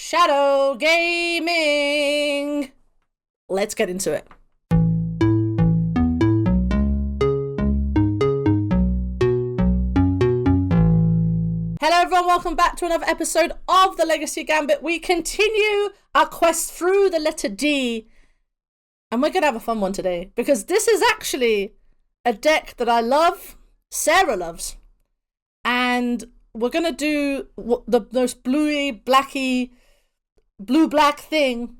Shadow Gaming. Let's get into it. Hello everyone, welcome back to another episode of the Legacy Gambit. We continue our quest through the letter D, and we're going to have a fun one today, because this is actually a deck that I love, Sarah loves, and we're going to do the most blue-black thing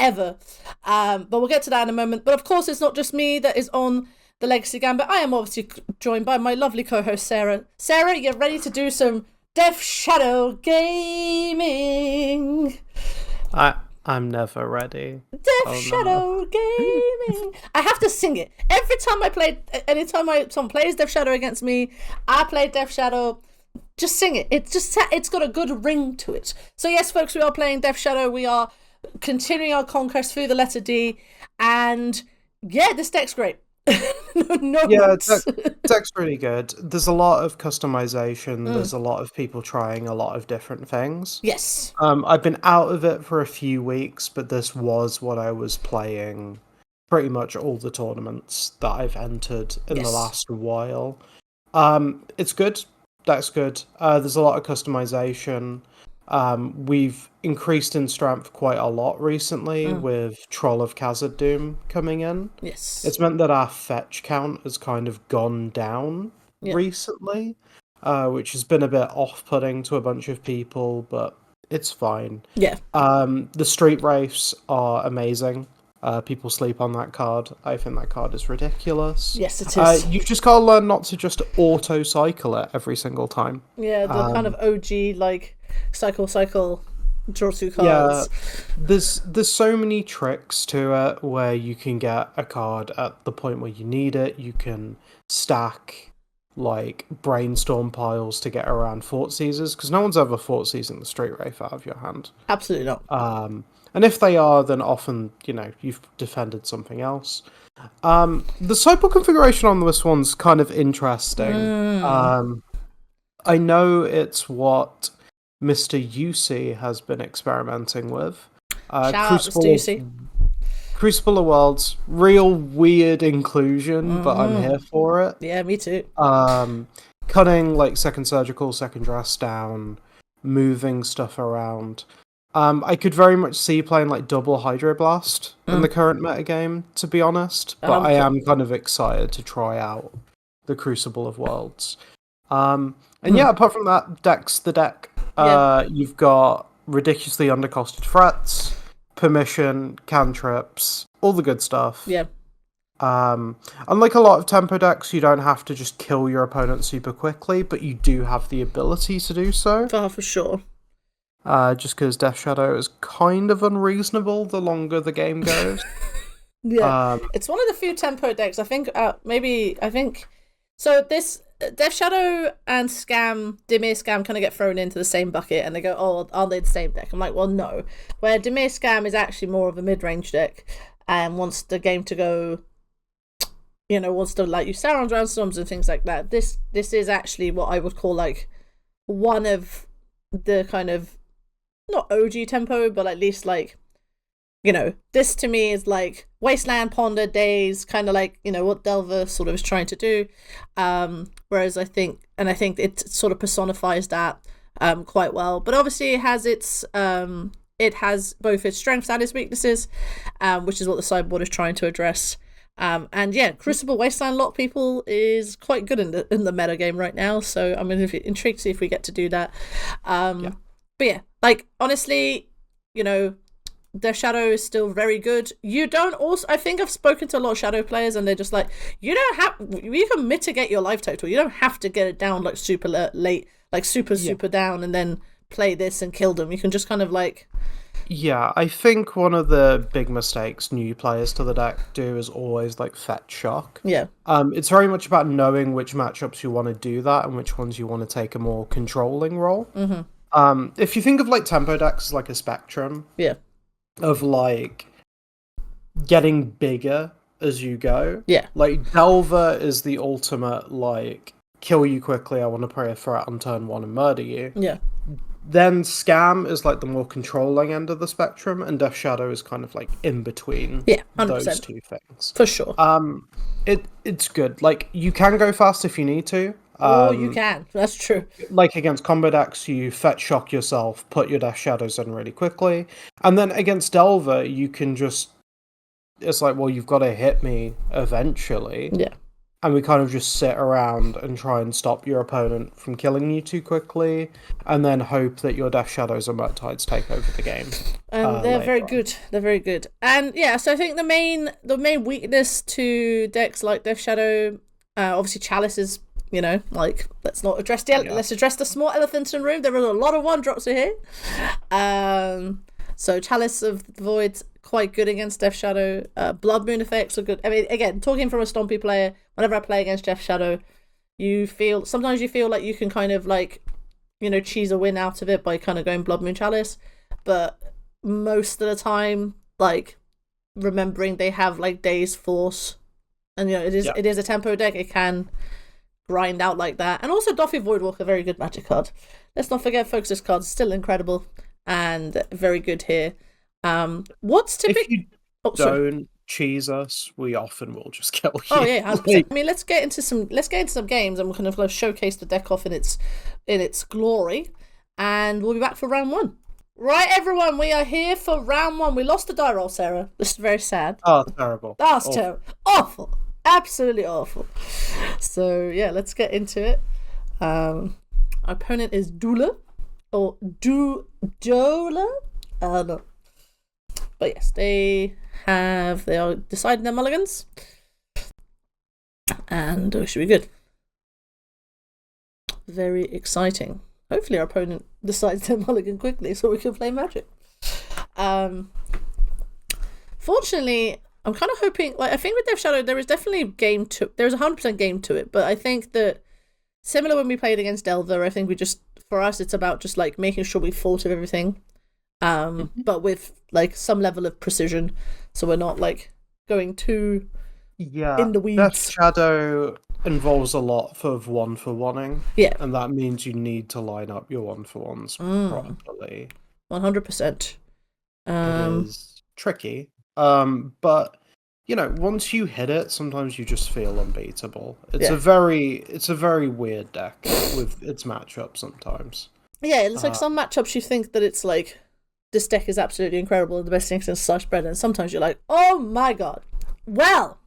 ever. But we'll get to that in a moment. But of course, it's not just me that is on the Legacy Gambit. I am obviously joined by my lovely co-host, Sarah. Sarah, you're ready to do some Death Shadow Gaming. I'm never ready. Shadow Gaming. I have to sing it. Every time anytime someone plays Death Shadow against me, I play Death Shadow. Just sing it. It's got a good ring to it. So yes, folks, we are playing Death Shadow. We are continuing our conquest through the letter D, and yeah, this deck's great. Deck's really good. There's a lot of customization. There's a lot of people trying a lot of different things. Yes. I've been out of it for a few weeks, but this was what I was playing pretty much all the tournaments that I've entered in the last while. It's good. That's good. There's a lot of customization. We've increased in strength quite a lot recently with Troll of Khazad-dûm coming in. Yes. It's meant that our fetch count has kind of gone down recently, which has been a bit off-putting to a bunch of people, but it's fine. Yeah. The Street Wraiths are amazing. People sleep on that card. I think that card is ridiculous. Yes, it is. You've just got to learn not to just auto-cycle it every single time. Yeah, the kind of OG, like, cycle, draw two cards. Yeah, there's so many tricks to it where you can get a card at the point where you need it. You can stack, like, brainstorm piles to get around Fort Seizers, because no one's ever Fort Seizing the Street Wraith out of your hand. Absolutely not. And if they are, then often, you've defended something else. The sideboard configuration on this one's kind of interesting. I know it's what Mr. UC has been experimenting with. Shout out to Mr. UC. Crucible of Worlds, real weird inclusion, but I'm here for it. Yeah, me too. Cutting, like, second surgical, second dress down, moving stuff around. I could very much see playing like double Hydroblast in the current metagame, to be honest, but I am kind of excited to try out the Crucible of Worlds. Apart from that, deck's the deck. You've got ridiculously undercosted threats, permission, cantrips, all the good stuff. Yeah. Unlike a lot of tempo decks, you don't have to just kill your opponent super quickly, but you do have the ability to do so. For sure. Just because Death Shadow is kind of unreasonable the longer the game goes. Yeah, it's one of the few tempo decks. I think. So this Death Shadow and Dimir Scam kind of get thrown into the same bucket, and they go, "Oh, aren't they the same deck?" I'm like, "Well, no." Where Dimir Scam is actually more of a mid-range deck, and wants the game to go, wants to like use Sauron's Ransoms and things like that. This is actually what I would call like one of the kind of not OG tempo, but at least like, this to me is like Wasteland, Ponder, Daze, kind of like, what Delver sort of is trying to do. Whereas I think it sort of personifies that quite well. But obviously it has both its strengths and its weaknesses, which is what the sideboard is trying to address. Crucible Wasteland, a lot of people is quite good in the meta game right now. So I'm intrigued to see if we get to do that. But yeah, like, honestly, their Shadow is still very good. I think I've spoken to a lot of Shadow players, and they're just like, you can mitigate your life total. You don't have to get it down like super late, like super down, and then play this and kill them. You can just kind of like... Yeah, I think one of the big mistakes new players to the deck do is always like fetch shock. Yeah. It's very much about knowing which matchups you want to do that and which ones you want to take a more controlling role. Mm-hmm. If you think of like tempo decks like a spectrum of like getting bigger as you go, like Delver is the ultimate like kill you quickly, I want to play a threat on turn 1 and murder you. Then Scam is like the more controlling end of the spectrum, and Death Shadow is kind of like in between those 100%. two things. For sure. It's good. Like, you can go fast if you need to. You can. That's true. Like, against combo decks, you fetch shock yourself, put your Death Shadows in really quickly. And then against Delver, you can just... It's like, well, you've got to hit me eventually. Yeah. And we kind of just sit around and try and stop your opponent from killing you too quickly, and then hope that your Death Shadows and Murktides take over the game. They're very good. They're very good. And yeah, so I think the main weakness to decks like Death Shadow, obviously Chalice is, like, let's address the small elephant in the room. There are a lot of 1-drops here. So Chalice of the Void, quite good against Death Shadow. Blood Moon effects are good. I mean, again, talking from a Stompy player, whenever I play against Death Shadow, sometimes you feel like you can kind of like, cheese a win out of it by kind of going Blood Moon Chalice, but most of the time, like, remembering they have like Daze Force, and it is a tempo deck. It can grind out like that, and also Doffy Voidwalker, very good Magic card. Let's not forget, folks, this card's still incredible and very good here. What's typical? If you don't cheese us, we often will just kill you. Oh yeah, 100%. I mean, let's get into some games, and we'll kind of showcase the deck off in its glory, and we'll be back for round 1. Right, everyone, we are here for round 1. We lost the die roll, Sarah. This is very sad. Oh, terrible. That's terrible. Awful. Absolutely awful. So yeah, let's get into it. Our opponent is Dula, or Dola. I don't know. But yes, they are deciding their mulligans. And it should be good. Very exciting. Hopefully our opponent decides their mulligan quickly so we can play Magic. Fortunately, I'm kind of hoping, like, I think with Death Shadow there is definitely there's 100% game to it, but I think that similar when we played against Delver, I think for us it's about just like making sure we thought of everything. But with like some level of precision, so we're not like going too in the weeds. Death Shadow involves a lot of 1-for-1ing. Yeah, and that means you need to line up your 1-for-1s properly. 100%. It is tricky, but once you hit it, sometimes you just feel unbeatable. It's a very weird deck with its matchup sometimes. Yeah, it's like some matchups you think that it's like, this deck is absolutely incredible and the best thing since sliced bread, and sometimes you're like, oh my god. Well,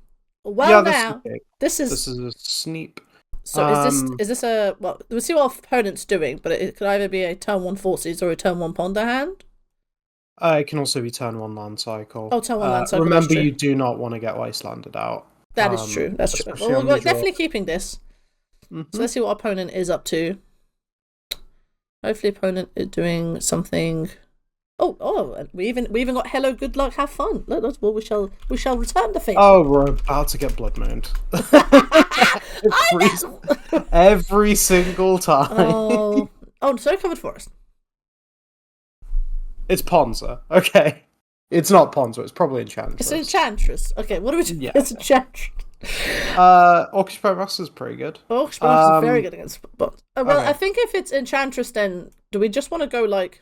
now this is a sneak. So is this a, well, we'll see what our opponent's doing, but it could either be a turn 1 Forces or a turn 1 Ponder hand. It can also be turn 1 Land Cycle. Oh, turn 1 Land Cycle. Remember, you do not want to get Wastelanded out. That is true. That's true. Well, we're definitely keeping this. So let's see what our opponent is up to. Hopefully, opponent is doing something. Oh! We even got hello, good luck, have fun. That's what we shall return the favor. Oh, we're about to get blood mooned. every single time. Oh, so covered forest. It's Ponza. Okay, it's not Ponza. It's probably Enchantress. It's Enchantress. Okay, what do we do? Yeah. It's Enchantress. Orchestra Master is pretty good. Orchestra Master is very good against bots. Well, okay. I think if it's Enchantress, then do we just want to go like?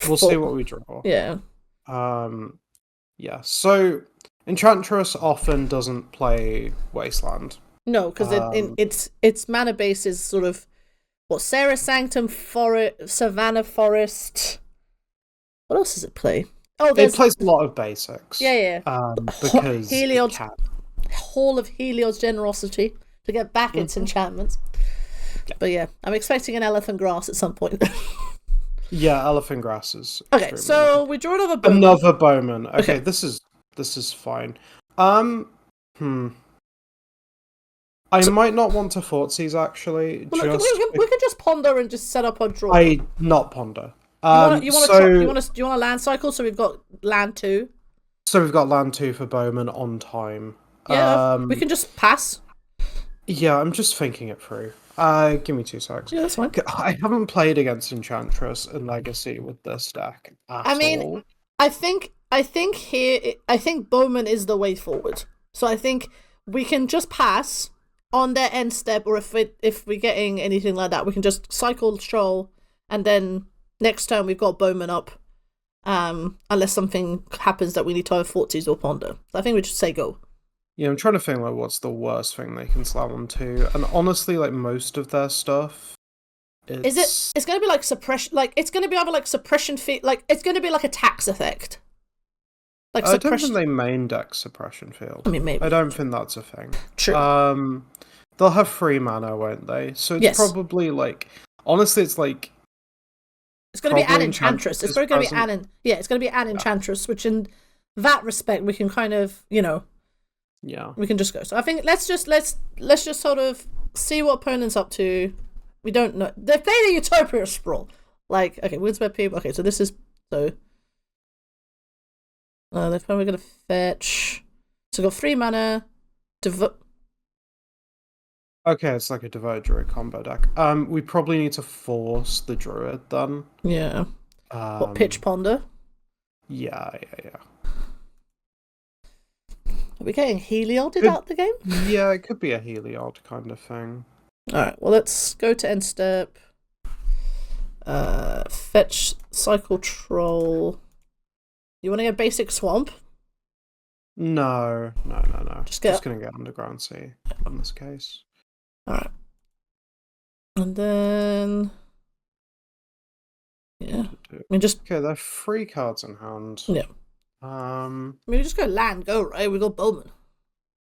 We'll see what we draw. Yeah. Yeah. So Enchantress often doesn't play Wasteland. No, because its mana base is sort of Sarah Sanctum, Forest, Savannah Forest. What else does it play? Oh, it plays a lot of basics. Yeah. Because Heliod's Hall of Heliod's Generosity to get back its enchantments. Yeah. But yeah, I'm expecting an Elephant Grass at some point. Yeah, Elephant Grass is okay. So we draw another Bowman. Another Bowman. Okay, this is fine. I might not want to Thoughtseize actually. Well, we can just ponder and just set up our draw. Not ponder. Do you want to land cycle? So we've got land 2. So we've got land 2 for Bowman on time. Yeah, we can just pass. Yeah, I'm just thinking it through. Give me 2 seconds. Yeah, that's fine. I haven't played against Enchantress in Legacy with this deck at all. I think Bowman is the way forward. So I think we can just pass on their end step, or if we're getting anything like that, we can just cycle Stroll and then next turn we've got Bowman up, unless something happens that we need to either Thoughtseize or Ponder. So I think we just say go. Yeah, I'm trying to think like what's the worst thing they can slam onto, and honestly, like most of their stuff, it's gonna be like suppression, like it's gonna be either like suppression field, like it's gonna be like a tax effect. Like I don't think they main deck suppression field. I mean, maybe. I don't think that's a thing. True. They'll have 3 mana, won't they? So it's probably like, honestly, it's like. It's going to be an Enchantress. It's probably going to be an. Yeah, it's going to be an Enchantress, which in that respect we can kind of, Yeah. We can just go. So I think let's just sort of see what opponent's up to. We don't know. They're playing a Utopia Sprawl. Like, okay, Windswept people. Okay, so this is so. They're probably going to fetch. So we've got 3 mana. Okay, it's like a Devoted Druid combo deck. We probably need to force the Druid then. Yeah. What, pitch Ponder? Yeah. Are we getting Helioded out the game? Yeah, it could be a Heliod kind of thing. Alright, well let's go to end step. Fetch Cycle Troll. You want to get basic Swamp? No. Just gonna get Underground Sea in this case. Alright. And then. Yeah. I mean, just. Okay, there are 3 cards in hand. Yeah. I mean, we just go land, go, right? We got Bowman.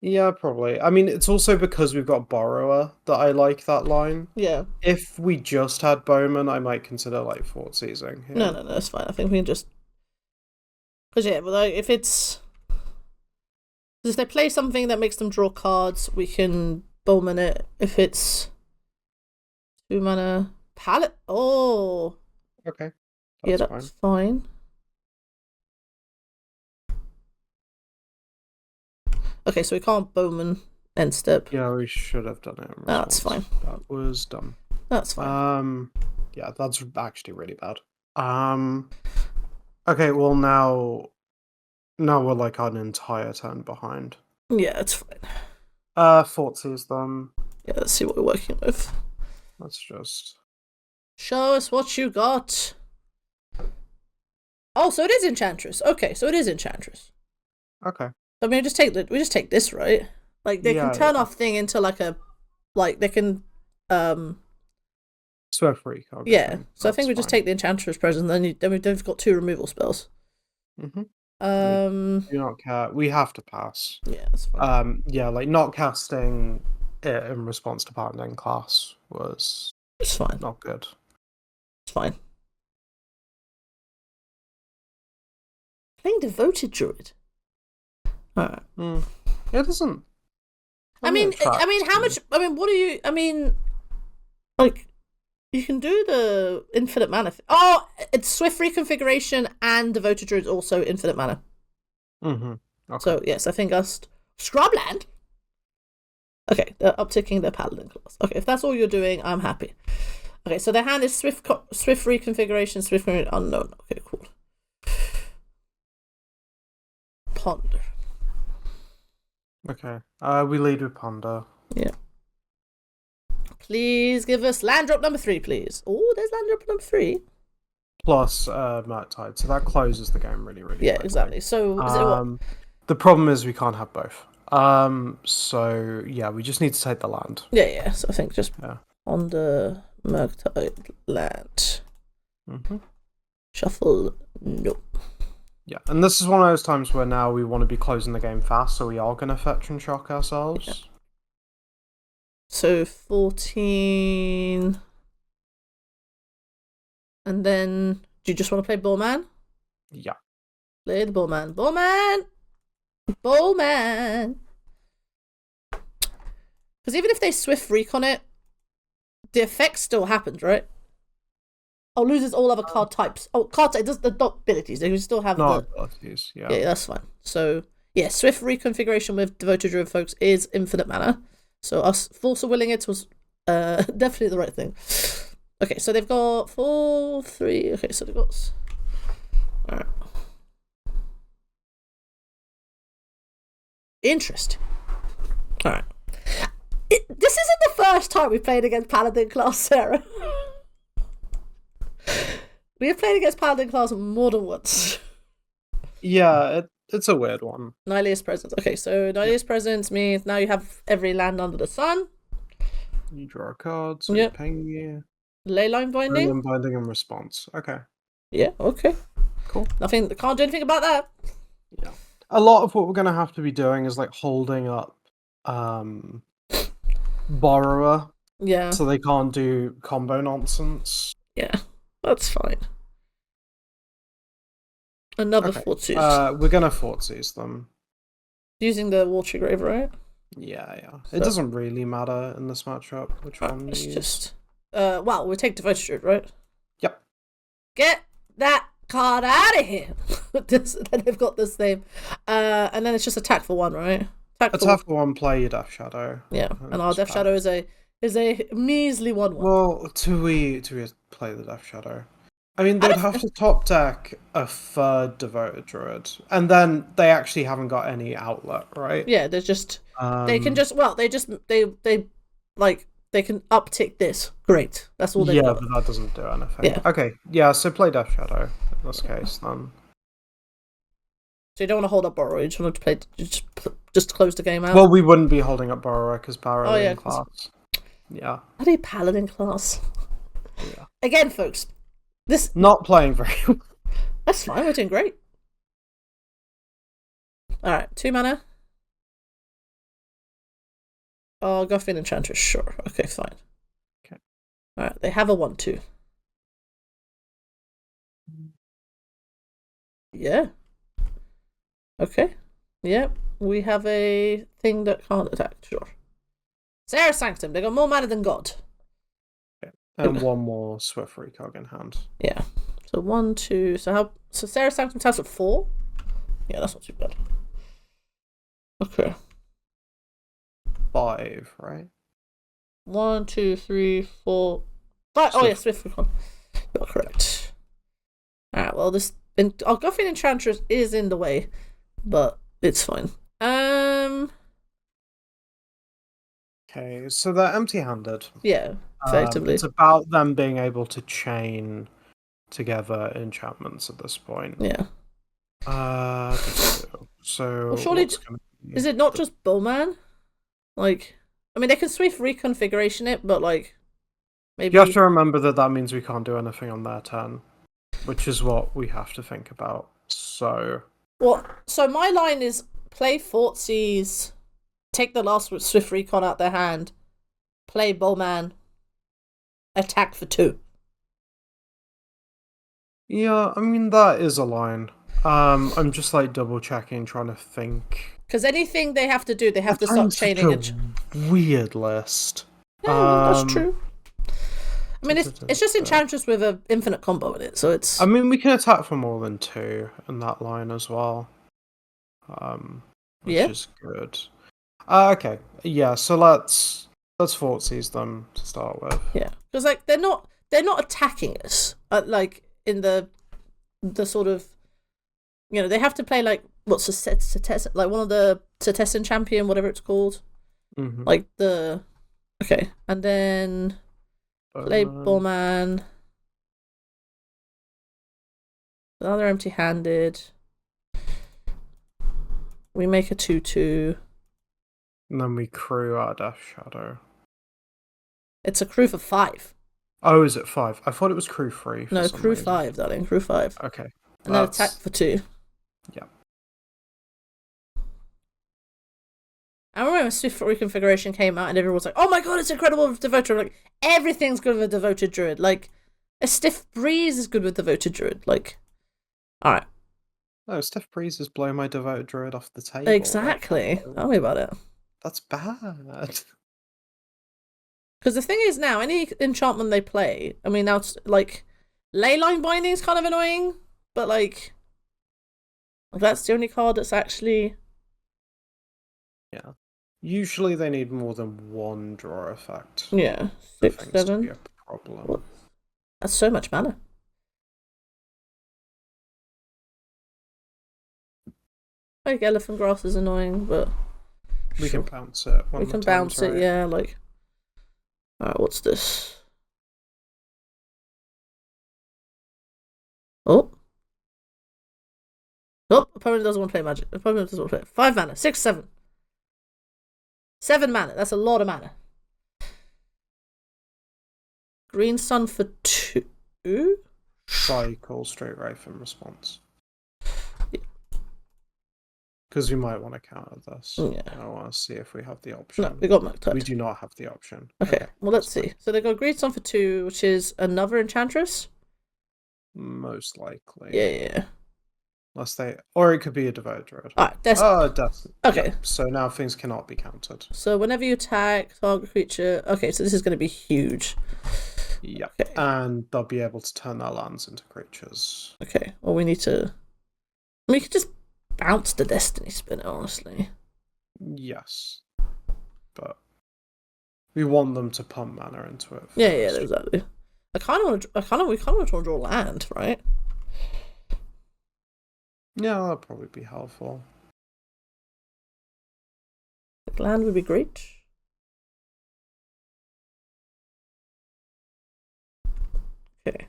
Yeah, probably. I mean, it's also because we've got Borrower that I like that line. Yeah. If we just had Bowman, I might consider, like, Thoughtseizing. Yeah. No, that's fine. I think we can just. Because, yeah, but like, if it's. Because if they play something that makes them draw cards, we can Bowman it. If it's 2 mana. Palette. Oh. Okay. That's fine. Okay, so we can't Bowman end step. Yeah, we should have done it. That's fine. That was dumb. That's fine. Yeah, that's actually really bad. Okay, well now we're like an entire turn behind. Yeah, it's fine. Thoughtseize them. Yeah, let's see what we're working with. Let's just show us what you got. Oh, so it is Enchantress. Okay, so it is Enchantress. Okay. I mean, we just take this, right? Like they can turn off thing into like a, like they can, Sweat Freak. Yeah, so I think we just take the Enchantress present, then we've got 2 removal spells. Mm-hmm. Do not care. We have to pass. Yeah, that's fine. Yeah, like not casting it in response to Paladin class was. It's fine. Not good. It's fine. Playing Devoted Druid. Alright. It doesn't. I mean, how much? I mean, what do you? I mean, like, you can do the infinite mana. Oh, it's Swift Reconfiguration and Devoted Druid also infinite mana. Mm-hmm. Okay. So yes, I think us Scrubland. Okay, they're upticking their Paladin class. Okay, if that's all you're doing, I'm happy. Okay, so their hand is Swift Reconfiguration, Swift Unknown. Okay, cool. Ponder. Okay. We lead with Ponder. Yeah. Please give us land drop number 3, please. Oh, there's land drop number 3. Plus Murktide, so that closes the game really, really. Yeah, quickly. exactly. So is it what? The problem is we can't have both. So yeah, we just need to take the land. Yeah. So I think just on the Murktide land. Mm-hmm. Shuffle. Nope. Yeah, and this is one of those times where now we want to be closing the game fast, so we are going to fetch and shock ourselves. Yeah. So 14. And then, do you just want to play Bowman? Yeah. Play the Bowman. Bowman! Because even if they Swift Recon it, the effect still happens, right? Oh, loses all other card types. Oh, card type does the abilities. They can still have abilities. Yeah, that's fine. So yeah, Swift Reconfiguration with Devoted Druid folks is infinite mana. So us Force of Willing It was definitely the right thing. Okay, so they've got 4, 3. Okay, so they've got. All right. Interesting. All right. This isn't the first time we played against Paladin class, Sarah. We have played against Paladin class more than once. Yeah, it's a weird one. Nihilist Presence. Okay, so Nihilist Presence means now you have every land under the sun. You draw a card, so you ping you. Leyline Binding? Leyline Binding in response. Okay. Yeah, okay. Cool. Nothing, can't do anything about that. Yeah. A lot of what we're going to have to be doing is like holding up Borrower. Yeah. So they can't do combo nonsense. Yeah, that's fine. Another Thoughtseize. We're going to Thoughtseize them. Using the Watery Grave, right? Yeah. It doesn't really matter in this matchup which one it's you use. Just... well, we take Devoted Druid, right? Yep. Get that card out of here! Then they've got this name. And then it's just attack for 1, right? Attack for 1, play your Death Shadow. Yeah, and our Death Shadow is a measly 1/1. Well, do we play the Death Shadow? I mean, they'd have to top deck a 3rd Devoted Druid, and then they actually haven't got any outlet, right? Yeah, they're just they can just they can uptick this. Great, that's all they've got. But that doesn't do anything. Yeah. Okay, yeah, so play Death Shadow in this case then. So you don't want to hold up Borrower, you just want to play just close the game out. Well, we wouldn't be holding up Borrower because Paladin class. Yeah. Are they Paladin class? Yeah. Again, folks, this not playing very well. That's fine, we're doing great. Alright, 2 mana. Oh, Guffin Enchantress, sure. Okay, fine. Okay. Alright, they have a 1/2. Yeah. Okay. Yep. We have a thing that can't attack, sure. Sarah Sanctum, they got more mana than God. Okay. And 1 more Swift Recog in hand. Yeah. So 1, 2. So Sarah Sanctum taps at 4? Yeah, that's not too bad. Okay. 5, right? 1, 2, 3, 4, 5. Oh yeah, Swift Recon. You're correct. Alright, well Guffin Enchantress is in the way, but it's fine. Okay, so they're empty-handed. Yeah, effectively. It's about them being able to chain together enchantments at this point. Yeah. So well, surely is it not just Bowman? Like, I mean, they can Swift reconfiguration it, but like, maybe you have to remember that means we can't do anything on their turn, which is what we have to think about. So my line is play Thoughtseize, take the last Swift Recon out their hand, play Bowman, attack for 2. Yeah, I mean that is a line. I'm just like double checking, trying to think. Because anything they have to do, they have to start chaining a weird list. Yeah, that's true. I mean, it's just Enchantress with an infinite combo in it, so it's... I mean, we can attack for more than 2 in that line as well. Which is good. Okay, yeah, so let's Thoughtseize them to start with. Yeah, because like they're not attacking us. Like in the sort of, you know, they have to play like what's like one of the Setessan champion, whatever it's called. Mm-hmm. Like the and then play Bowman. Now they're empty-handed. We make a 2/2. And then we crew our Death Shadow. It's a crew for 5. Oh, is it 5? I thought it was crew 3. No, crew 5, darling. Crew 5. Okay. And then attack for 2. Yeah. I remember when Swift Reconfiguration came out and everyone was like, oh my god, it's incredible with Devoted Druid. Like, everything's good with a Devoted Druid. Like, a Stiff Breeze is good with Devoted Druid. Like, alright. No, Stiff Breeze is blowing my Devoted Druid off the table. Exactly. Tell me about it. That's bad. Because the thing is now, any enchantment they play, I mean, now it's like, Leyline Binding is kind of annoying, but like that's the only card that's actually... Yeah. Usually they need more than 1 draw effect. Yeah. 6, 7. Be a problem. That's so much mana. Like, Elephant Grass is annoying, but... We can bounce it. We can bounce it, yeah, like... Alright, what's this? Oh. Oh, opponent doesn't want to play magic. Opponent doesn't want to play. 5 mana. 6, 7. 7 mana. That's a lot of mana. Green Sun for 2. Cycle straight right from response. Because we might want to counter this. Yeah. I want to see if we have the option. No, we got Murktide. We do not have the option. Okay, well, let's see. So they got Green Sun for 2, which is another Enchantress? Most likely. Yeah. Unless they... Or it could be a Devoted Druid. Alright, that's... Oh, that's... Okay. Yep. So now things cannot be countered. So whenever you attack, target creature... Okay, so this is going to be huge. Yeah. Okay. And they'll be able to turn their lands into creatures. Okay, well, we need to... We could just bounce the Destiny Spinner, honestly. Yes. But... We want them to pump mana into it. Yeah, exactly. We kind of want to draw land, right? Yeah, that'll probably be helpful. Land would be great. Okay.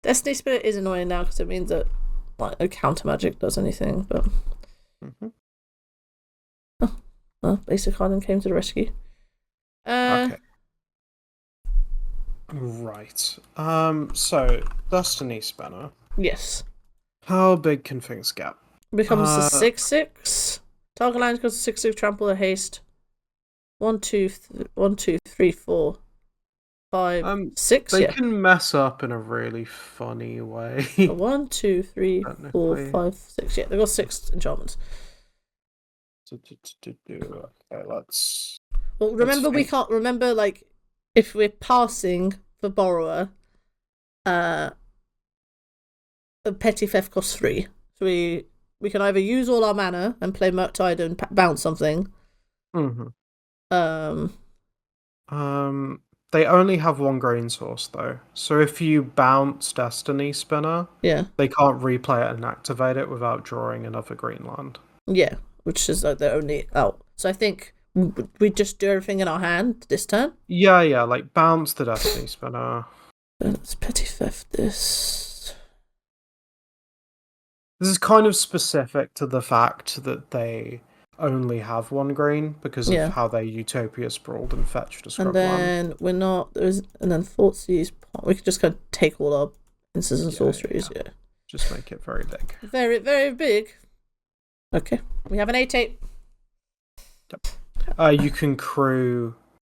Destiny Spirit is annoying now because it means that like no counter magic does anything, but well, basic Harden came to the rescue. Okay. Right. So Destiny Spinner. Yes. How big can things get? Becomes a 6/6. Target land goes 6/6 trample or haste. 1, 2, 3, 4, 5, 6. They can mess up in a really funny way. 1, 2, 3, 4, 5, 6. Yeah, they've got 6 enchantments. Okay, let's. Well, remember we can't remember like if we're passing for borrower. A petty theft costs 3, so we can either use all our mana and play Murktide and bounce something. They only have 1 green source though, so if you bounce Destiny Spinner, they can't replay it and activate it without drawing another green land. Yeah, which is like their only out. So I think we just do everything in our hand this turn. Yeah, like bounce the Destiny Spinner. Let's petty theft this. This is kind of specific to the fact that they only have 1 green because of how they Utopia sprawled and fetched a scrub land. And we're not and then Thoughtseize. We could just kind of take all our instances and sorceries. Yeah. Just make it very big. Very, very big. Okay, we have an 8/8. Yep. You can crew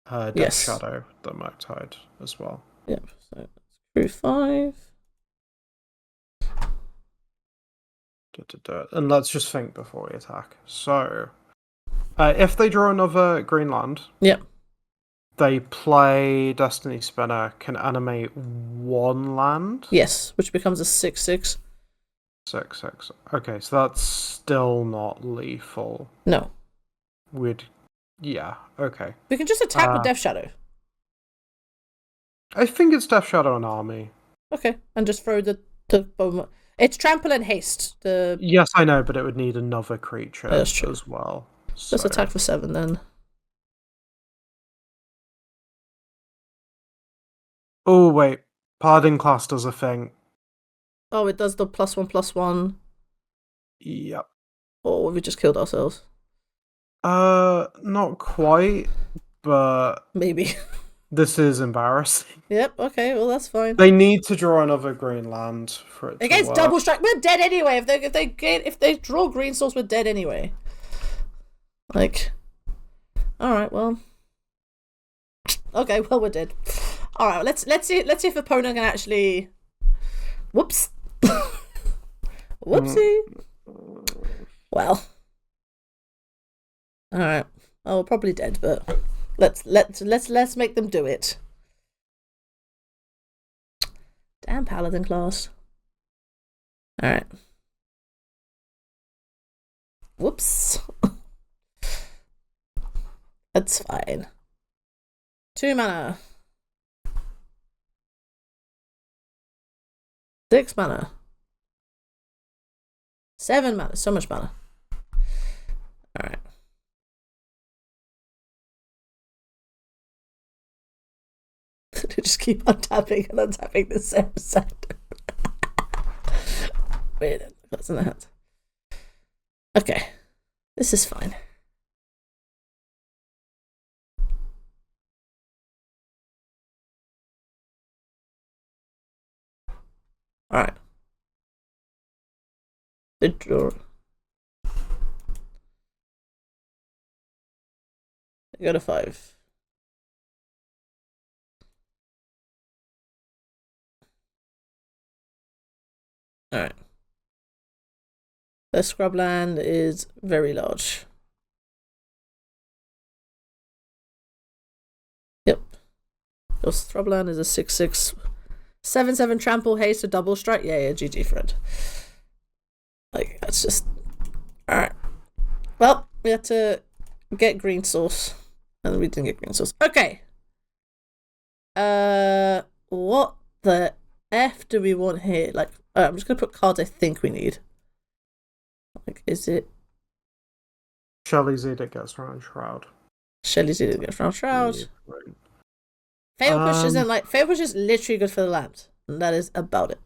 Death Shadow, the Murktide, as well. Yep. So crew 5. And let's just think before we attack. So, if they draw another green land, they play Destiny Spinner, can animate 1 land. Yes, which becomes a 6/6. 6/6. Okay, so that's still not lethal. No. Okay. We can just attack with Death Shadow. I think it's Death Shadow and Army. Okay, and just throw the It's trample and haste. Yes, I know, but it would need another creature as well. So. Let's attack for 7 then. Oh wait, Pardon class does a thing. Oh, it does the +1/+1. Yep. Or we just killed ourselves. Not quite, but maybe. This is embarrassing. Yep, okay, well that's fine. They need to draw another green land for it Against to work. double strike, we're dead anyway. If they draw green source, we're dead anyway. Like, alright, well. Okay, well we're dead. Alright, let's see if opponent can actually whoops. Whoopsie. Well. Alright. Oh, we're probably dead, but let's make them do it. Damn paladin class. Alright. Whoops. That's fine. 2 mana. 6 mana. 7 mana. So much mana. Alright. Just keep untapping and untapping this episode. weird. That's in the hand. Okay. This is fine. Alright. The draw. I got a 5. Alright. The scrubland is very large. Yep. Your scrubland is a 6/6. 7/7 trample haste to double strike. Yeah, GG friend. Like, that's just alright. Well, we had to get green sauce. And we didn't get green sauce. Okay. What the F do we want here? Like, I'm just gonna put cards I think we need. Like, is it Shelly's Edict gets around Shroud. Shelly's Edict gets around Shroud? Yeah, right. Fatal Push isn't like Fatal Push is literally good for the land. And that is about it.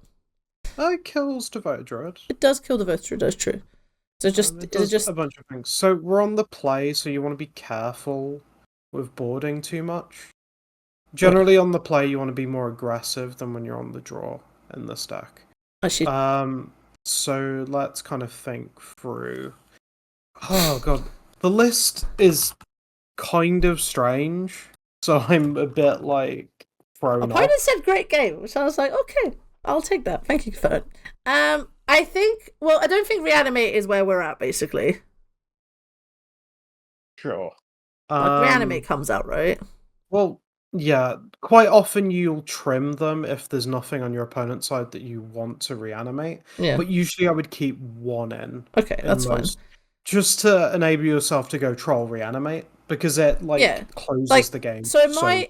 It kills Devoted Druid. It does kill the Voter, that's true. So just It does a bunch of things. So we're on the play, so you want to be careful with boarding too much. Generally on the play you want to be more aggressive than when you're on the draw in this deck. So let's kind of think through. Oh god. The list is kind of strange. So I'm a bit like thrown off. Opponent said great game, which I was like, okay, I'll take that. Thank you for it. I think I don't think Reanimate is where we're at, basically. Sure. Like Reanimate comes out, right? Well, yeah. Quite often you'll trim them if there's nothing on your opponent's side that you want to reanimate. Yeah. But usually I would keep one in. Okay, that's fine. Just to enable yourself to go troll reanimate. Because it closes the game. So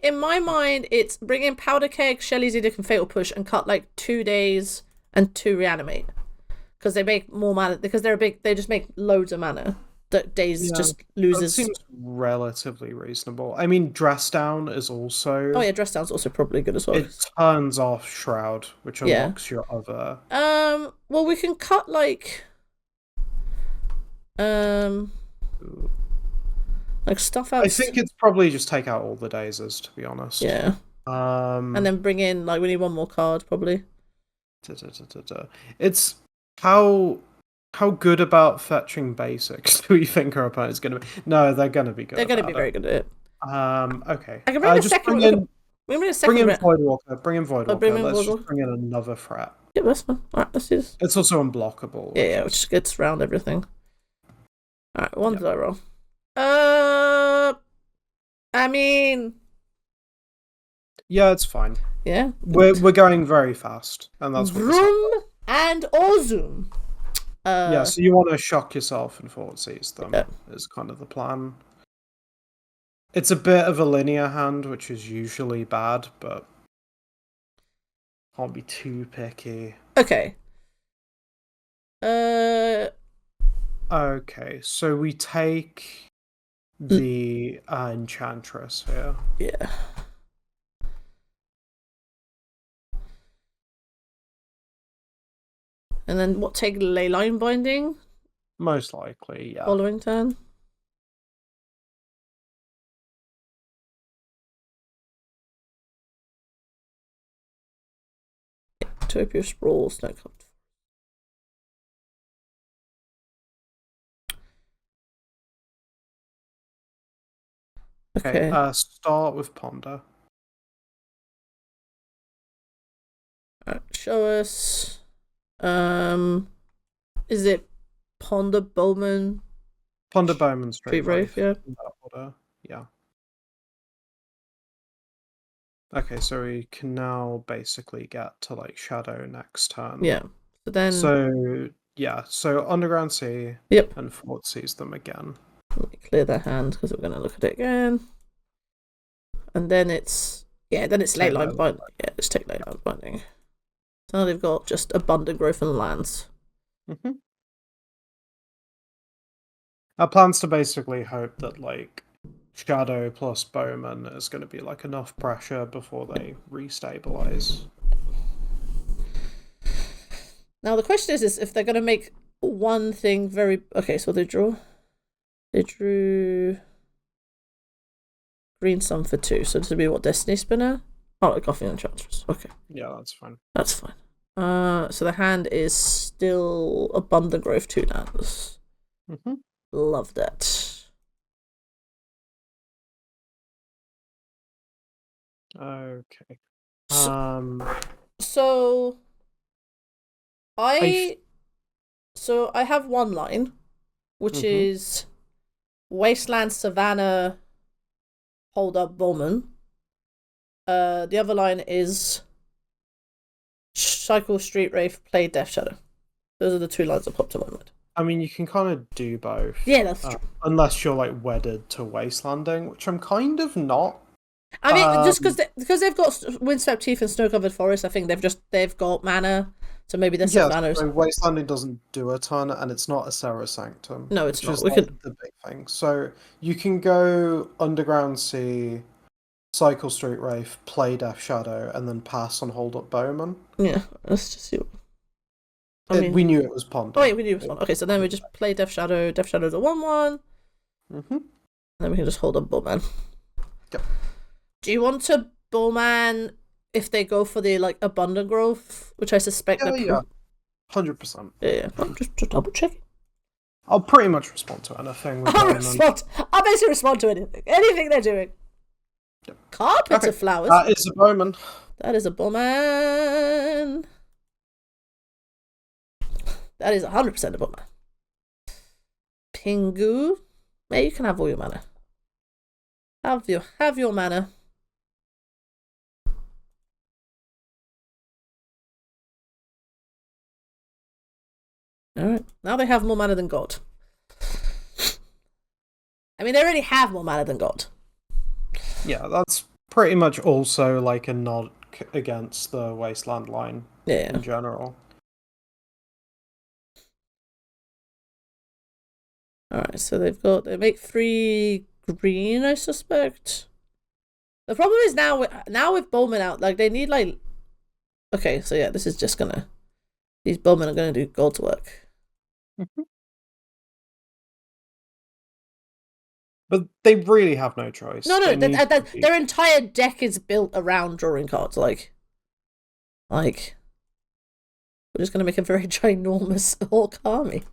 in my mind, it's bring in Powder Keg, Shelly's Edict, and Fatal Push, and cut like 2 Daze and 2 reanimate, because they make more mana. Because they're big, they just make loads of mana. That Daze just loses. That seems relatively reasonable. I mean, Dress Down is also. Oh yeah, Dress Down's also probably good as well. It turns off Shroud, which unlocks your other. Well, we can cut like. Like Snuff Out. I think it's probably just take out all the Dazes, to be honest. Yeah. And then bring in we need one more card probably. It's how good about fetching basics do we think our opponent's going to be? No, they're going to be good. They're going to be very good at it. Okay. I can bring a second. Bring in Voidwalker. Bring in Voidwalker. Let's just bring in another threat. Yeah, that's fine. Alright, let's do this. It's also unblockable. Yeah, which gets around everything. Alright, one die roll. I mean, yeah, it's fine. Yeah, we're going very fast, and that's what vroom and or zoom. Yeah, so you want to shock yourself and forward seize them. Is kind of the plan. It's a bit of a linear hand, which is usually bad, but can't be too picky. Okay. Okay, so we take the Enchantress here. Yeah. And then take Leyline Binding? Most likely, yeah. Following turn? Topia Sprawl, Snowcap. Okay, start with Ponder. Show us. Is it Ponder Bowman? Ponder Bowman Street Wraith, yeah. In that order. Yeah. Okay, so we can now basically get to Shadow next turn. Yeah. So then. So Underground Sea. Yep. And Fort sees them again. Let me clear their hand because we're going to look at it again. And then it's Leyline Binding. Yeah, let's take Leyline Binding. So now they've got just abundant growth and lands. Mm-hmm. Our plan's to basically hope that Shadow plus Bowman is going to be enough pressure before they restabilize. Now the question is if they're gonna make one thing very okay. So they drew green sun for 2. So this would be what, Destiny Spinner? Oh, like Coffee and Transfers. Okay. Yeah, that's fine. That's fine. So the hand is still Abundant Growth 2 lands. Mm-hmm. Love that. Okay. So I have one line, which is Wasteland, Savannah, Hold Up, Bowman. The other line is Cycle, Street Wraith, Play, Death Shadow. Those are the 2 lines that popped to my mind. I mean, you can kind of do both. Yeah, that's true. Unless you're like wedded to Wastelanding, which I'm kind of not. I mean, just because they've got Windswept Teeth and Snow Covered Forest, I think they've got mana, so maybe there's some mana. So Wastelanding doesn't do a ton, and it's not a Serra Sanctum. No, it's not. Which is the big thing. So you can go Underground Sea, Cycle Street Wraith, play Death Shadow, and then pass on Hold Up Bowman. Yeah, let's just see. We knew it was Ponder. Oh wait, we knew it was Ponder. Okay, so then we just play Death Shadow. Death Shadow's a 1/1. And then we can just Hold Up Bowman. Yep. Do you want to Bowman if they go for the like Abundant Growth, which I suspect they're 100%. Yeah, I'm just double checking. I'll pretty much respond to anything. I'll basically respond to anything they're doing. Yep. Carpet of Flowers. That is a Bowman. That is a Bowman. That is 100% a Bowman. Pingu. Yeah, you can have all your mana. Have your mana. Alright, now they have more mana than God. I mean, they already have more mana than God. Yeah, that's pretty much also like a nod against the Wasteland line in general. Alright, so they make 3 green, I suspect. The problem is now with Bowman out, like they need like... Okay, so yeah, this is just gonna... These Bowmen are gonna do God's work. But they really have no choice. No, their entire deck is built around drawing cards. Like, we're just gonna make a very ginormous Orc army.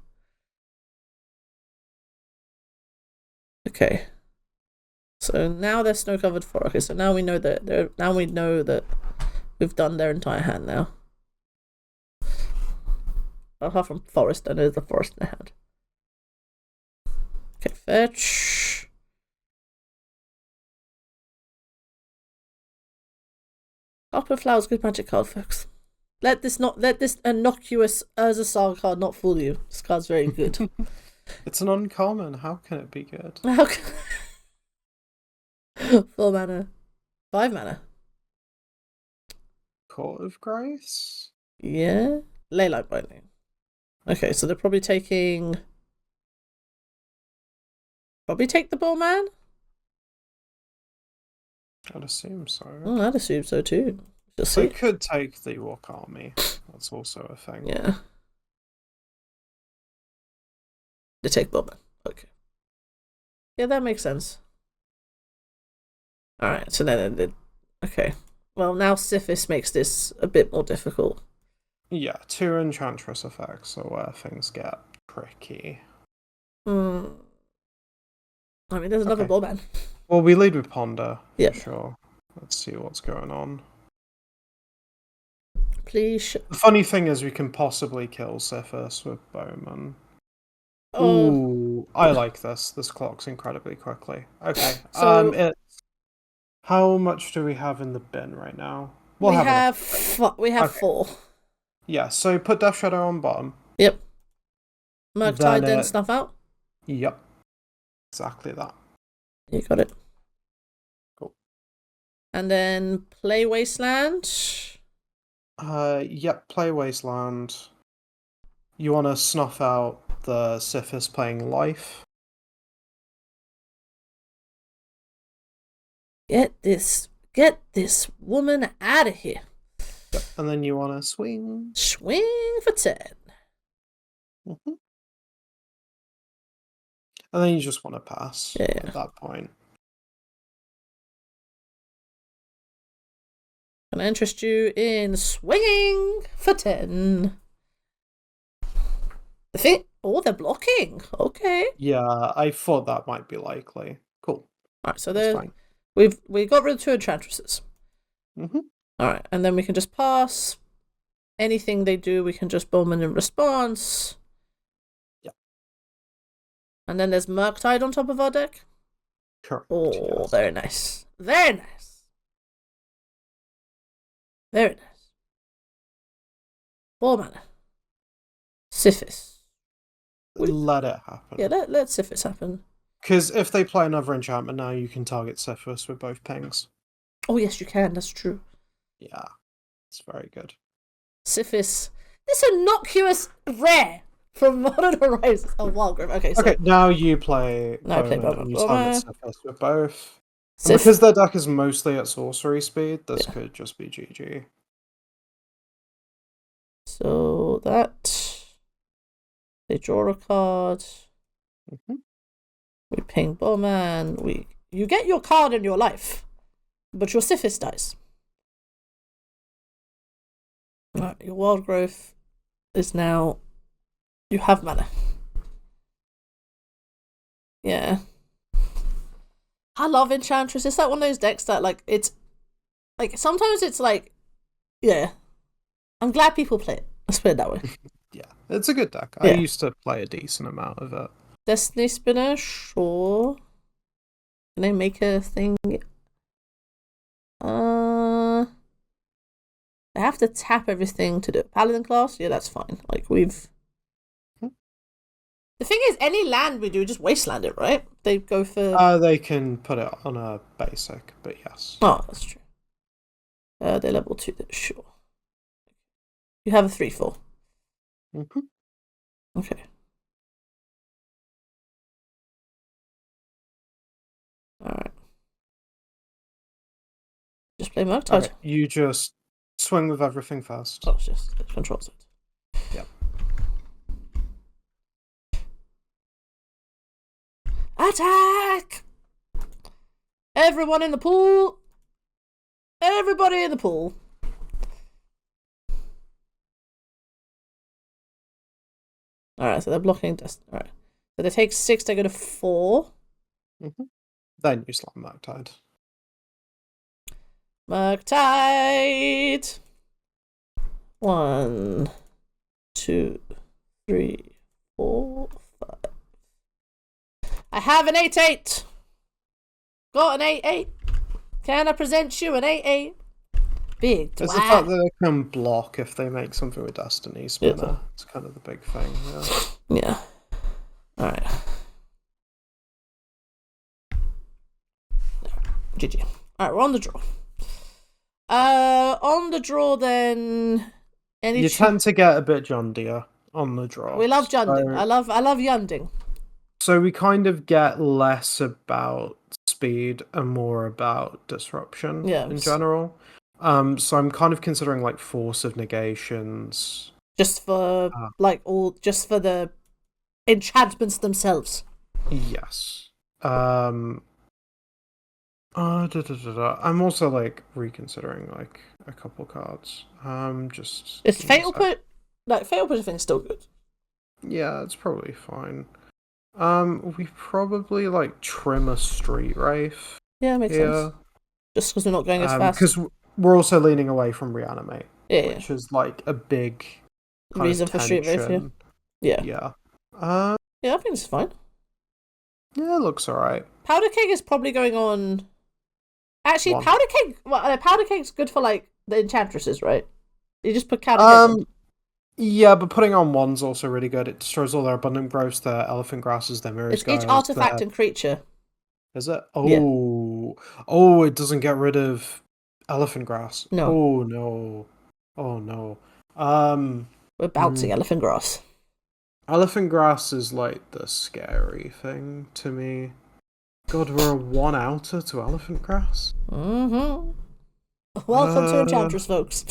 Okay. So now they're Snow Covered Forest. Okay, so now we know that we've done their entire hand now. Apart from Forest, I know there's a Forest in their hand. Okay, fetch. Upper Flowers, good magic card, folks. Let this innocuous Urza card not fool you. This card's very good. It's an uncommon. How can it be good? 4 mana. 5 mana. Court of Grace? Yeah. Leylight Binding. Okay, so they're probably taking... Probably take the Bowman? I'd assume so. I'd assume so too. They could take the Orc army. That's also a thing. Yeah. They take Bowman. Okay. Yeah, that makes sense. Alright, so then... Okay. Well, now Sithis makes this a bit more difficult. Yeah, 2 Enchantress effects are where things get tricky. I mean, there's another Bowman. Well, we lead with Ponder, yeah. for sure. Let's see what's going on. Please. The funny thing is we can possibly kill Sithis with Bowman. Oh. Ooh, I like this. This clocks incredibly quickly. Okay. So, how much do we have in the bin right now? We have 4. Yeah, so put Death Shadow on bottom. Yep. Murktide, then Snuff Out? Yep. Exactly that. You got it. Cool. And then play Wasteland? Yep, play Wasteland. You want to snuff out the Sithis playing Life? Get this woman out of here. Yep. And then you want to swing. Swing for 10. Mm-hmm. And then you just want to pass at that point. Can I interest you in swinging for 10? The thing. Oh, they're blocking. Okay. Yeah, I thought that might be likely. Cool. Alright, so we got rid of 2 enchantresses. Mm-hmm. Alright, and then we can just pass. Anything they do, we can just bomb in response. Yeah. And then there's Murktide on top of our deck. Correct. Oh, yes. Very nice. Very nice. Very nice. 4 mana. Syphis. Let it happen. Yeah, let Syphis happen. Because if they play another enchantment now, you can target Syphis with both pings. Oh, yes, you can. That's true. Yeah, it's very good. Syphis. This innocuous rare from Modern Horizons. Oh, Wildgrove. Okay, so... Okay, now you play... Now I play and you target Syphis with both. Because their deck is mostly at sorcery speed, this could just be GG. So that... They draw a card. Mm-hmm. We ping Bowman. You get your card in your life, but your Syphis dies. Right, your Wild Growth is now... You have mana. Yeah. I love Enchantress. It's like one of those decks that, like, it's... Like, sometimes it's like... Yeah. I'm glad people play it. Let's put it that way. Yeah, it's a good deck. Yeah. I used to play a decent amount of it. Destiny Spinner, sure. Can I make a thing? I have to tap everything to do it. Paladin class? Yeah, that's fine. Like, we've... The thing is, any land we do, just wasteland it, right? They go for... They can put it on a basic, but yes. Oh, that's true. They're level 2, sure. You have a 3/4. Mm-hmm. Okay. Alright. Just play Murktide. Okay, you just swing with everything first. Oh, it's just it controls it. Yep. Attack! Everyone in the pool! Everybody in the pool! Alright, so they're blocking dust. Alright. So they take 6, they go to 4. Mm-hmm. Then you slam Murktide. Murktide! 1, 2, 3, 4, 5. I have an 8/8! Got an 8/8! Can I present you an 8/8? Big twat. It's the fact that they can block if they make something with Destiny Spinner. It's kind of the big thing, yeah. Alright. GG. Alright, we're on the draw. On the draw then... You tend to get a bit Jundier on the draw. We love Junding. I love Yunding. So we kind of get less about speed and more about disruption in general. So I'm kind of considering like Force of Negations. Just for just for the enchantments themselves. Yes. I'm also like reconsidering like a couple cards. Just is Fatal Push Fatal Push thing's still good. Yeah, it's probably fine. We probably like trim a Street Wraith. Yeah, makes sense. Just because we're not going as fast. Because we're also leaning away from Reanimate, which is like a big reason for Street Wraith. Yeah. Yeah. I think it's fine. Yeah, it looks alright. Powder Keg is probably going on. Actually, Powder Keg. Well, Powder Keg's good for like the enchantresses, right? You just put Powder Keg on. Yeah, but putting on 1's also really good. It destroys all their abundant growths, their elephant grasses, their mirrors. It's each artifact and creature. Is it? Oh, it doesn't get rid of elephant grass. No. Oh no. Oh no. We're bouncing elephant grass. Elephant grass is like the scary thing to me. God, we're a 1 outer to elephant grass. Mm-hmm. Welcome to Enchantress, folks.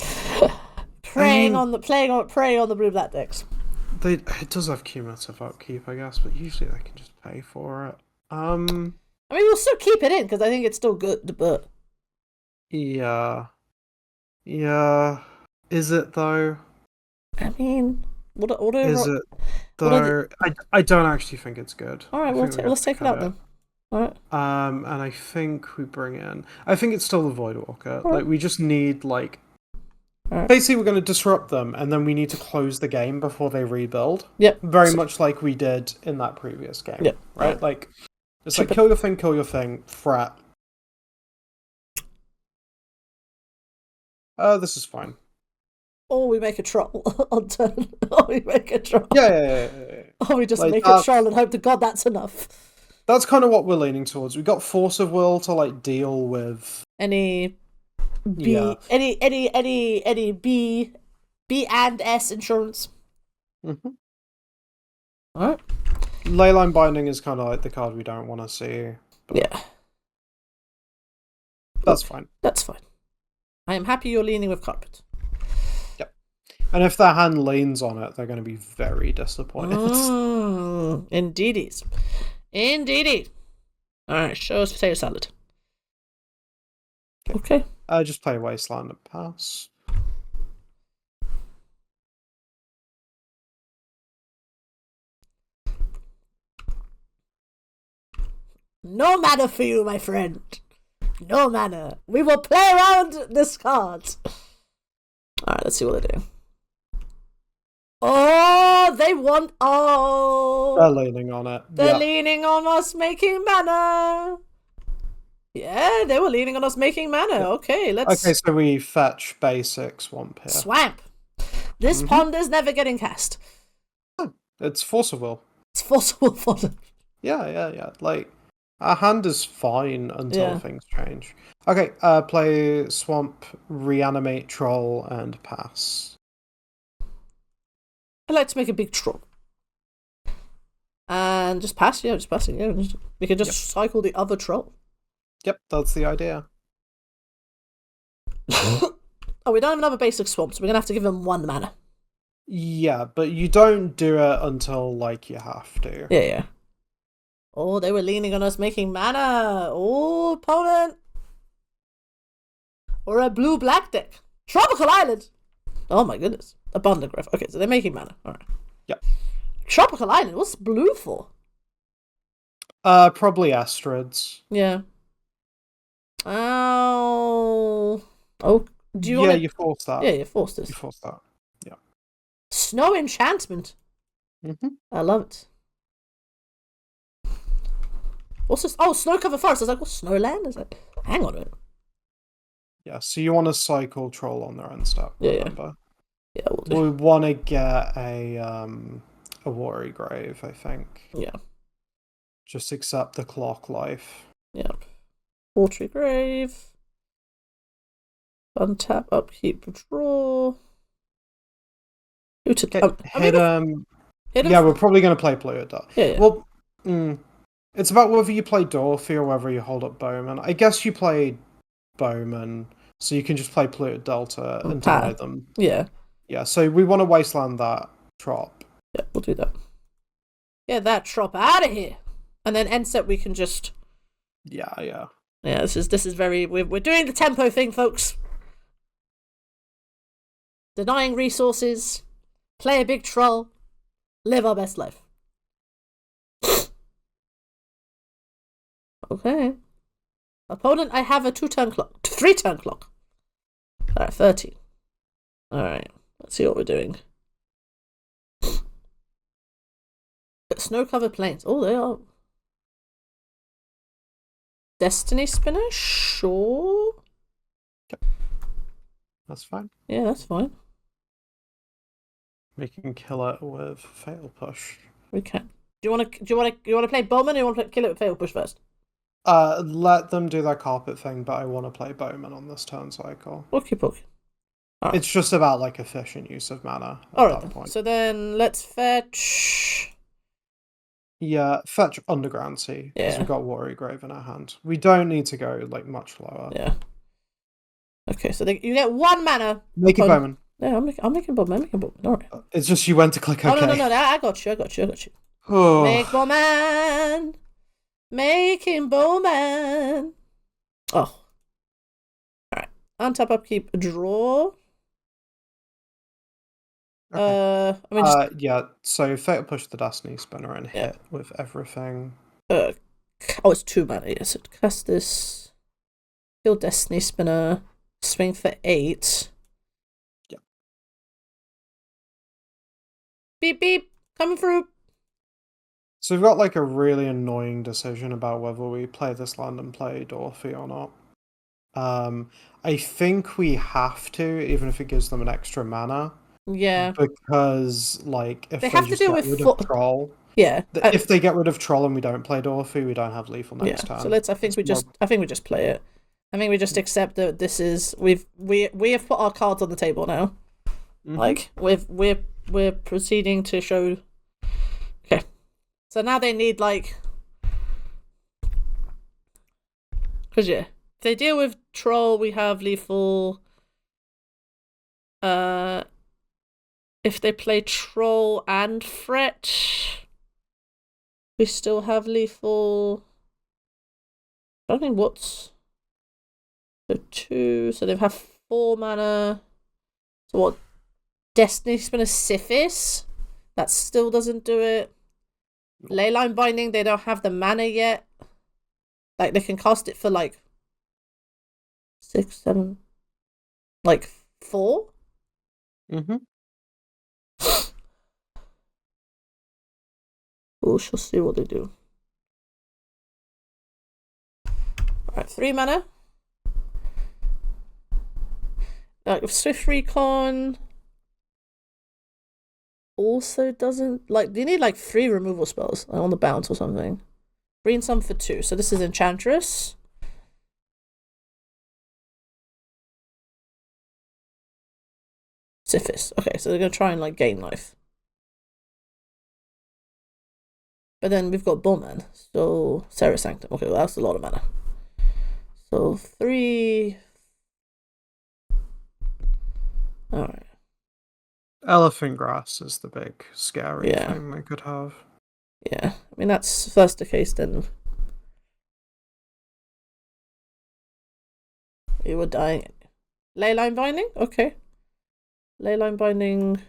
preying on the blue black decks. It does have cumulative upkeep, I guess, but usually they can just pay for it. I mean, we'll still keep it in because I think it's still good, but yeah. Is it though? I mean, Is it though? I don't actually think it's good. All right, let's take it out then. All right. And I think we bring in. I think it's still the Voidwalker. Right. Like we just need like. Right. Basically, we're going to disrupt them, and then we need to close the game before they rebuild. Yep. Very much like we did in that previous game. Yep. Right. Like it's like kill your thing, threat. This is fine. Or we make a troll on turn. Or we make a troll. Yeah. Or we just like, make a troll and hope to God that's enough. That's kind of what we're leaning towards. We've got Force of Will to like deal with any any B and S insurance. Mm-hmm. All right. Leyline Binding is kind of like the card we don't want to see. Yeah. That's fine. That's fine. I am happy you're leaning with carpet. Yep. And if their hand leans on it, they're going to be very disappointed. Indeedy. Alright, show us potato salad. Okay. Just play Wasteland and pass. No mana for you, my friend. No mana. We will play around this card. Alright, let's see what they do. Oh, they want... Oh. They're leaning on it. They're leaning on us making mana. Yeah, they were leaning on us making mana. Yeah. Okay, let's... Okay, so we fetch basic swamp here. Swamp. This pond is never getting cast. Oh, it's Force of Will. It's Force of Will fodder. Yeah. Like, our hand is fine until things change. Okay, play swamp, reanimate troll, and pass. I'd like to make a big troll. And just pass, just passing, we can just cycle the other troll. Yep, that's the idea. Oh, we don't have another basic swamp, so we're going to have to give them 1 mana. Yeah, but you don't do it until, like, you have to. Yeah. Oh, they were leaning on us making mana. Oh, opponent. Or a blue-black deck. Tropical Island. Oh, my goodness. Abundant Growth. Okay, so they're making mana. All right. Yep. Tropical Island. What's blue for? Probably Astrids. Yeah. Oh, do you want to... you force that. Yeah, you forced this. You force that. Yeah. Snow Enchantment. I love it. What's this? Oh, Snow Cover Forest. I was like, what's Snowland? Is it? Hang on a minute. Yeah, so you want to cycle troll on their end step. Remember? Yeah, we'll do. We want to get a Worry Grave, I think. Yeah. Just accept the clock life. Yep. Watery Grave. Untap, upkeep, draw. Hit yeah, we're probably going to play Polluted Delta. Yeah. Well, it's about whether you play Dorothy or whether you hold up Bowman. I guess you play Bowman, so you can just play Polluted Delta and deny them. Yeah. Yeah, so we want to wasteland that trop. Yeah, we'll do that. Get that trop out of here. And then end set we can just... Yeah. Yeah, this is very... We're doing the tempo thing, folks. Denying resources. Play a big troll. Live our best life. Okay. Opponent, I have a 3-turn clock. Alright, 13. Alright, let's see what we're doing. Snow-covered plains. Oh, they are... Destiny Spinner? Sure. That's fine. Yeah, that's fine. We can kill it with Fatal Push. We can. Do you want to play Bowman, or do you want to kill it with Fatal Push first? Let them do their carpet thing, but I want to play Bowman on this turn cycle. Okay. Right. It's just about like efficient use of mana at that point. So then let's fetch. Yeah, fetch Underground Sea, because we've got Worry Grave in our hand. We don't need to go like much lower. Yeah. Okay, so you get 1 mana. Make it Bowman. Yeah, I'm making bomb. I'm making bomb. Don't worry. It's just you went to click OK. Oh no. I got you. Oh. Make bowman. Making bowman. Oh. Alright. Untap, upkeep, draw. Okay. I mean, just, yeah. So Fatal Push the Destiny Spinner and hit with everything. oh, it's 2 mana. Yes, cast this. Kill Destiny Spinner. Swing for 8. Yeah. Beep beep. Coming through. So we've got like a really annoying decision about whether we play this land and play Dorothy or not. I think we have to, even if it gives them an extra mana. Yeah. Because like if They they have to just deal get with rid of Troll. Yeah. If they get rid of Troll and we don't play Dorothy, we don't have lethal next turn. So I think we just play it. I think we just accept that this is we have put our cards on the table now. Mm-hmm. Like we're proceeding to show. Okay. So now they need like, because if they deal with Troll, we have lethal. If they play Troll and Fret, we still have lethal. I don't think what's. So 2, so they have 4 mana. So what? Destiny Spinner Syphis? That still doesn't do it. Leyline Binding, they don't have the mana yet. Like, they can cast it for like 6, 7, like 4? Mm-hmm. We shall see what they do. Alright, 3 mana. Like, Swift Recon also doesn't, like, they need like 3 removal spells on the bounce or something. Green some for 2. So this is Enchantress. Syphis. Okay, so they're going to try and like gain life. But then we've got Bowman. So Sarah Sanctum. Okay, well, that's a lot of mana. So 3. Alright. Elephant Grass is the big scary thing they could have. Yeah, I mean that's first the case then. You were dying. Leyline Binding? Okay. Leyline Binding.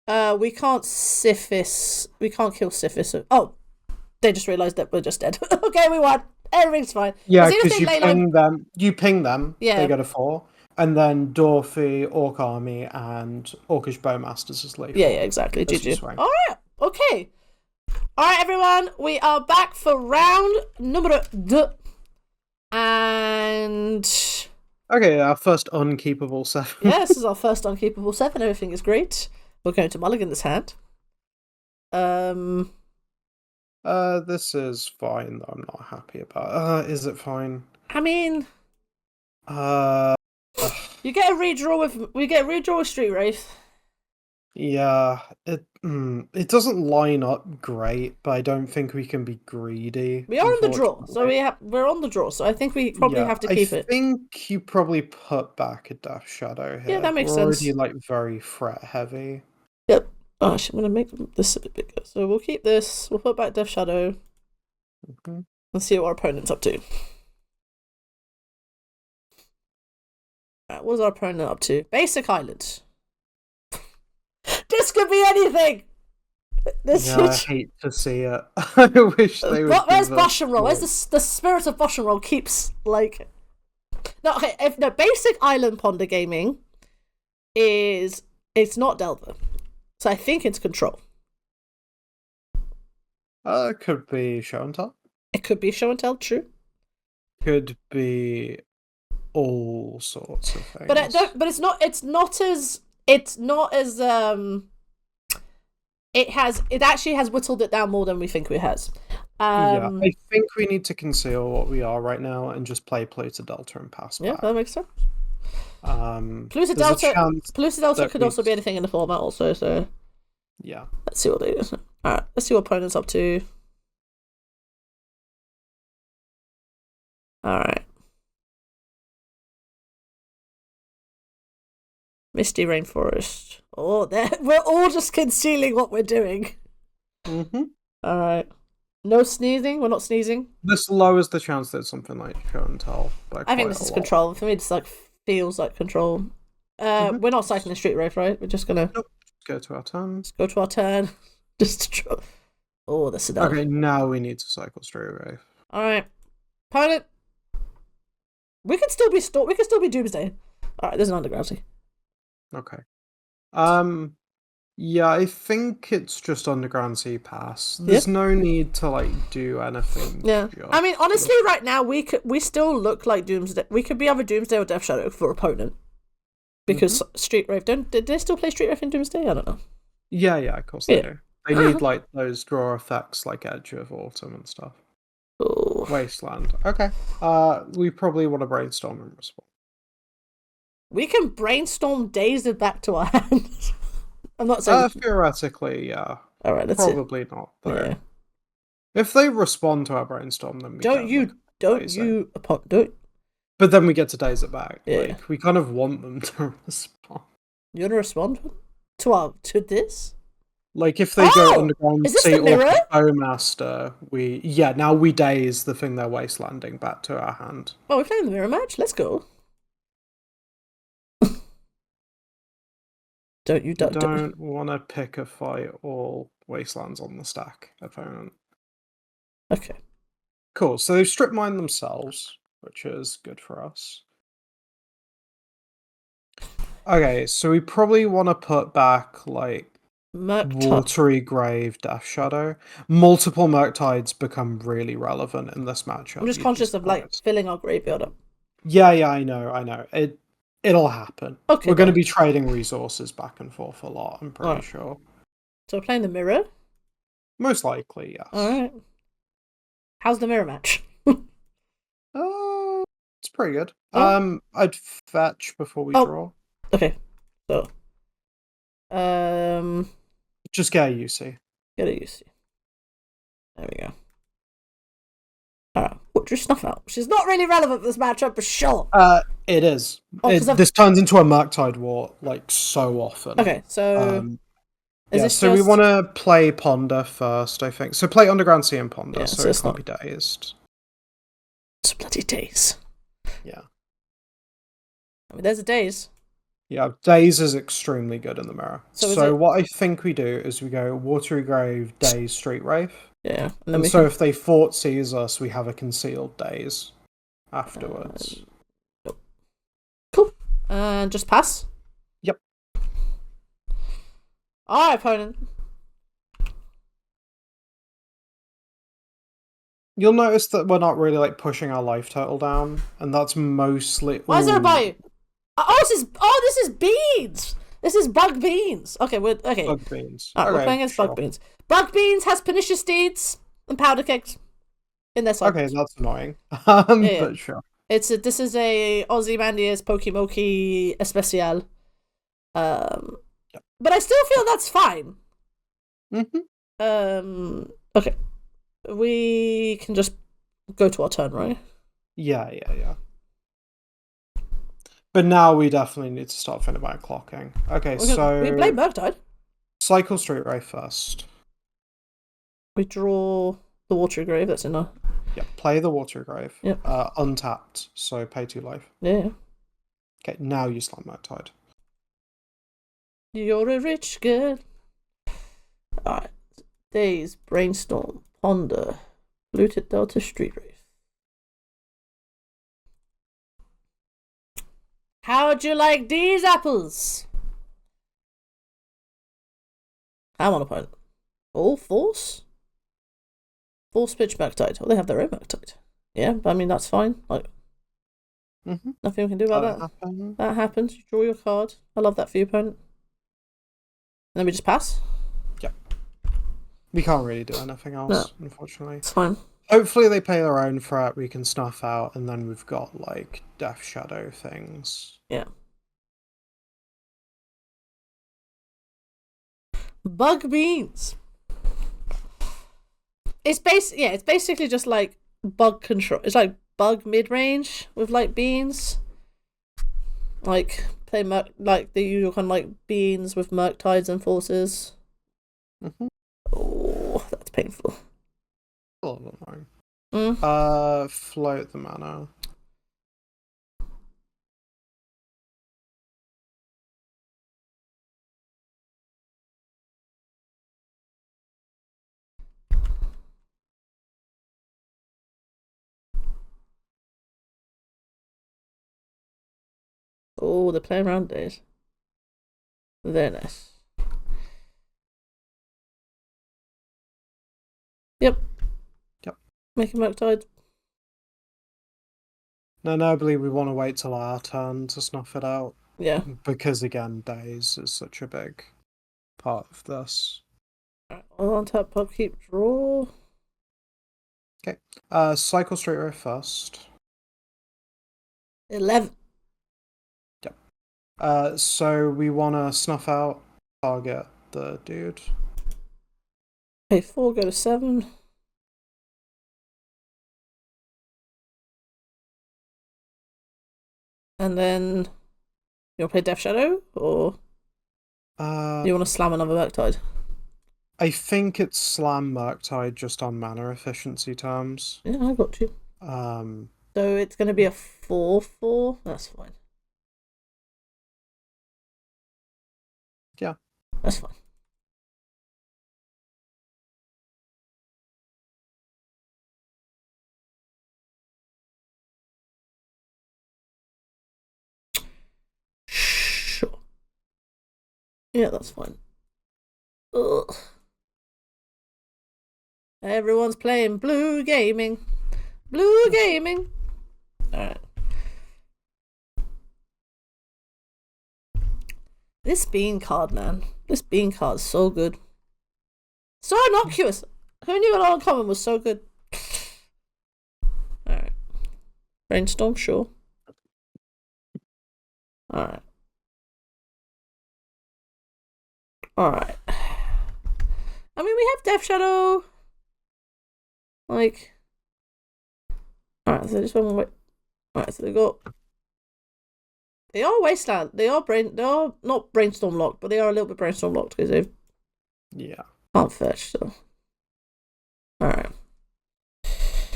We can't Syphis. We can't kill Syphis. Oh, they just realised that we're just dead. Okay, we won. Everything's fine. Yeah, because you ping them. Yeah. They go to 4. And then Dorothy, Orc Army, and Orcish Bowmasters is lethal. Yeah, exactly. GG. Alright, okay. Alright, everyone. We are back for round number 2. And... Okay, our first unkeepable 7. Yeah, this is our first unkeepable 7. Everything is great. We're going to mulligan this hand. This is fine, though I'm not happy about. Is it fine? I mean... We get a redraw with Street Wraith. Yeah, it doesn't line up great, but I don't think we can be greedy. We are on the draw, so we're on the draw. So I think we probably have to keep it. I think you probably put back a Death Shadow here. Yeah, that makes We're sense. already like very threat heavy. Yep. Oh, I'm gonna make this a bit bigger. So we'll keep this. We'll put back Death Shadow. Mm-hmm. And see what our opponent's up to. What's our opponent up to? Basic Island. This could be anything. I hate to see it. I wish they would. Where's Bosch and Roll? Where's the spirit of Bosch and Roll keeps like? No, okay. Basic Island Ponder Gaming it's not Delver, so I think it's Control. It could be Show and Tell. It could be Show and Tell. True. Could be all sorts of things. But it's not as it actually has whittled it down more than we think it has. Yeah, I think we need to conceal what we are right now and just play Pluto Delta and pass back. Yeah, that makes sense. Pluto Delta could also be anything in the format also, so yeah. Let's see what they do. Alright, let's see what opponent's up to. Alright. Misty Rainforest. Oh, we're all just concealing what we're doing. Mm-hmm. All right. No sneezing. We're not sneezing. This lowers the chance that something like show and tell. I think this is control. For me, this like feels like control. We're not cycling Street Wraith, right? We're just gonna go to our turn. Let's go to our turn. Just oh, this is okay. Now we need to cycle Street Wraith. All right, opponent. We could still be We could still be Doomsday. All right, there's an undergroundy. Okay. Yeah, I think it's just underground sea pass. There's no need to like do anything. Yeah, I mean, honestly, right now we still look like Doomsday. We could be either Doomsday or Death Shadow for opponent. Because Street Wraith did they still play Street Wraith in Doomsday? I don't know. Yeah, of course they do. They need like those draw effects like Edge of Autumn and stuff. Ooh. Wasteland. Okay. We probably want to brainstorm and respond. We can brainstorm Daze back to our hand. I'm not saying theoretically, yeah. Alright, that's probably not, though. Yeah. If they respond to our brainstorm, then we don't. But then we get to Daze it back. Yeah. Like, we kind of want them to respond. You want to respond to this? Like, if they go underground is this the mirror? or Master, now we Daze the thing they're wastelanding back to our hand. Oh, we're playing the mirror match? Let's go. Don't want to pick a fight all wastelands on the stack, opponent. Okay. Cool, so they've strip mined themselves, which is good for us. Okay, so we probably want to put back, like, Watery Grave, Death Shadow. Multiple Murktides become really relevant in this matchup. I'm just conscious of, like, filling our graveyard up. Yeah, I know. It'll happen. Okay, we're going to be trading resources back and forth a lot, I'm pretty sure. So we're playing the mirror? Most likely, yes. Alright. How's the mirror match? It's pretty good. I'd fetch before we draw. Okay. So just get a UC. Get a UC. There we go. Alright. What drew Snuff Out? Which is not really relevant for this matchup, but sure. It is. This turns into a Murktide War like so often. Okay, so we want to play Ponder first, I think. So play Underground Sea and Ponder, so it can't be dazed. It's a bloody Daze. Yeah. I mean, there's a Daze. Yeah, Daze is extremely good in the mirror. So what I think we do is we go Watery Grave, Daze, Street Wraith. Yeah. And so if they Fort Seize us, we have a concealed Daze afterwards. Cool. And just pass? Yep. Alright, opponent. You'll notice that we're not really like pushing our life total down, and that's mostly. Why is there a bite? This is beans. This is bug beans. Okay, okay. Bug beans. Alright, we're playing against bug beans. Bug beans has pernicious deeds and powder kegs in their side. Okay, that's annoying. But sure. This is a Ozymandias Pokimoki Especial. But I still feel that's fine. Okay. We can just go to our turn, right? Yeah. But now we definitely need to start thinking about clocking. Okay, so we play Murktide. Cycle Street Wraith first. We draw the Watery Grave. That's enough. Yeah, play the Watery Grave. Yep. Untapped, so pay 2 life. Yeah. Okay, now you slam Murktide. You're a rich girl. Alright. Daze, Brainstorm, Ponder, Looted Delta, Street Wraith. How'd you like these apples? I'm on opponent. All Force? Force Pitch Murktide. Oh, they have their own Murktide. Yeah, but I mean, that's fine. Like, nothing we can do about that. That happens. You draw your card. I love that for you, opponent. And then we just pass? Yep. We can't really do anything else, unfortunately. It's fine. Hopefully they play their own threat, we can Snuff Out, and then we've got, like, Death Shadow things. Yeah. Bug beans. It's basically just like bug control. It's like bug mid-range with like beans. Like play like the usual kind of like beans with Murktides and forces. Oh, that's painful. A little annoying. Float the mana. Oh, they're playing around Daze. Very nice. Yep. Make a Murktide. No, nobly we want to wait till our turn to snuff it out. Yeah. Because again, Daze is such a big part of this. I'll untap upkeep draw. Okay. Cycle straight away first. 11. Yep. So we want to snuff out, target the dude. Pay 4, go to 7. And then you'll play Death Shadow, or you want to slam another Murktide? I think it's slam Murktide just on mana efficiency terms. Yeah, I got you. So it's going to be a 4/4. That's fine. Yeah. That's fine. Sure. Yeah, that's fine. Ugh. Everyone's playing blue gaming. Blue gaming. Alright. This bean card, man. This bean card is so good. So innocuous. Who knew an uncommon was so good? Alright. Brainstorm, sure. Alright. Alright. I mean, we have Death Shadow. Like. Alright, so this one wait. Alright, so they got. They are Wasteland. They are not Brainstorm locked, but they are a little bit Brainstorm locked because they can't fetch, so. Alright.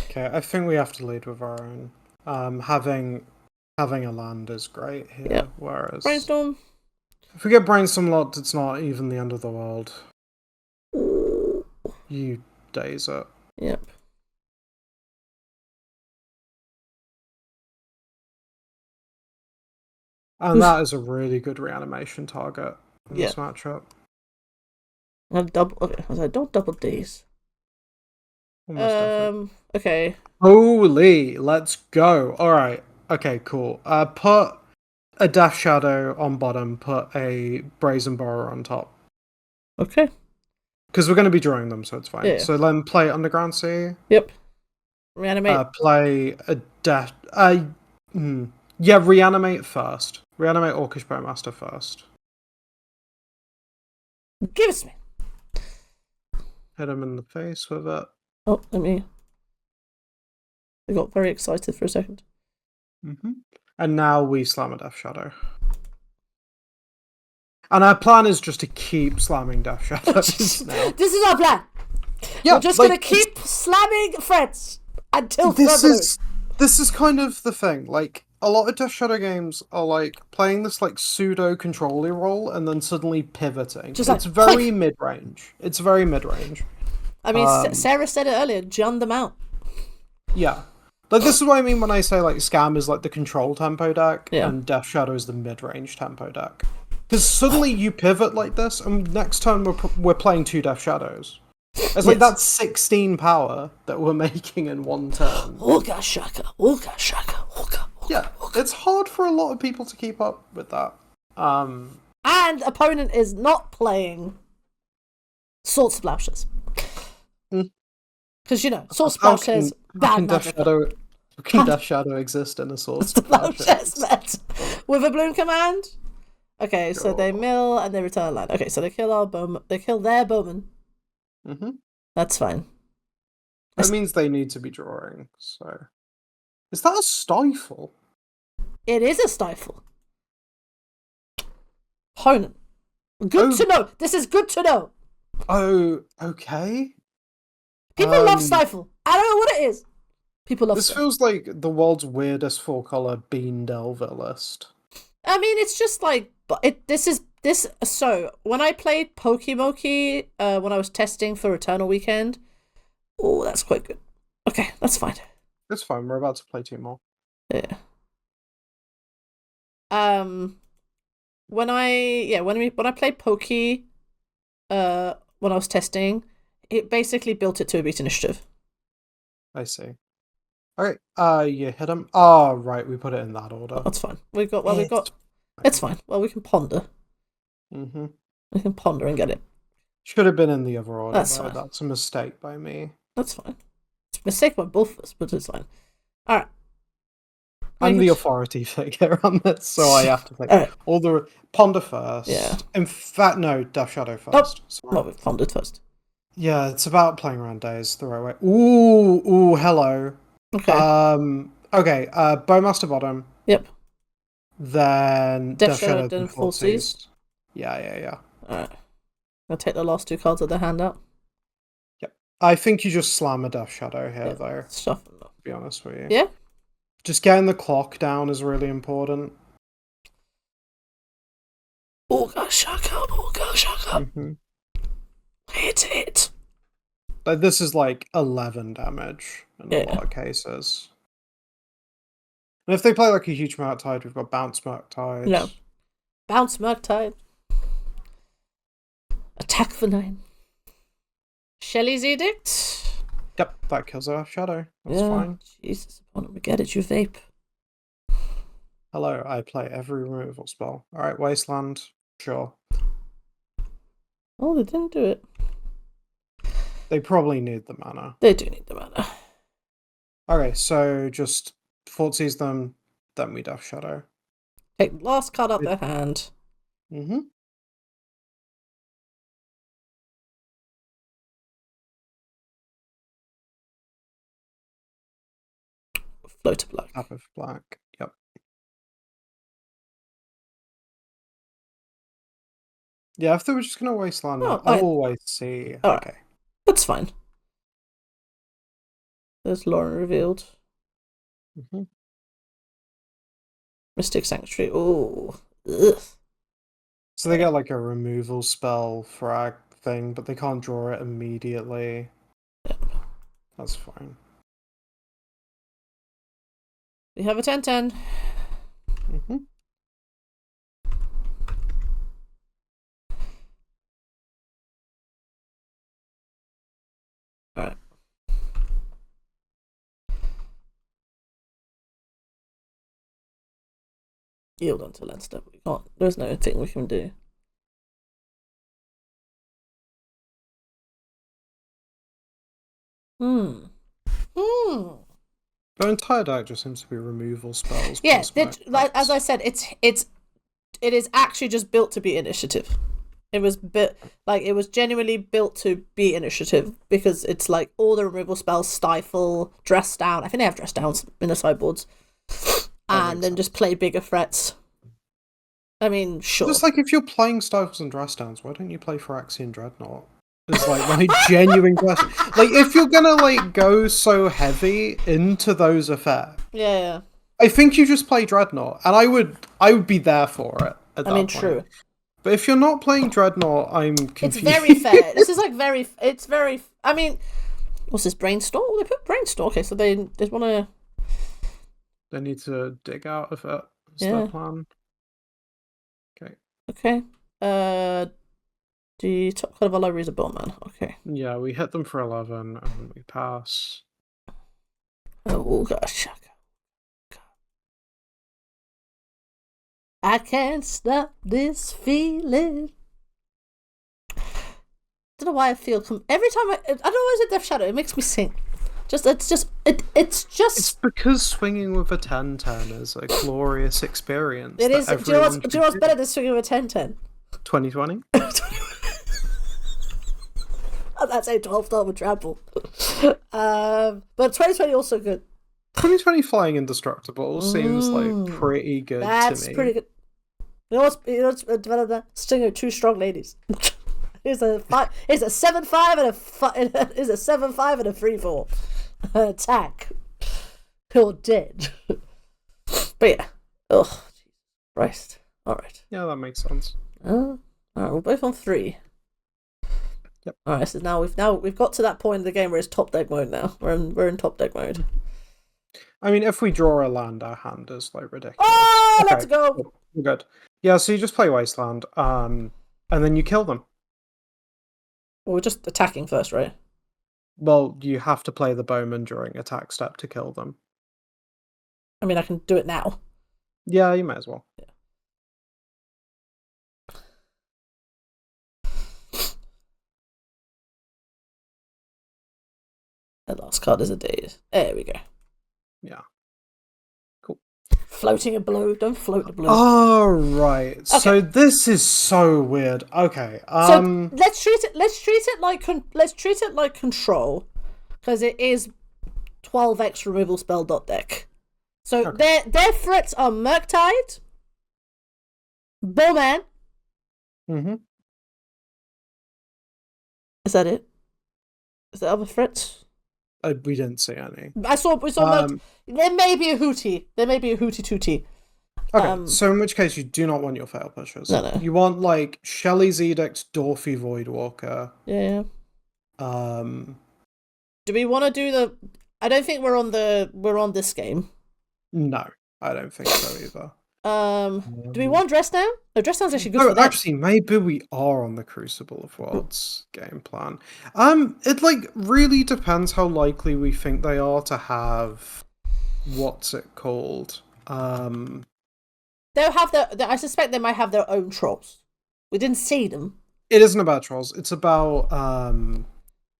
Okay, I think we have to lead with our own. Having a land is great here. Yep. Whereas Brainstorm. if we get Brainstorm locked, it's not even the end of the world. Ooh. You Daze it. Yep. And that is a really good reanimation target in this matchup. Okay, I don't double Daze. Okay. Holy, let's go. Alright. Okay, cool. Put a Death Shadow on bottom, put a Brazen Borrower on top. Okay. Because we're going to be drawing them, so it's fine. Yeah. So then play Underground Sea. Yep. Reanimate. Play a Death... Yeah, reanimate first. Reanimate Orcish Bowmaster first. Give it to me. Hit him in the face with it. Oh, let me... I got very excited for a second. And now we slam a Death Shadow. And our plan is just to keep slamming Death Shadows now. This is our plan. Yeah, we're just going to keep slamming threats until this is kind of the thing. Like, a lot of Death Shadow games are like playing this like pseudo control-y role and then suddenly pivoting. It's very mid-range. It's very mid-range. I mean, Sarah said it earlier. Jun them out. Yeah. Like, this is what I mean when I say like Scam is like the control tempo deck and Death Shadow is the mid-range tempo deck. Because suddenly you pivot like this, and next turn we're playing 2 Death Shadows. It's like that's 16 power that we're making in one turn. Ooga shaka, ooga shaka, ooga. Yeah, it's hard for a lot of people to keep up with that. And opponent is not playing Sword Splashes. Because, you know, Sword Splashes, bad magic. Can Death Shadow exist in a Sword Splashes? With a Bloom command? Okay, so they mill and they return land. Okay, so they kill our bowman. They kill their bowman. That's fine. That means they need to be drawing, so... Is that a Stifle? It is a Stifle. opponent. Good to know. This is good to know. Oh, okay. People love Stifle. I don't know what it is. People love This feels like the world's weirdest 4-color Bean Delver list. I mean, it's just like So when I played Pokimoki, when I was testing for Eternal Weekend, oh, that's quite good. Okay, that's fine. It's fine. We're about to play 2 more. Yeah. When I played Poke, when I was testing, it basically built it to a beat initiative. I see. Alright, you hit him. Oh, right, we put it in that order. That's fine. It's fine. Well, we can ponder. Mm-hmm. We can ponder and get it. Should have been in the other order. That's fine. That's a mistake by me. That's fine. It's a mistake by both of us, but it's fine. Alright. I'm the authority figure on this, so I have to think. All the ponder first. Yeah. In fact, no, Death Shadow first. Well, we pondered first. Yeah, it's about playing around Daze the right way. Ooh, hello. Okay. Okay, Bowmaster bottom. Yep. Then Death Shadow, then Full Seas. Yeah. Alright. I'll take the last 2 cards of the hand out. Yep. I think you just slam a Death Shadow here, though. Shuffle. To be honest with you. Yeah? Just getting the clock down is really important. Ooga shaka. Mm-hmm. Hit it. Like, this is like 11 damage in a lot of cases. And if they play like a huge Murktide, we've got Bounce Murktide. No. Bounce Murktide. Attack for 9. Shelley's Edict. Yep, that kills our Shadow. That's fine. Jesus, opponent, we get it, you vape. Hello, I play every removal spell. Alright, Wasteland. Sure. Oh, they didn't do it. They probably need the mana. They do need the mana. Okay, so just Fortsies them, then we Death Shadow. Take the last card out their hand. Mm-hmm. Float to black. Tap of black. Yep. Yeah, if they were just gonna Wasteland, I'll always see. Right. Okay. That's fine. There's Lauren revealed. Mm-hmm. Mystic Sanctuary. Oh. Ugh. So they get like a removal spell frag thing, but they can't draw it immediately. Yep. That's fine. We have a 10-10. Mm-hmm. Alright. Yield until end step. We can't. There's no thing we can do. The entire deck just seems to be removal spells. Yeah, as I said, it is actually just built to be initiative. It was genuinely built to be initiative because it's like all the removal spells, stifle, dress down. I think they have dress downs in the sideboards, and then just play bigger threats. I mean, sure. Just like if you're playing stifles and dress downs, why don't you play Phyrexian Dreadnought? It's like my genuine question. Like, if you're gonna like go so heavy into those effects, yeah. I think you just play Dreadnought, and I would be there for it. At that point. True. But if you're not playing Dreadnought, I'm confused. It's very fair. This is like it's very. I mean, what's this, Brainstorm? They put Brainstorm. Okay, so they just want to. They need to dig out of it. Is their plan. Okay. The top card of our library is a Bowman. Okay. Yeah, we hit them for 11 and we pass. Oh gosh. I can't stop this feeling. Don't know why I feel every time I don't know why it's a Death Shadow. It makes me sing. It's because swinging with a 10-10 is a glorious experience. It is. Do you know what's better than swinging with a 10-10? 2020. That's a 12-star with trample. But 2020 also good. 2020 flying indestructible seems like pretty good to me. That's pretty good. You know what's developed there? String of two strong ladies. It's a 7/5 and a 7/5 and a 3/4 attack. You're dead. But yeah. Oh, Christ. All right. Yeah, that makes sense. All right, we're both on 3. Yep. All right. So we've got to that point in the game where it's top deck mode. Now we're in top deck mode. I mean, if we draw a land, our hand is like ridiculous. Oh, Okay, let's go. cool. We're good. Yeah, so you just play Wasteland, and then you kill them. Well, we're just attacking first, right? Well, you have to play the Bowman during attack step to kill them. I mean, I can do it now. Yeah, you might as well. Yeah. The last card is a Daze. There we go. Yeah. Cool. Floating a blue. Don't float the blue. Oh, right. Okay. So this is so weird. Okay. So let's treat it like control, because it is 12x removal spell deck. So okay. their threats are Murktide, Bowman. Mm-hmm. Is that it? Is there other threats? We didn't see any. We saw there may be a hootie. There may be a hootie tootie. Okay, so in which case you do not want your fail pushers. No. You want like Shelley's Edict, Dorothy Voidwalker. Yeah. Do we want to do the? I don't think we're on this game. No, I don't think so either. Do we want Dress Down? No, Dress Down's actually good for that. Actually, maybe we are on the Crucible of Worlds game plan. It like really depends how likely we think they are to have what's it called. They'll have I suspect they might have their own trolls. We didn't see them. It isn't about trolls. It's about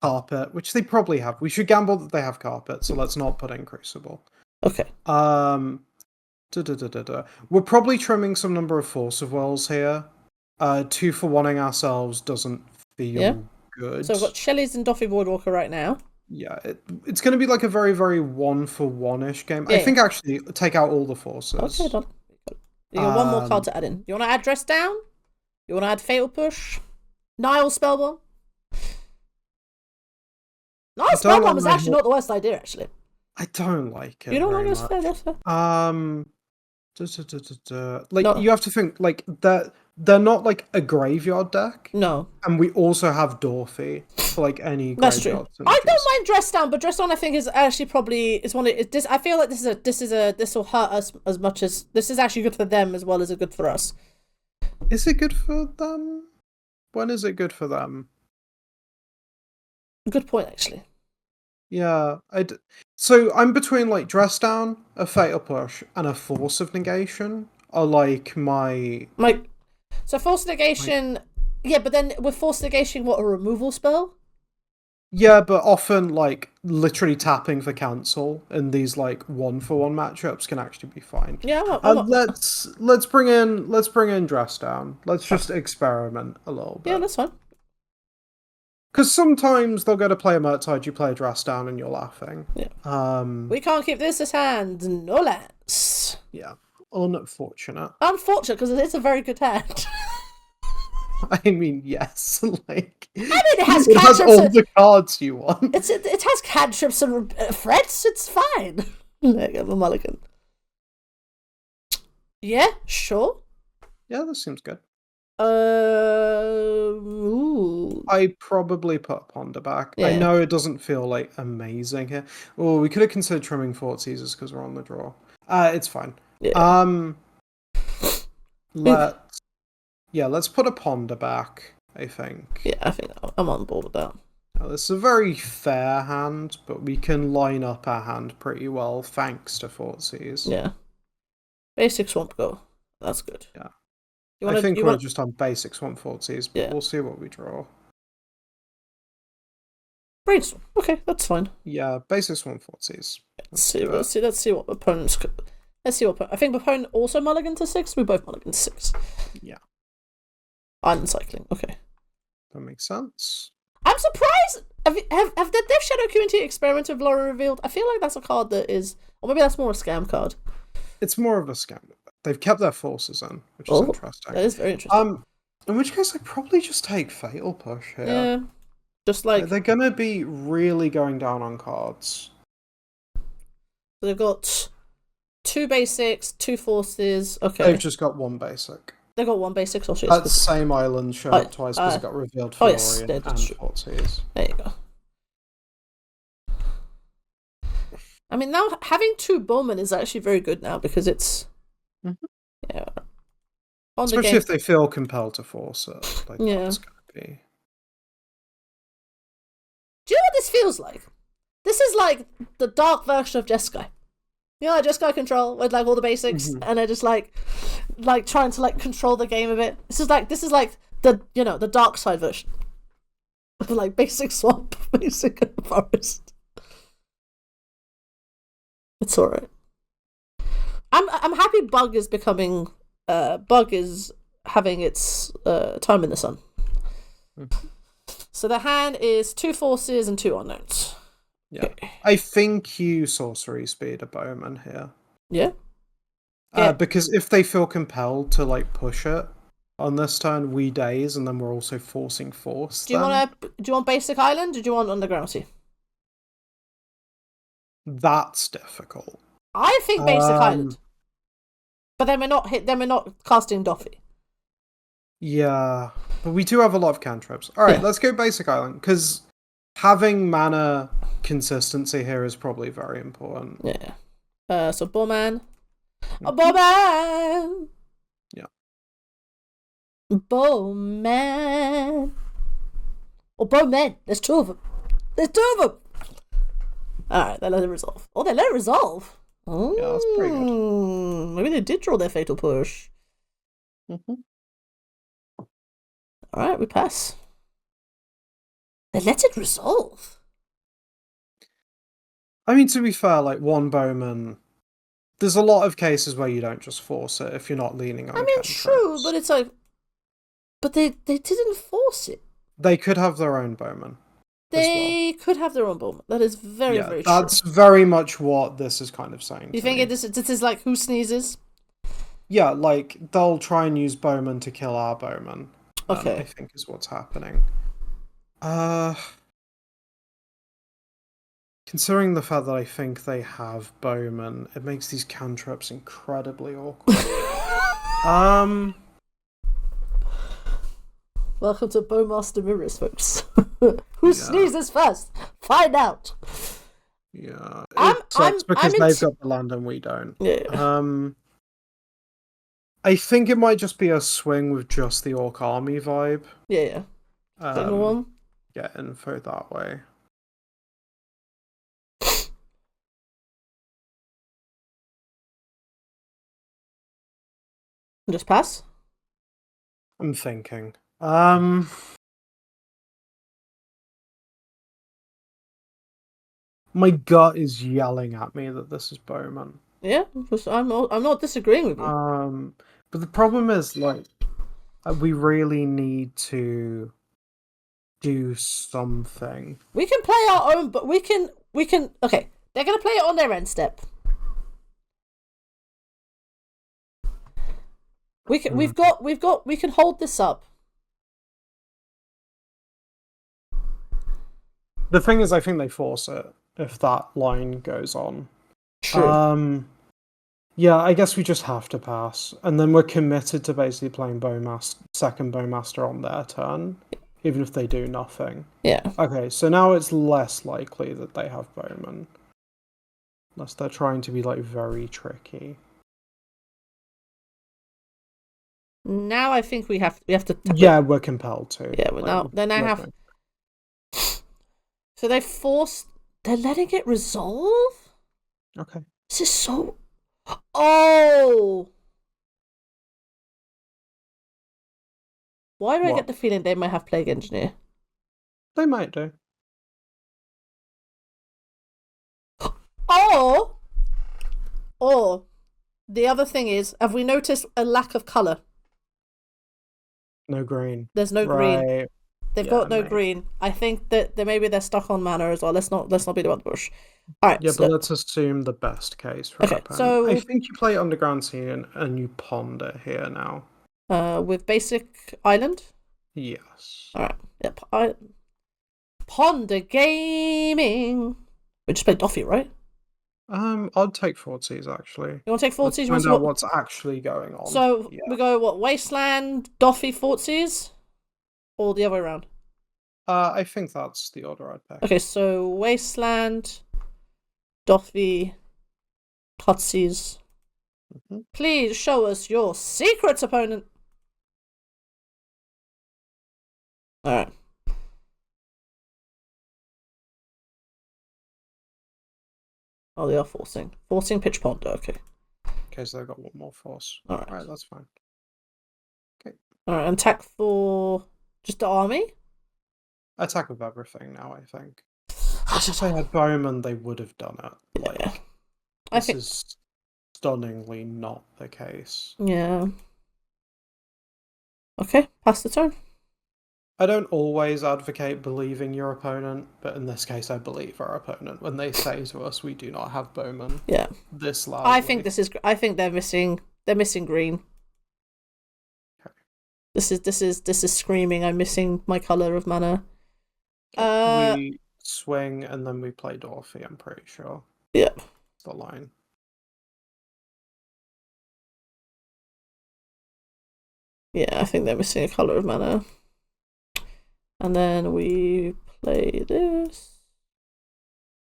carpet, which they probably have. We should gamble that they have carpet, so let's not put in Crucible. Okay. We're probably trimming some number of Force of Wills here. 2 for wanting ourselves doesn't feel good. So I've got Shelley's and Doffy Voidwalker right now. Yeah, it's going to be like a very, very 1-for-1-ish game. Yeah. I think actually take out all the forces. Okay, done. You got one more card to add in. You want to add Dress Down? You want to add Fatal Push? Nile Spellbomb? Nile Spellbomb is actually not the worst idea, actually. I don't like it. You don't like it? That's fair. You have to think like they're not like a graveyard deck. No. And we also have Dorothy for like any. That's true. I don't mind Dress Down, but Dress Down I think is actually probably one. I feel like this will hurt us as much as this is actually good for them as well as good for us. Is it good for them? When is it good for them? Good point, actually. Yeah, so I'm between like Dress Down, a Fatal Push, and a Force of Negation. Are like my. So Force of Negation, yeah, but then with Force of Negation, what, a removal spell? Yeah, but often like literally tapping for cancel in these like 1-for-1 matchups can actually be fine. Yeah, let's bring in Dress Down. Let's just experiment a little bit. Yeah, that's fine. Because sometimes they'll go to play a Murktide, you play a Dress Down, and you're laughing. Yeah. We can't keep this as hand, no lands. Yeah. Unfortunate. Unfortunate, because it's a very good hand. I mean, yes. Like, it has all the cards you want. It has cantrips and threats. It's fine. There you go, a mulligan. Yeah, sure. Yeah, that seems good. Ooh. I probably put Ponder back. Yeah. I know it doesn't feel like amazing here. Oh, we could have considered trimming Fort Caesars because we're on the draw. It's fine. Yeah. Let's put a Ponder back, I think. Yeah, I think I'm on board with that. Now, this is a very fair hand, but we can line up our hand pretty well thanks to Fort Caesars. Yeah. Basic Swamp Go. That's good. Yeah. I think we're just on basic Swamp Forties, but we'll see what we draw. Brainstorm. Okay, that's fine. Yeah, basic Swamp Forties. Let's see what opponents could. Let's see what I think opponent also mulligan to 6. We both mulligan to 6. Yeah. Uncycling. Okay. That makes sense. I'm surprised. Have the Death Shadow community experimented with Laura Revealed? I feel like that's a card that is, or maybe that's more a scam card. It's more of a scam. They've kept their forces in, which is interesting. That is very interesting. In which case, I probably just take Fatal Push here. Yeah, just like they're gonna be really going down on cards. They've got 2 basics, 2 forces. Okay, they've just got 1 basic. They've got 1 basic. So that same island showed up twice because it got revealed for yes, and Forties. There you go. I mean, now having 2 bowmen is actually very good now because it's yeah. Especially if they feel compelled to force it. Like, yeah. That's gonna be... Do you know what this feels like? This is like the dark version of Jeskai. You know, like Jeskai Control with like all the basics, and they're just like trying to like control the game a bit. This is like the the dark side version of like basic swamp, basic forest. It's alright. I'm happy Bug is becoming Bug is having its time in the sun. So the hand is 2 forces and 2 unknowns. Yeah. Okay. I think you sorcery speed a bowman here. Yeah. Because if they feel compelled to like push it on this turn, we daze, and then we're also forcing force. Do you want basic island or do you want underground sea? That's difficult. I think basic island. But then we're not casting Doffy. Yeah. But we do have a lot of cantrips. Alright, let's go basic island, because having mana consistency here is probably very important. Yeah. So Bowman. A Bowman! Yeah. Bowman. Oh, Bowman! There's 2 of them. Alright, they let it resolve. Oh, they let it resolve? Oh, yeah, that's pretty good. Maybe they did draw their fatal push. Alright, we pass. They let it resolve. I mean, to be fair, like 1 bowman, there's a lot of cases where you don't just force it if you're not leaning on true, but it's like... But they didn't force it. They could have their own bowman. They could have their own bowman. That is very, very true. That's very much what this is kind of saying. You think this is like who sneezes? Yeah, like they'll try and use bowman to kill our bowman. Okay. I think is what's happening. Considering the fact that I think they have bowman, it makes these cantrips incredibly awkward. Welcome to Bowmaster Mirrors, folks. Who sneezes first? Find out. Yeah, it sucks because they've got the land and we don't. Yeah. I think it might just be a swing with just the Orc Army vibe. Yeah. One. Get info that way. Just pass? I'm thinking. My gut is yelling at me that this is bowman. Yeah, I'm not disagreeing with you. But the problem is, like, we really need to do something. We can play our own, but we can. Okay, they're gonna play it on their end step. We can. We can hold this up. The thing is, I think they force it if that line goes on. True. Yeah, I guess we just have to pass, and then we're committed to basically playing second Bowmaster on their turn, even if they do nothing. Yeah. Okay, so now it's less likely that they have bowman, unless they're trying to be like very tricky. Now I think we have to. Yeah, we're compelled to. Yeah, they now have. So they're letting it resolve? Okay. This is so... Oh! Why do I get the feeling they might have Plague Engineer? They might do. Or the other thing is, have we noticed a lack of colour? No green. There's no green. They've got no green. I think that maybe they're stuck on mana as well. Let's not beat about the bush. All right. Yeah, but let's assume the best case for our opponent. So I think you play Underground Sea and you ponder here now. With basic island. Yes. All right. Yep. Ponder gaming. We just played Doffy, right? I'd take Thoughtseize actually. You want to take Thoughtseise? Find out what's actually going on. So we go what? Wasteland, Doffy, Thoughtseize, or the other way around? I think that's the order I'd pick. Okay, so Wasteland, Doffy, Thoughtseize. Please show us your secrets, opponent. All right. Oh, they are forcing pitch ponder. Okay. Okay, so they've got one more force. All right. All right, that's fine. Okay. All right, and attack for just the army. Attack with everything now. I think. If they had Bowman, they would have done it. Like, this is stunningly not the case. Yeah. Okay, pass the turn. I don't always advocate believing your opponent, but in this case, I believe our opponent when they say to us, "We do not have Bowman." Yeah. This loudly. I think they're missing. They're missing green. Okay. This is screaming. I'm missing my color of mana. We swing and then we play Dorothy. I'm pretty sure. Yeah. That's the line. Yeah, I think they're missing a color of mana. And then we play this.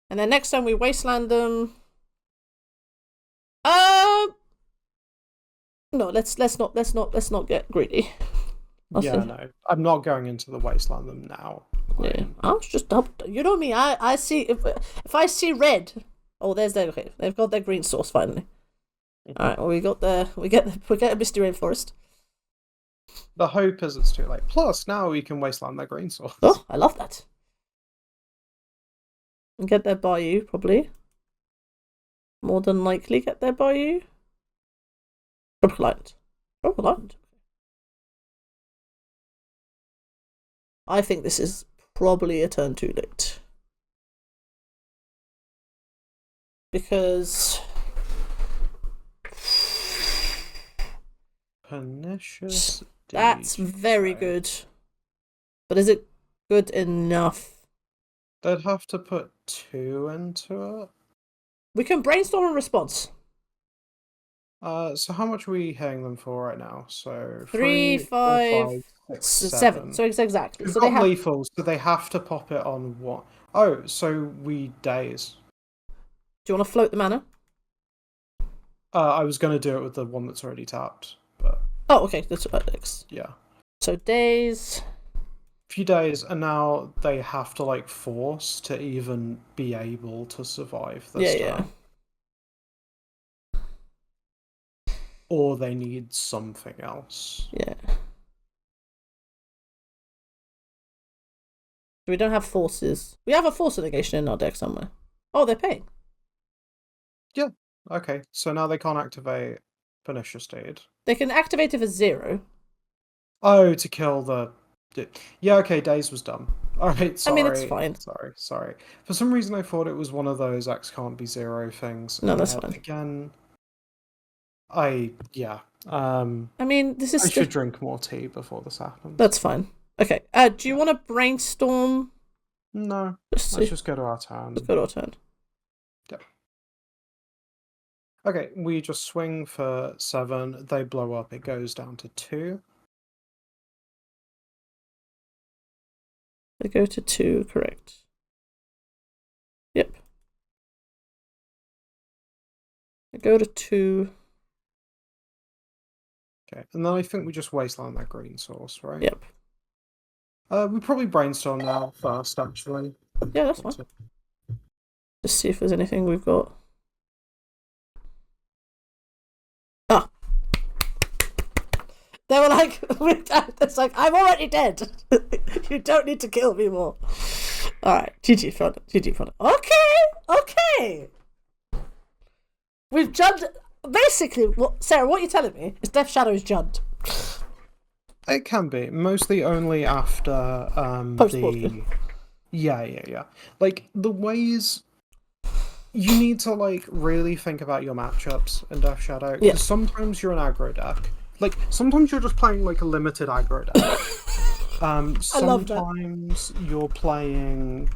And then next time we wasteland them. No, let's not get greedy. No. I'm not going into the wasteland them now. Yeah. I was just you know me, I see if I see red. Oh, there's their okay. They've got their green source finally. Alright, well we get a Misty Rainforest. The hope is it's too late. Plus, now we can wasteland their green source. Oh, I love that. And get their Bayou, probably. More than likely get their Bayou. Tropical Island. I think this is probably a turn too late. Because... Pernicious... That's very good. But is it good enough? They'd have to put 2 into it. We can brainstorm a response. So how much are we hitting them for right now? So 3, 5, 6, 7. So it's exactly. We've so got lethals, so they have to pop it on what? Oh, so we Daze. Do you want to float the mana? I was going to do it with the one that's already tapped, but... Oh, okay. That's what yeah. So Daze. Few days, and now they have to like force to even be able to survive this turn. Or they need something else. Yeah. We don't have forces. We have a force negation in our deck somewhere. Oh, they're paying. Yeah. Okay. So now they can't activate Pernicious Steed. They can activate it for 0. Oh, to kill the... Yeah, okay, Daze was dumb. Alright, sorry. I mean, it's fine. Sorry. For some reason I thought it was one of those X can't be 0 things. No, that's fine. Again, I mean, this is... I should drink more tea before this happens. That's fine. Okay, do you want to brainstorm? No, let's just go to our turn. Let's go to our turn. Yeah. Okay, we just swing for 7. They blow up. It goes down to 2. They go to 2, correct. Yep. They go to 2. Okay, and then I think we just wasteland that green source, right? Yep. We probably brainstorm now first, actually. Yeah, that's fine. Just see if there's anything we've got. Ah! They were like, it's like, I'm already dead. You don't need to kill me more. Alright, GG front. Okay! We've jumped. Basically, Sarah, what you're telling me is Death Shadow's jumped. It can be mostly only after Post-board. yeah. Like the ways you need to like really think about your matchups in Death Shadow because Yeah. sometimes you're an aggro deck. Like sometimes you're just playing like a limited aggro deck. I love that. Sometimes you're playing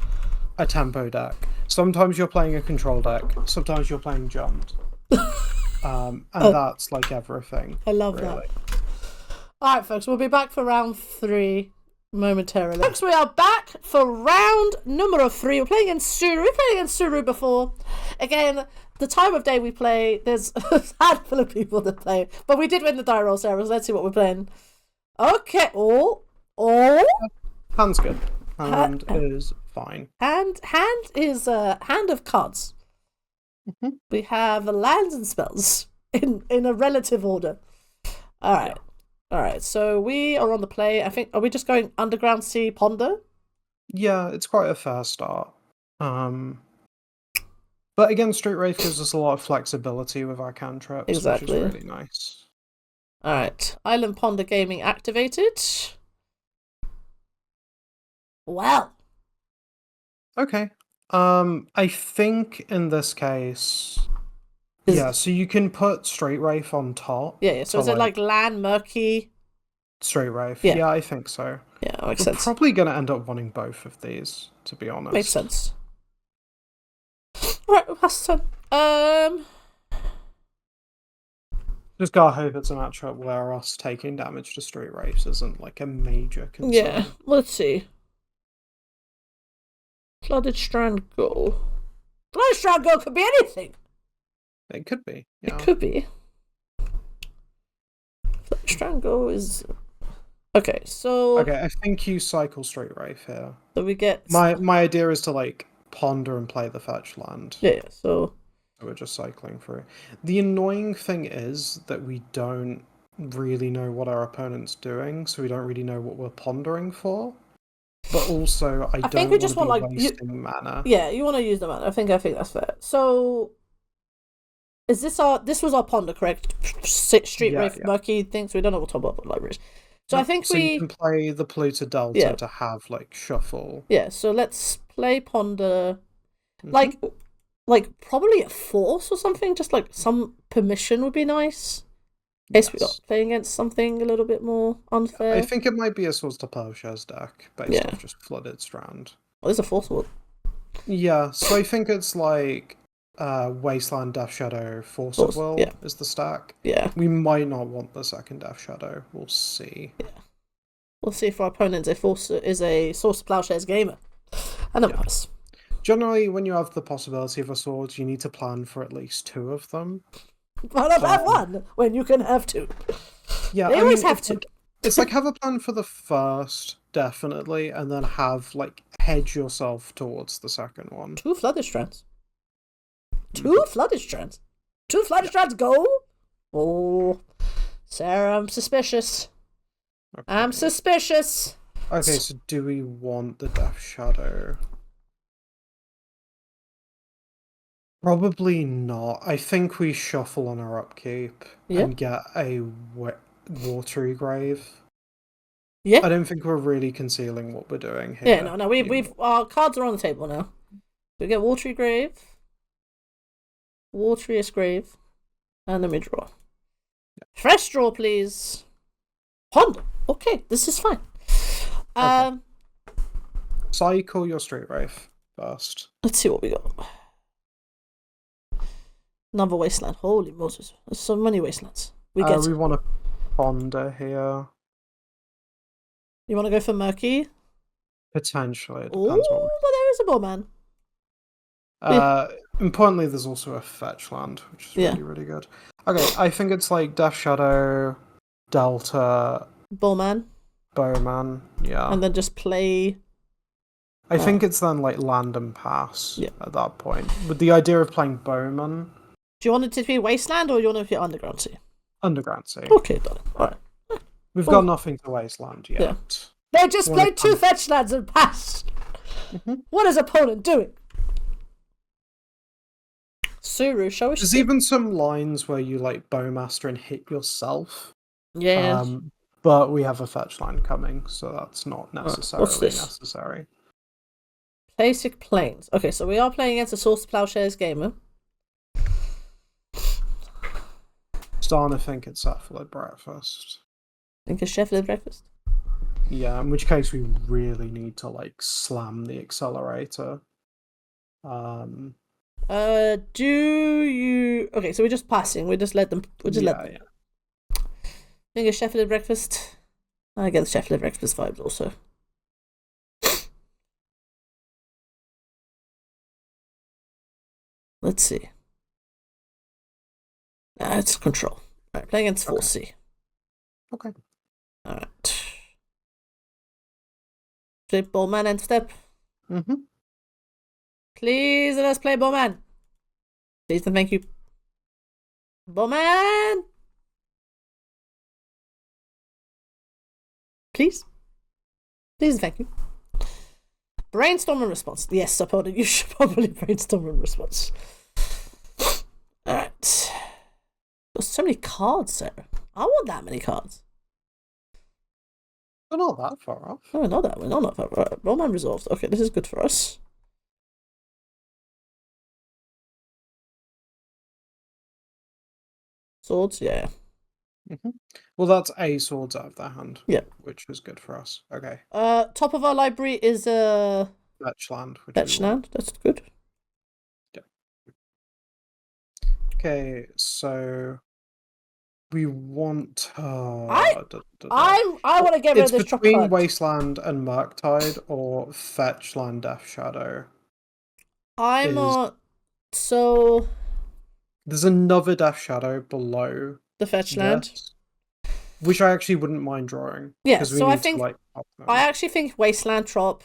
a tempo deck. Sometimes you're playing a control deck. Sometimes you're playing jumped. And that's like everything. I love really. that. All right, folks, we'll be back for round 3 momentarily. Folks, we are back for round number 3. We're playing against Suru. We played against Suru before. Again, the time of day we play, there's a handful of people that play, but we did win the die roll, Sarah, so let's see what we're playing. Okay, Hand's good. Hand is fine. Hand is a hand of cards. Mm-hmm. We have lands and spells in a relative order. All right. Yeah. All right, so we are on the play. I think, are we just going Underground Sea Ponder? Yeah, it's quite a fair start. But again, Street Wraith gives us a lot of flexibility with our cantrips, exactly. which is really nice. All right, Island Ponder Gaming activated. Well. Okay. I think in this case... Yeah, so you can put Straight Wraith on top. Yeah, so is it like land, murky? Straight Wraith. Yeah, I think so. Yeah, that makes sense. We're probably going to end up wanting both of these, to be honest. Makes sense. Right, we'll pass the turn. Just gotta hope it's a matchup where us taking damage to Straight Wraiths isn't like a major concern. Yeah, let's see. Flooded Strand Goal. Flooded Strand Goal could be anything. It could be. Yeah. It could be. Strangle is okay. So I think you cycle Straight Wraith here. So we get my idea is to like ponder and play the fetch land. Yeah. So we're just cycling through. The annoying thing is that we don't really know what our opponent's doing, so we don't really know what we're pondering for. But also, I think we just want like wasting mana. Yeah, you want to use the mana. I think that's fair. So. Is this was our ponder, correct? Street Wraith Murky things. We don't know what top up libraries. So I think you can play the polluted delta to have like shuffle. Yeah, so let's play ponder, like probably a force or something. Just like some permission would be nice. In case we got playing against something a little bit more unfair. I think it might be a Swords to Plowshares deck based off just Flooded Strand. Oh, there's a force ward. Yeah, so I think it's like. Wasteland, Death Shadow, Force of Will is the stack. Yeah. We might not want the second Death Shadow. We'll see. Yeah. We'll see if our opponent is a Source of Plowshares gamer. And then pass. Generally, when you have the possibility of a sword, you need to plan for at least 2 of them. Why not have 1 when you can have 2? Yeah, they always have 2. It's like have a plan for the first, definitely, and then have like hedge yourself towards the second one. 2 Flooded Strands. 2 Flooded Strands? 2 Flooded Strands go? Oh, Sarah, I'm suspicious. Okay. I'm suspicious. Okay, so do we want the Death Shadow? Probably not. I think we shuffle on our upkeep and get a Watery Grave. Yeah. I don't think we're really concealing what we're doing here. Yeah, no, we've our cards are on the table now. We get Watery Grave. Wateriest Grave, and then we draw. Fresh draw, please. Ponder. Okay, this is fine. Cycle your Straight Wraith first. Let's see what we got. Another Wasteland. Holy Moses. There's so many Wastelands. We want to ponder here. You want to go for Murky? Potentially. It depends but there is a Bowman. Importantly, there's also a fetch land, which is really, really good. Okay, I think it's like Death Shadow, Delta... Bowman, yeah. And then just play... I think it's then like land and pass at that point. With the idea of playing Bowman... Do you want it to be Wasteland or do you want it to be Underground Sea? Underground Sea. Okay, done. Alright. We've got nothing to Wasteland yet. Yeah. They just played 2 fetch lands and passed! What is opponent doing? Suru, shall we There's even some lines where you like Bowmaster and hit yourself. Yeah. but we have a fetch land coming, so that's not necessarily what's this? necessary. Basic Plains. Okay, so we are playing against a Source of Plowshares gamer. Starting to think it's Cephalo Breakfast. Think it's Sheffield Breakfast? Yeah, in which case we really need to like slam the accelerator. Do you? Okay, so we're just passing. We just let them. We just let them. Yeah. Think it's Sheffield Breakfast. I get the Sheffield Breakfast vibes also. Let's see. It's control. Alright, playing against 4C. Okay. Alright. Play Bowman end step. Please let us play Bowman. Please and thank you. Bowman! Please? Please and thank you. Brainstorm and response. Yes, opponent, you should probably brainstorm and response. Alright. There's so many cards, Sarah. I want that many cards. We're not that far off. No, not that. We're not that far off. Right. Roman resolved. Okay, this is good for us. Swords, yeah. Well, that's a swords out of their hand. Yeah. Which is good for us. Okay. Top of our library is a Fetch land. fetch land. That's good. Yeah. Okay, so we want. I want to get rid of this truck card. It's between Wasteland and Murktide or Fetch Land Death Shadow. So there's another Death Shadow below the fetch land, which I actually wouldn't mind drawing. Yeah, so I think I actually think Wasteland Trop.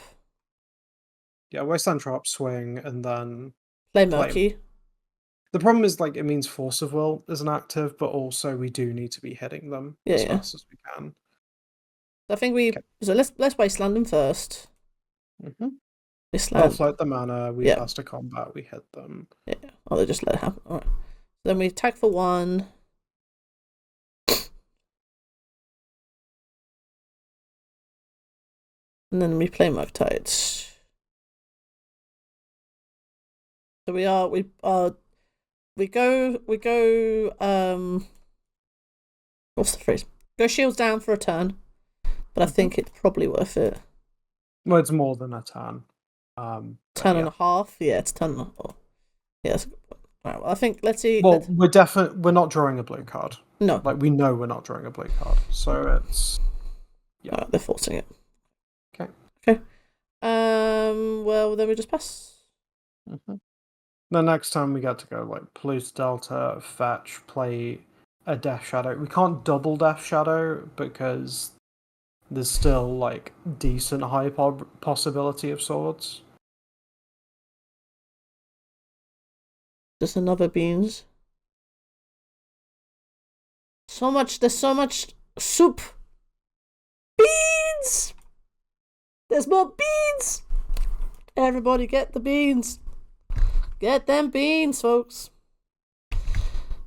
Yeah, Wasteland Trop, swing, and then play Murky. The problem is, like, it means Force of Will isn't active, but also we do need to be hitting them as fast as we can. I think so let's Wasteland them first. They'll float the mana, we pass to combat, we hit them. Yeah, they just let it happen. Alright. Then we attack for 1. And then we play Murktide. So we go what's the phrase? Go shields down for a turn. But I think it's probably worth it. Well, it's more than a turn. Turn and a half? Yeah, it's turn and a half. Yeah, that's a good point. Alright, well I think let's see. Well, we're not drawing a blue card. No. Like, we know we're not drawing a blue card. So it's Alright, they're forcing it. Okay. Well then we just pass. The next time we get to go like Polluted Delta, fetch, play a Death Shadow. We can't double Death Shadow because there's still like decent high possibility of swords. Just another beans. There's so much soup. Beans! There's more beans! Everybody get the beans. Get them beans, folks.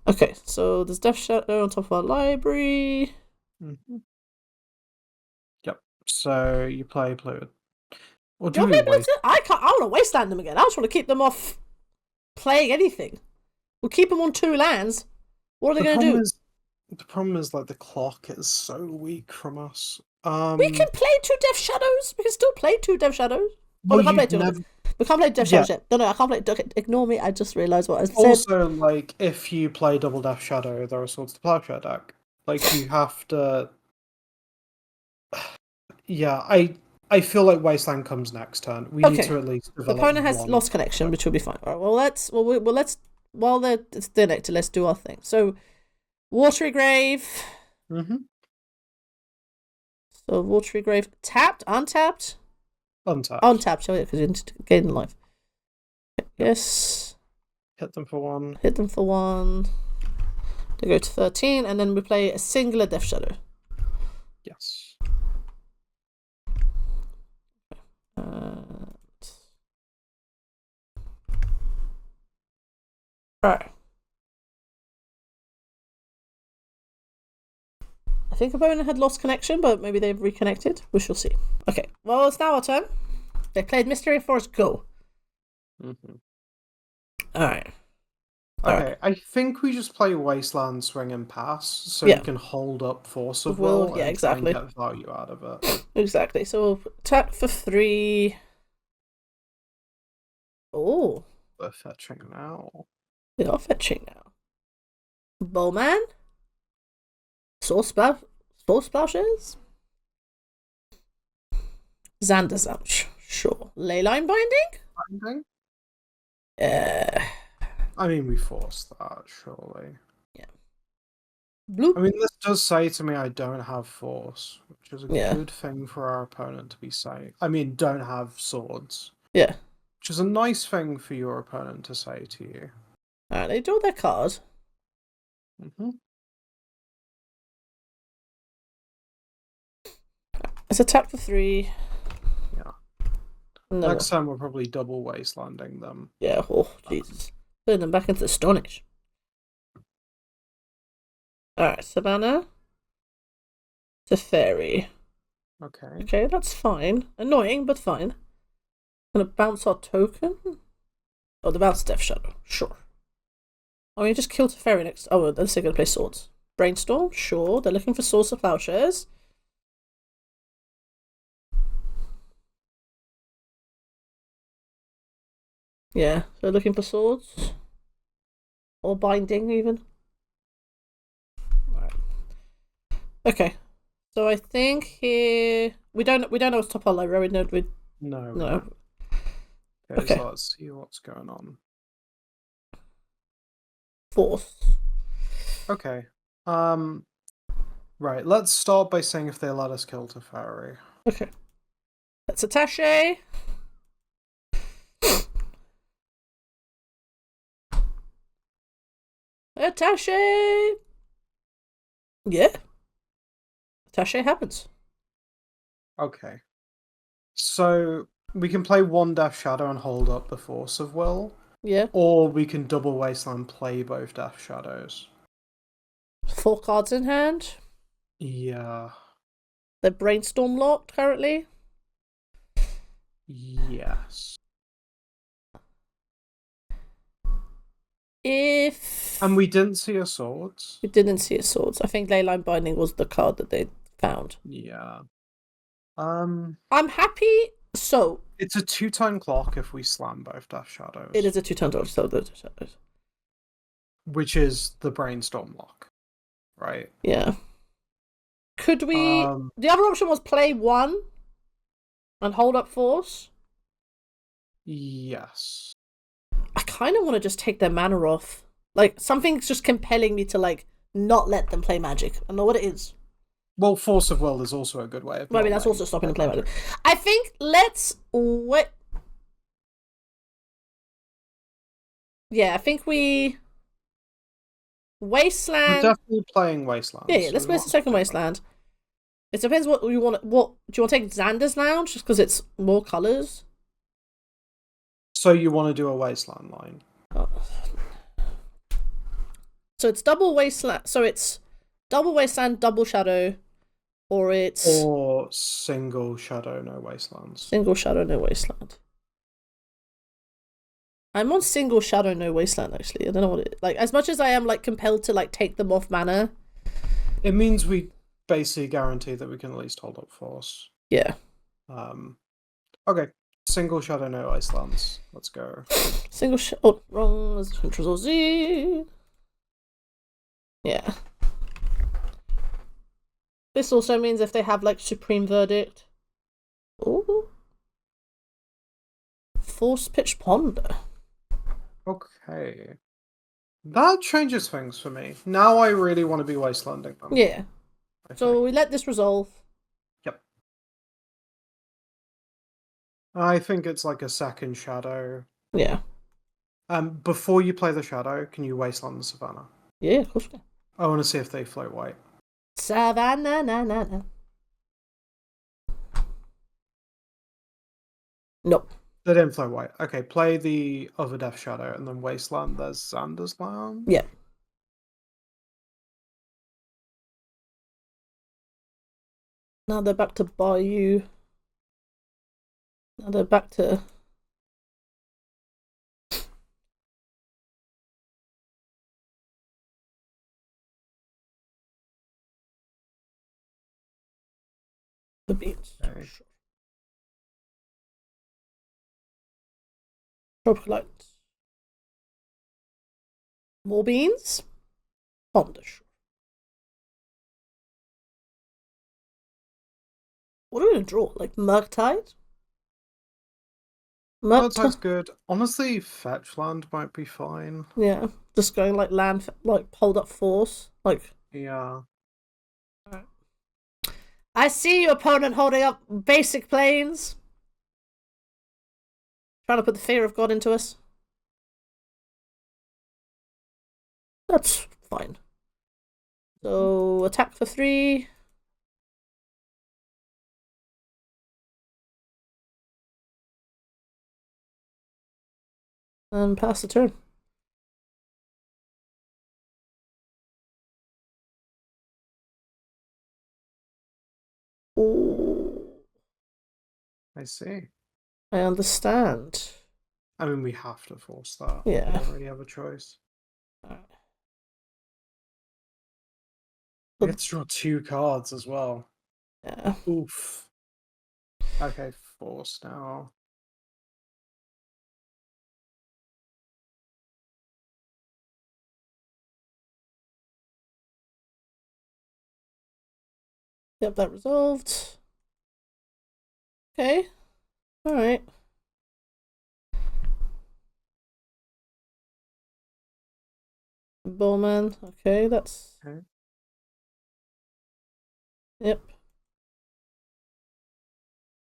Okay, so there's Death Shadow on top of our library. Yep. So you play Polluted. Or do we waste? I want to wasteland them again. I just want to keep them off playing anything. We'll keep them on 2 lands. What are they going to do? The problem is, like, the clock is so weak from us. We can play 2 Death Shadows. We can still play 2 Death Shadows. Well, we can't play 2. We can't play Death Shadows yet. No, I can't play. Okay, ignore me. I just realised what I said. Also, like, if you play double Death Shadow, there are Swords to Plowshare deck. Like, you have to. Yeah, I feel like Wasteland comes next turn. We need to at least develop. The opponent has lost connection, which will be fine. All right, let's while they're disconnected, let's do our thing. So, Watery Grave. So Watery Grave tapped, untapped. Untapped, oh yeah, because you need to gain life. Yes. Hit them for 1. They go to 13, and then we play a singular Death Shadow. Yes. Right. I think opponent had lost connection, but maybe they've reconnected. We shall see. Okay, well, it's now our turn. They played Mystery Forest Go. Mm-hmm. Alright. Okay, I think we just play Wasteland, Swing, and Pass, so Yeah. we can hold up Force of Will, Will yeah, and exactly. try and get value out of it. Exactly. So we'll attack for 3. Oh, We're fetching now. we are fetching now. Bowman? Soul Splashes? Xanderzamch. Sure. Leyline Binding? I mean, we forced that, surely. Yeah. Blue. I mean, this does say to me I don't have Force, which is a Yeah. good thing for our opponent to be saying. I mean, don't have swords. Yeah. Which is a nice thing for your opponent to say to you. Alright, they draw their card. Mm-hmm. Let's attack for 3. Yeah. No. Next time we're probably double wastelanding them. Yeah, oh, Jesus. Turn them back into the Stone Age. Alright, Savannah. Teferi. Okay. Okay, that's fine. Annoying, but fine. Gonna bounce our token? Oh, the bounce Death Shadow. Sure. Oh, you just kill Teferi next. Oh, then they're gonna play swords. Brainstorm? Sure. They're looking for Source of Plowshares. Yeah, they're looking for swords. Or binding, even. Alright. Okay. So I think here we don't know what's top our library. No. No. Okay, so let's see what's going on. Force. Okay. Right, let's start by saying if they let us kill Teferi. Okay. That's Attaché. Attaché! Yeah. Attaché happens. Okay. So we can play 1 Death Shadow and hold up the Force of Will. Yeah. Or we can double Wasteland play both Death Shadows. 4 cards in hand. Yeah. They're Brainstorm locked currently. Yes. And we didn't see a swords. We didn't see a swords. I think Leyline Binding was the card that they found. Yeah. I'm happy. So it's a 2-turn clock if we slam both Death Shadows. It is a 2-turn dodge, so the Shadows. Which is the Brainstorm lock, right? Yeah. Could we? The other option was play 1 and hold up Force. Yes. I kind of want to just take their mana off. Like, something's just compelling me to, like, not let them play Magic. I know what it is. Well, Force of Will is also a good way of... I mean, that's also stopping them playing Magic. I think let's... Yeah, I think we... Wasteland... We're definitely playing Wasteland. Yeah, let's play the second Wasteland. It depends what you want. What do you want to take Xander's Lounge just because it's more colours? So you want to do a Wasteland line? Oh. So it's double Wasteland. So it's double Wasteland, double Shadow, or it's single Shadow, no Wastelands. Single Shadow, no Wasteland. I'm on single Shadow, no Wasteland. Actually, I don't know what it like. As much as I am like compelled to like take them off mana, it means we basically guarantee that we can at least hold up Force. Yeah. Okay. Single Shadow, no Wastelands. Let's go. Single oh, wrong. There's Control Z. Yeah. This also means if they have like Supreme Verdict. Ooh. Force Pitch Ponder. Okay. That changes things for me. Now I really want to be Wastelanding them. Yeah. So we let this resolve. Yep. I think it's like a second Shadow. Yeah. Before you play the Shadow, can you Wasteland the Savannah? Yeah, of course. I want to see if they float white. Savannah, na. Nope. They didn't float white. Okay, play the other Death Shadow and then Wasteland. There's Xander's Lounge. Yeah. Now they're back to Bayou. Now they're back to... the beans. Okay. Sure. Tropical Lights. More beans? Honda, sure. What are we gonna draw? Like Murktide? Murktide's good. Honestly, fetch land might be fine. Yeah, just going like land, like hold up force. Like, Yeah. I see your opponent holding up basic planes. Trying to put the fear of God into us. That's fine. So, attack for 3. And pass the turn. Ooh, I see. I understand. I mean, we have to force that. Yeah. We don't really have a choice. We get to draw 2 cards as well. Yeah. Oof. Okay, force now. Yep, that resolved. Okay. Alright. Bowman. Okay, that's... Okay. Yep.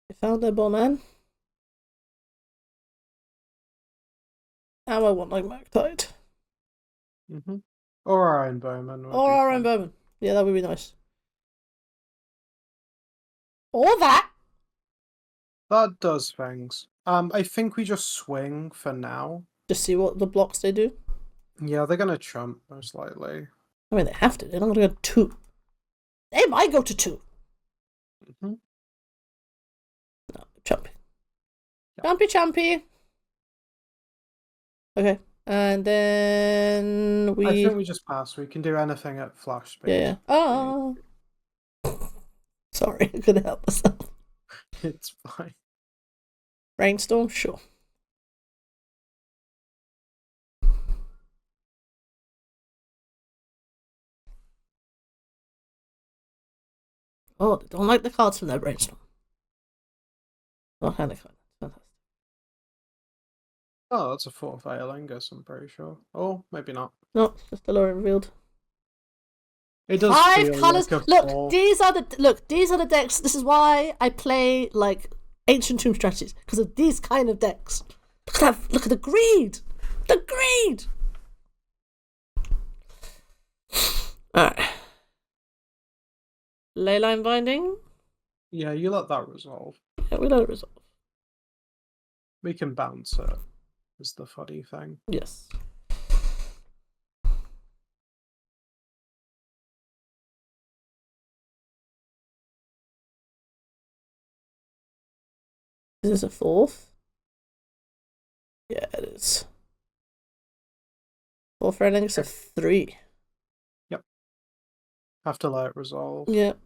You found their Bowman. Now I want like Murktide. Or Iron Bowman. Or our own Bowman. Yeah, that would be nice. Or that. That does things. I think we just swing for now. Just see what the blocks they do. Yeah, they're gonna chump, most likely. I mean, they have to. They're not going to go 2. They might go to 2. Mm-hmm. No, Chumpy. Yeah. Chumpy, Chumpy. Okay. And then we... I think we just pass. We can do anything at flash speed. Yeah. Oh. Sorry, I couldn't help myself. It's fine. Brainstorm? Sure. Oh, they don't like the cards from their brainstorm. Oh, kind of fun. Fantastic. Oh, that's a 4th Aelingus, I'm pretty sure. Oh, maybe not. No, just the lower revealed. It does 5 feel colors. like a Look, 4. these are the decks. This is why I play like Ancient Tomb strategies, because of these kind of decks. Look at that! Look at the greed. The greed. All right. Leyline binding. Yeah, you let that resolve. Yeah, we let it resolve. We can bounce it, is the funny thing. Yes. Is this a 4th? Yeah, it is. 4th rating is a 3. Yep. Have to let it resolve. Yep.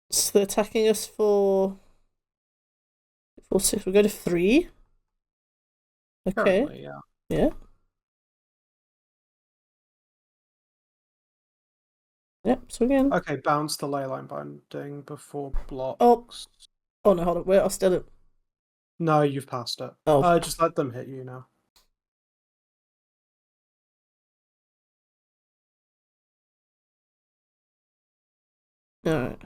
So they're attacking us for 6. We go to 3. Okay. Currently, yeah. Yeah. Yep, swing in. Okay, bounce the leyline binding before blocks. Oh no, hold on. Wait, I'll still it. No, you've passed it. Oh. Just let them hit you now. Alright.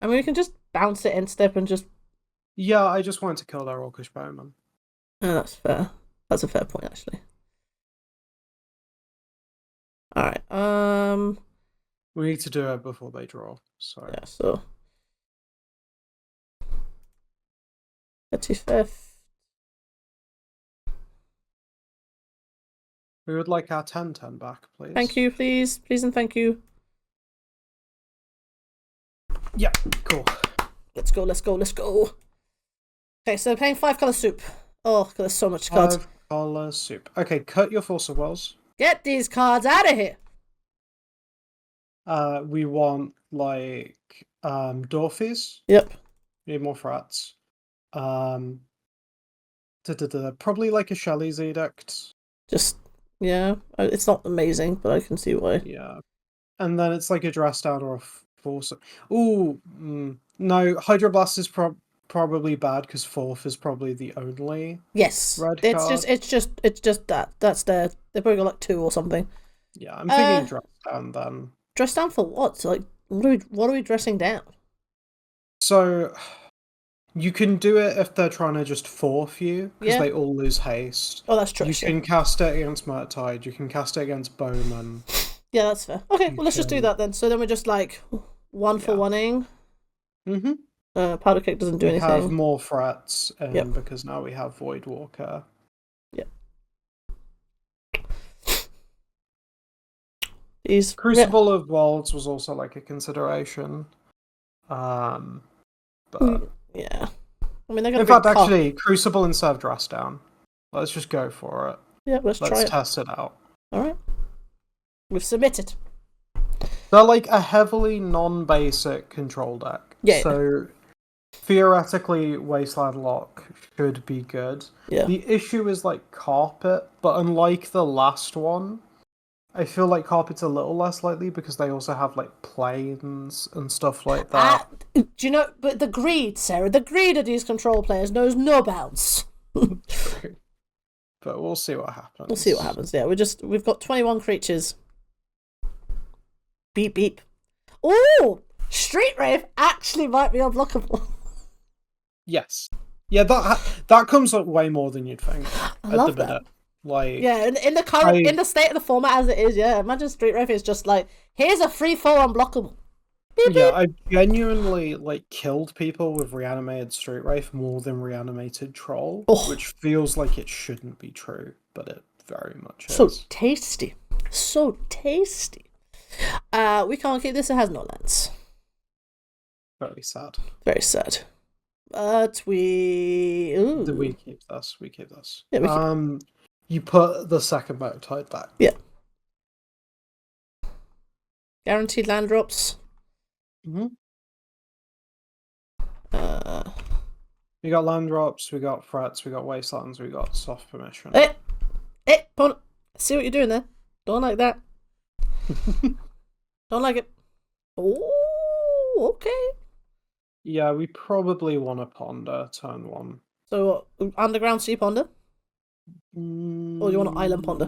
I mean, we can just bounce it in step and just... Yeah, I just wanted to kill their Orcish Bowman. Oh, that's fair. That's a fair point, actually. Alright, We need to do it before they draw, so... yeah, so... 35th. We would like our 10-10 back, please. Thank you, please. Please and thank you. Yeah, cool. Let's go, let's go, let's go. Okay, so playing 5-color soup. Oh, God, there's so much cards. 5-color soup. Okay, cut your Force of Wills. Get these cards out of here. We want, like, Dorfies. Yep. We need more frats. Probably like a Shelley's Edict. Just, yeah. It's not amazing, but I can see why. Yeah. And then it's like a dress down or a Force. Ooh, no, Hydroblast is probably bad because 4th is probably the only red card. It's just that. That's their. They probably got like 2 or something. Yeah, I'm thinking dress down then. Dress down for what? So, like, what are we dressing down? So, you can do it if they're trying to just 4th you, because they all lose haste. Oh, that's true. You can cast it against Murktide, you can cast it against Bowman. Yeah, that's fair. Okay, well, let's just do that then. So then we're just like 1 for 1-ing. Powder Cake doesn't do anything. We have more frets, because now we have Void Walker. Yep. Crucible of Worlds was also like a consideration. But yeah. I mean, they're gonna in fact, actually, Crucible instead of dress down. Let's just go for it. Yeah, let's try it. Let's test it out. Alright. We've submitted. They're like a heavily non-basic control deck. Yeah. So theoretically, Wasteland Lock should be good. Yeah. The issue is like Carpet, but unlike the last one, I feel like Carpet's a little less likely because they also have like planes and stuff like that. Do you know? But the greed, Sarah, the greed of these control players knows no bounds. True. But we'll see what happens. We'll see what happens. Yeah, we've got 21 creatures. Beep beep. Oh, Street Rave actually might be unblockable. Yes. Yeah, that comes up way more than you'd think. I love that. Like, yeah, in the state of the format as it is, yeah. Imagine Street Rave is just like, here's a free fall unblockable. Beep, yeah, beep. I genuinely like killed people with reanimated Street Wraith more than reanimated Troll, which feels like it shouldn't be true, but it very much is. So tasty. So tasty. We can't keep this, it has no lands. Very sad. Very sad. But we keep this. We keep this. Yeah, we keep... You put the second Murktide back. Yeah. Guaranteed land drops. We got land drops, we got frets, we got wastelands, we got soft permission. Pon, see what you're doing there. Don't like that. Don't like it. Oh, okay. Yeah, we probably want to ponder turn 1. So, underground sea ponder? Or do you want an island ponder?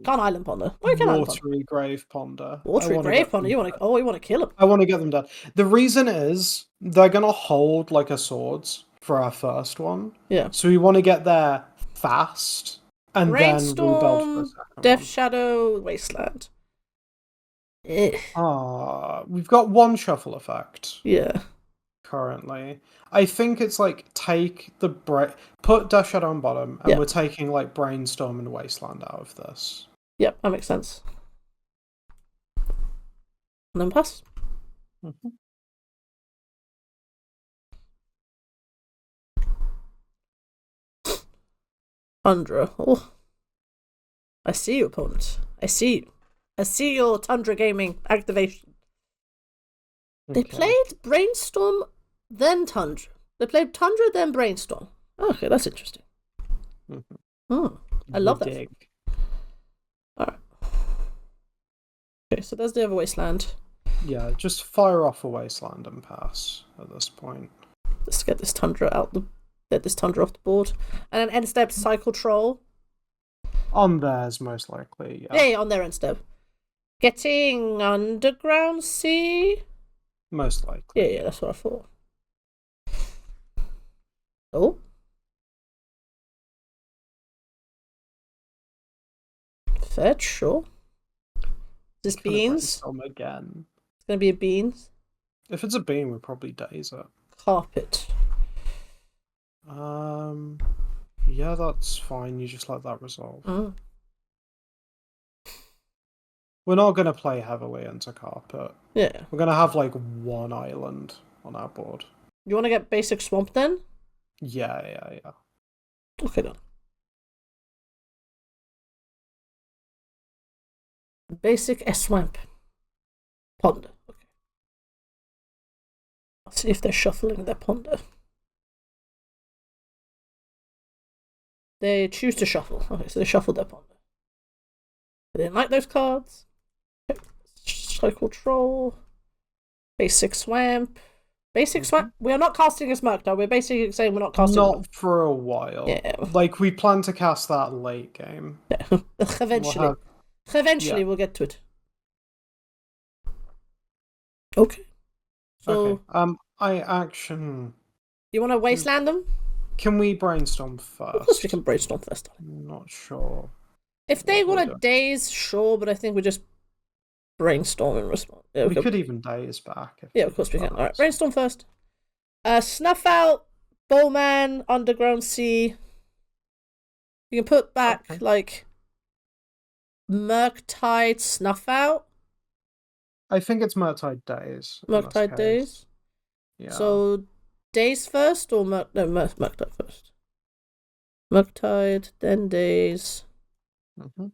Can't island ponder. Why can't island ponder? Watery grave ponder. Watery grave ponder? You want to kill them? I want to get them dead. The reason is they're gonna hold like a swords for our first one. Yeah. So we want to get there fast and Rainstorm, then rebuild for the second Death one. Shadow, Wasteland. We've got 1 shuffle effect. Yeah. Currently, I think it's like put Death Shadow on bottom, and we're taking like Brainstorm and Wasteland out of this. Yep, that makes sense. And then pass. Tundra. Oh. I see you, opponent. I see you. I see your Tundra Gaming activation. They played Brainstorm, then Tundra. They played Tundra, then Brainstorm. Okay, that's interesting. I love that. Alright. Okay, so there's the other Wasteland. Yeah, just fire off a Wasteland and pass at this point. Let's get this Tundra off the board. And then end step cycle Troll. On theirs, most likely. Yeah, on their end step. Getting Underground Sea? Most likely. Yeah, that's what I thought. Oh. Fetch, sure. Is this beans? Again. It's gonna be a beans. If it's a bean, we'll probably daze it. Carpet. Yeah, that's fine. You just let that resolve. We're not going to play heavily into carpet. Yeah. We're going to have like one island on our board. You want to get basic swamp then? Yeah. Okay, then. Basic swamp. Ponder. Okay. I'll see if they're shuffling their ponder. They choose to shuffle. Okay, so they shuffled their ponder. They didn't like those cards. Okay. Cycle troll. Basic swamp. Basic swamp. We are not casting as Murktide. We're basically saying we're not casting. Not for a while. Yeah. Like we plan to cast that late game. Yeah. Eventually. Eventually, we'll get to it. Okay. So. Okay. I action. You want to wasteland them? Can we brainstorm first? Of course, we can brainstorm first. I'm not sure. If they want to Daze, sure, but I think we just brainstorm in response. Yeah, we could even Daze back. Yeah, of course we can. All right, brainstorm first. Snuff Out, Bowman, Underground Sea. You can put back like Murktide, Snuff Out. I think it's Murktide Daze. Murktide Daze. Yeah. So Daze first or Murktide first? Murktide, then Daze. Mm-hmm.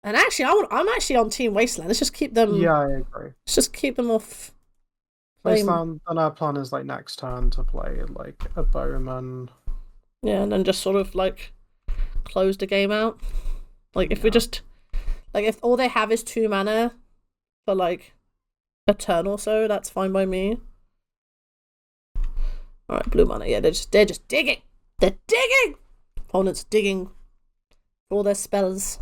And actually, I'm actually on Team Wasteland. Let's just keep them. Yeah, I agree. Let's just keep them off. Wasteland, and our plan is like next turn to play like a Bowman. Yeah, and then just sort of like close the game out. Like if we just like if all they have is 2 mana for like a turn or so, that's fine by me. All right, blue mana. Yeah, they're just digging. They're digging. Opponents digging for all their spells.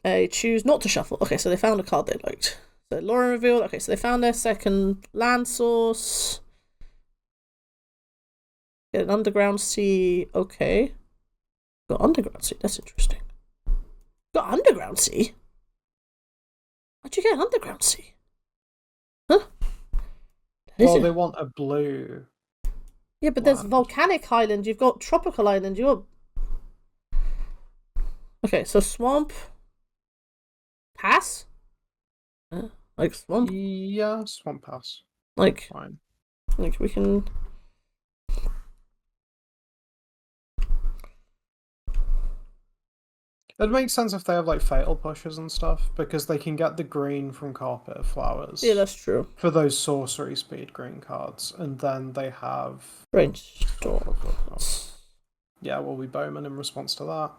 They choose not to shuffle. Okay, so they found a card they liked. So Lauren revealed. Okay, so they found their second land source. Get an underground sea. Okay. Got underground sea. That's interesting. Got underground sea? How'd you get an underground sea? Huh? Well, they want a blue. Yeah, but there's volcanic island. You've got tropical island. Okay, so swamp. Pass? Like swamp? Yeah, swamp pass. Like, fine. Like we can. It makes sense if they have like fatal pushes and stuff because they can get the green from carpet flowers. Yeah, that's true. For those sorcery speed green cards, and then they have brainstorm. Yeah, we'll be Bowman in response to that.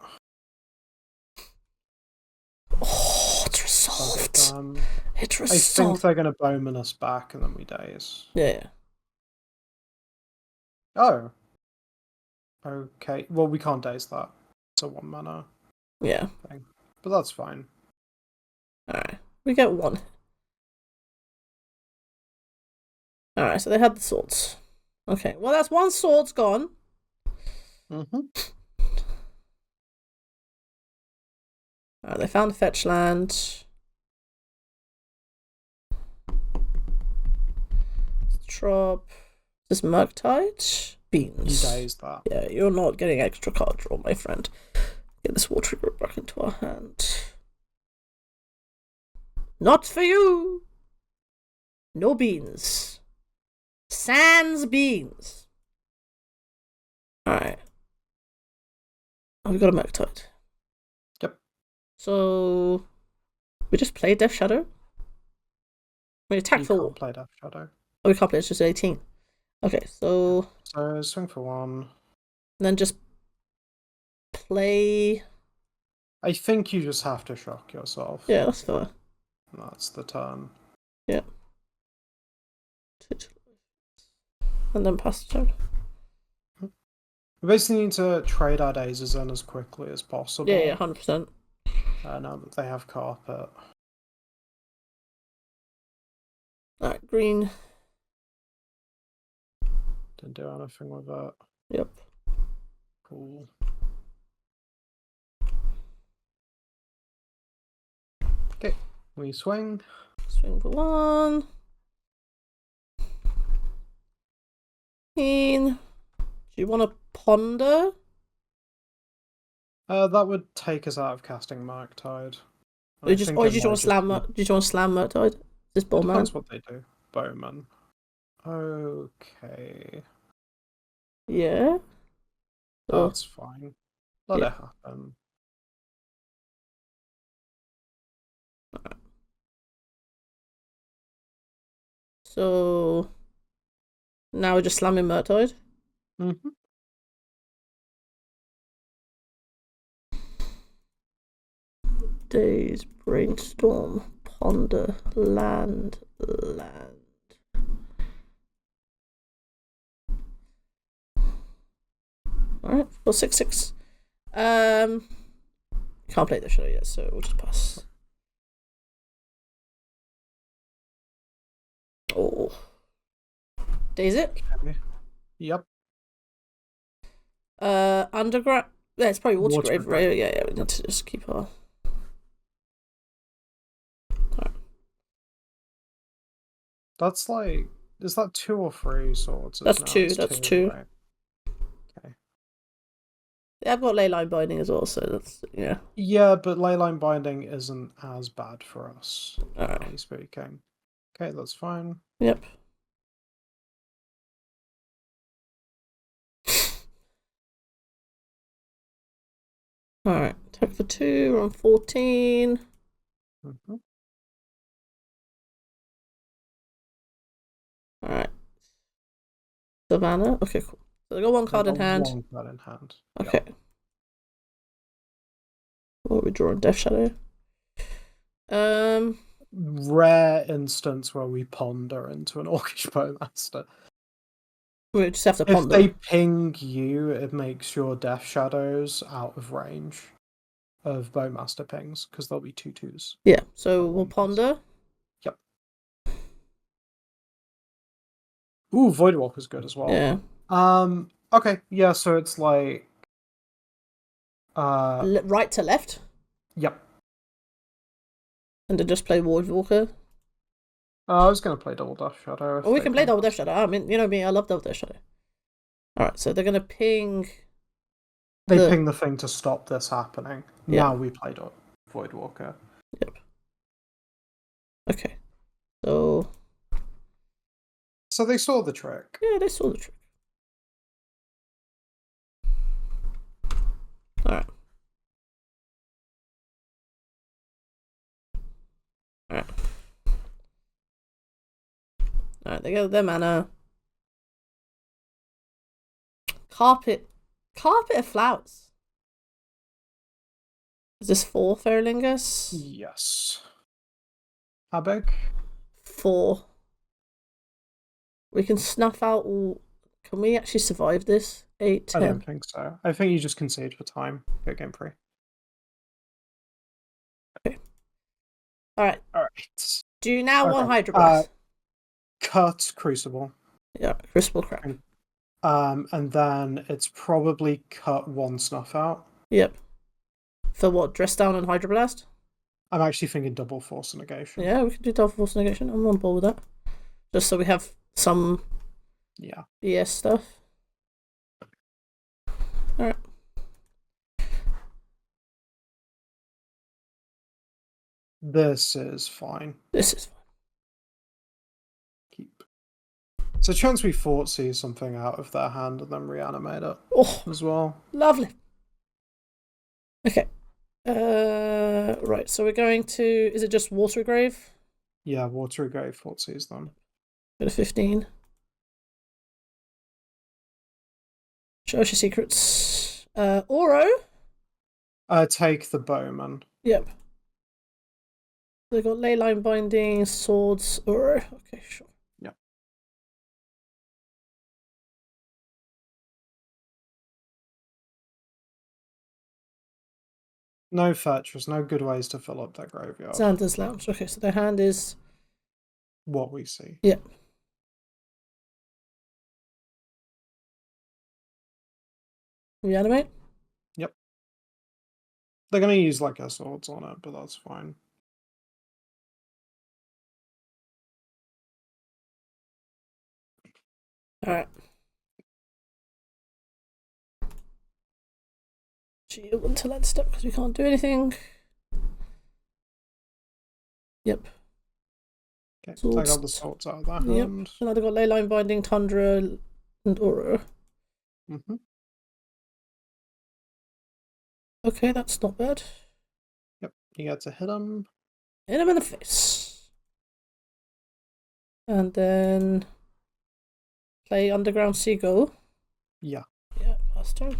Oh, it's resolved. It's resolved. I think they're going to Bowman us back and then we Daze. Yeah. Oh. Okay. Well, we can't Daze that. It's a 1 mana. Yeah. Thing. But that's fine. Alright. We get 1. Alright, so they had the swords. Okay. Well, that's 1 sword's gone. Mm-hmm. They found a fetch land. Trop. Is this Murktide? Beans. You Daze that. Yeah, you're not getting extra card draw, my friend. Get this water trigger back into our hand. Not for you! No beans. Sans beans. Alright. Oh, we got a Murktide. Yep. So we just play Death Shadow? We attack for can't play Death Shadow. Oh, we can't play, it's just 18. Okay, so swing for 1. And then just play. I think you just have to shock yourself. Yeah, that's fair. That's the turn. Yeah. And then pass the turn. We basically need to trade our Dazes in as quickly as possible. Yeah, 100%. Now that they have carpet. Alright, green. Didn't do anything with it. Yep. Cool. Okay, we swing. Swing for 1. Do you want to ponder? That would take us out of casting Murktide. Or you just want to slam? Do you want to slam Murktide? This Bowman. Depends what they do. Bowman. Okay. Yeah. That's fine. Let it happen. So now we're just slamming Murktide. Mm-hmm. Daze, brainstorm, ponder, land. Alright, 4/6/6. Can't play the show yet, so we'll just pass. Oh. Daze it? Okay. Yep. Underground. Yeah, it's probably Watergrave, Watergrave. right? Yeah, we need to just keep our. That's like, is that 2 or 3 swords? That's two. That's two. Right? Okay. Yeah, I've got Leyline Binding as well, so that's yeah. Yeah, but Leyline Binding isn't as bad for us, generally speaking. Okay, that's fine. Yep. Alright, attack for 2, we're on 14. Mm-hmm. Alright. Savannah. Okay, cool. So they got one card in hand. One card in hand. Okay. Yep. What are we drawing? Death Shadow. Rare instance where we ponder into an Orcish Bowmaster. We just have to ponder. If they ping you, it makes your Death Shadows out of range of Bowmaster pings, because there'll be 2/2s. Yeah, so we'll ponder. Yep. Ooh, Voidwalker's good as well. Yeah. Okay, yeah, so it's like right to left? Yep. And then just play Voidwalker? I was going to play Double Death Shadow. Oh, we can play Double Death Shadow. I mean, you know me, I love Double Death Shadow. Alright, so they're going to ping... They ping the thing to stop this happening. Yep. Now we played Voidwalker. Yep. Okay. So they saw the trick. Yeah, they saw the trick. Alright. Alright, they go their mana. Carpet of Flowers. Is this 4 Ferlingus? Yes. How big? 4. We can snuff out all... Can we actually survive this? 8, 10? I don't think so. I think you just concede for time. Get game free. Okay. Alright. Do you now want Hydro Blast? Cut Crucible. Yeah, Crucible Crap. And then it's probably cut 1 Snuff Out. Yep. For what? Dress Down and Hydro Blast? I'm actually thinking double Force Negation. Yeah, we can do double Force Negation. I'm on board with that. Just so we have some BS stuff. Alright. This is fine. This is fine. Keep. It's a chance we see something out of their hand and then reanimate it as well. Lovely. Okay. Right, so we're going to... Is it just Watergrave? Yeah, Watergrave sees them. Go to 15. Show us your secrets. Oro? Take the Bowman. Yep. They've got Leyline Binding, Swords, Oro. Okay, sure. Yep. No fetchers, no good ways to fill up their graveyard. Xander's Lounge. Okay, so their hand is... What we see. Yep. Reanimate? Yep. They're going to use like their swords on it, but that's fine. Alright. Shield until end step because we can't do anything. Yep. Okay, Swords. take out the swords out of that Yep. hand. And I've got Leyline Binding, Tundra, and Aura. Mm-hmm. Okay, that's not bad. Yep, you get to hit him. Hit him in the face. And then play Underground Seagull. Yeah. Yeah, last turn.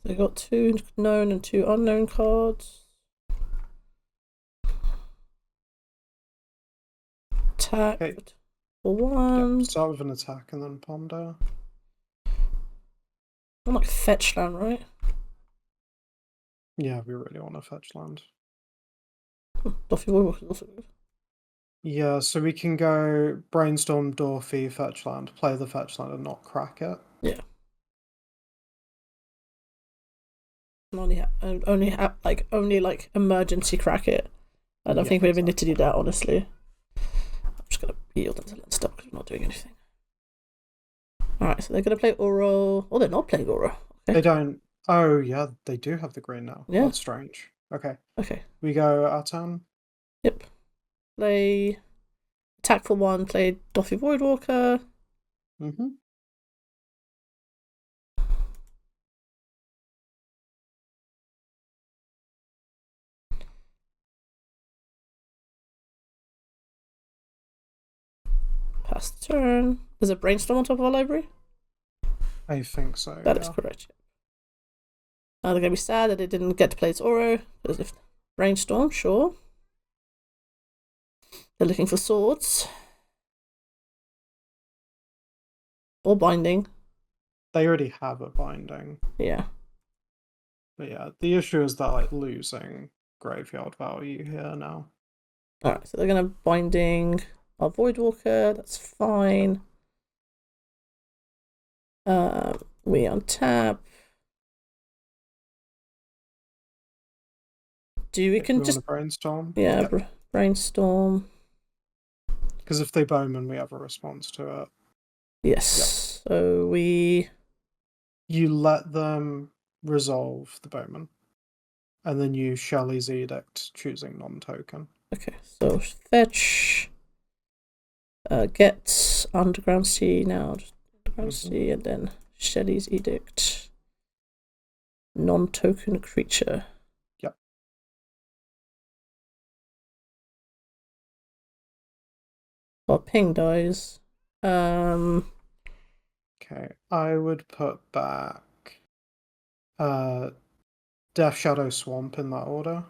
They got 2 known and 2 unknown cards. Attack for 1. Yep, start with an attack and then ponder. I'm like fetch land, right? Yeah, we really want to fetch land. Doffy Voidwalker is also good. Yeah, so we can go Brainstorm, Dorothy, fetch land, play the fetch land and not crack it. Yeah. Only like emergency crack it. I don't think we even need to do that, honestly. I'm just gonna yield until it's stuck because we're not doing anything. Alright, so they're gonna play Aura. Oh, they're not playing Aura. Okay. They don't. Oh, yeah, they do have the green now. Yeah. That's strange. Okay. Okay. We go our turn. Yep. Play attack for 1, play Doffy Voidwalker. Mm-hmm. Pass the turn. There's a Brainstorm on top of our library? I think so. That is correct. Now they're going to be sad that it didn't get to play its Aura. Because if Brainstorm, sure. They're looking for swords. Or binding. They already have a binding. Yeah. But yeah, the issue is that like losing graveyard value here now. Alright, so they're going to binding our Voidwalker. That's fine. We untap. We can just brainstorm. Yeah, yep. Brainstorm. Because if they bowman, we have a response to it. Yes. Yep. So you let them resolve the bowman, and then you Shelley's edict, choosing non-token. Okay. So fetch. Get Underground Sea now. Just Underground Sea, and then Shelley's edict. Non-token creature. Well, ping dies. Okay, I would put back Death Shadow Swamp in that order.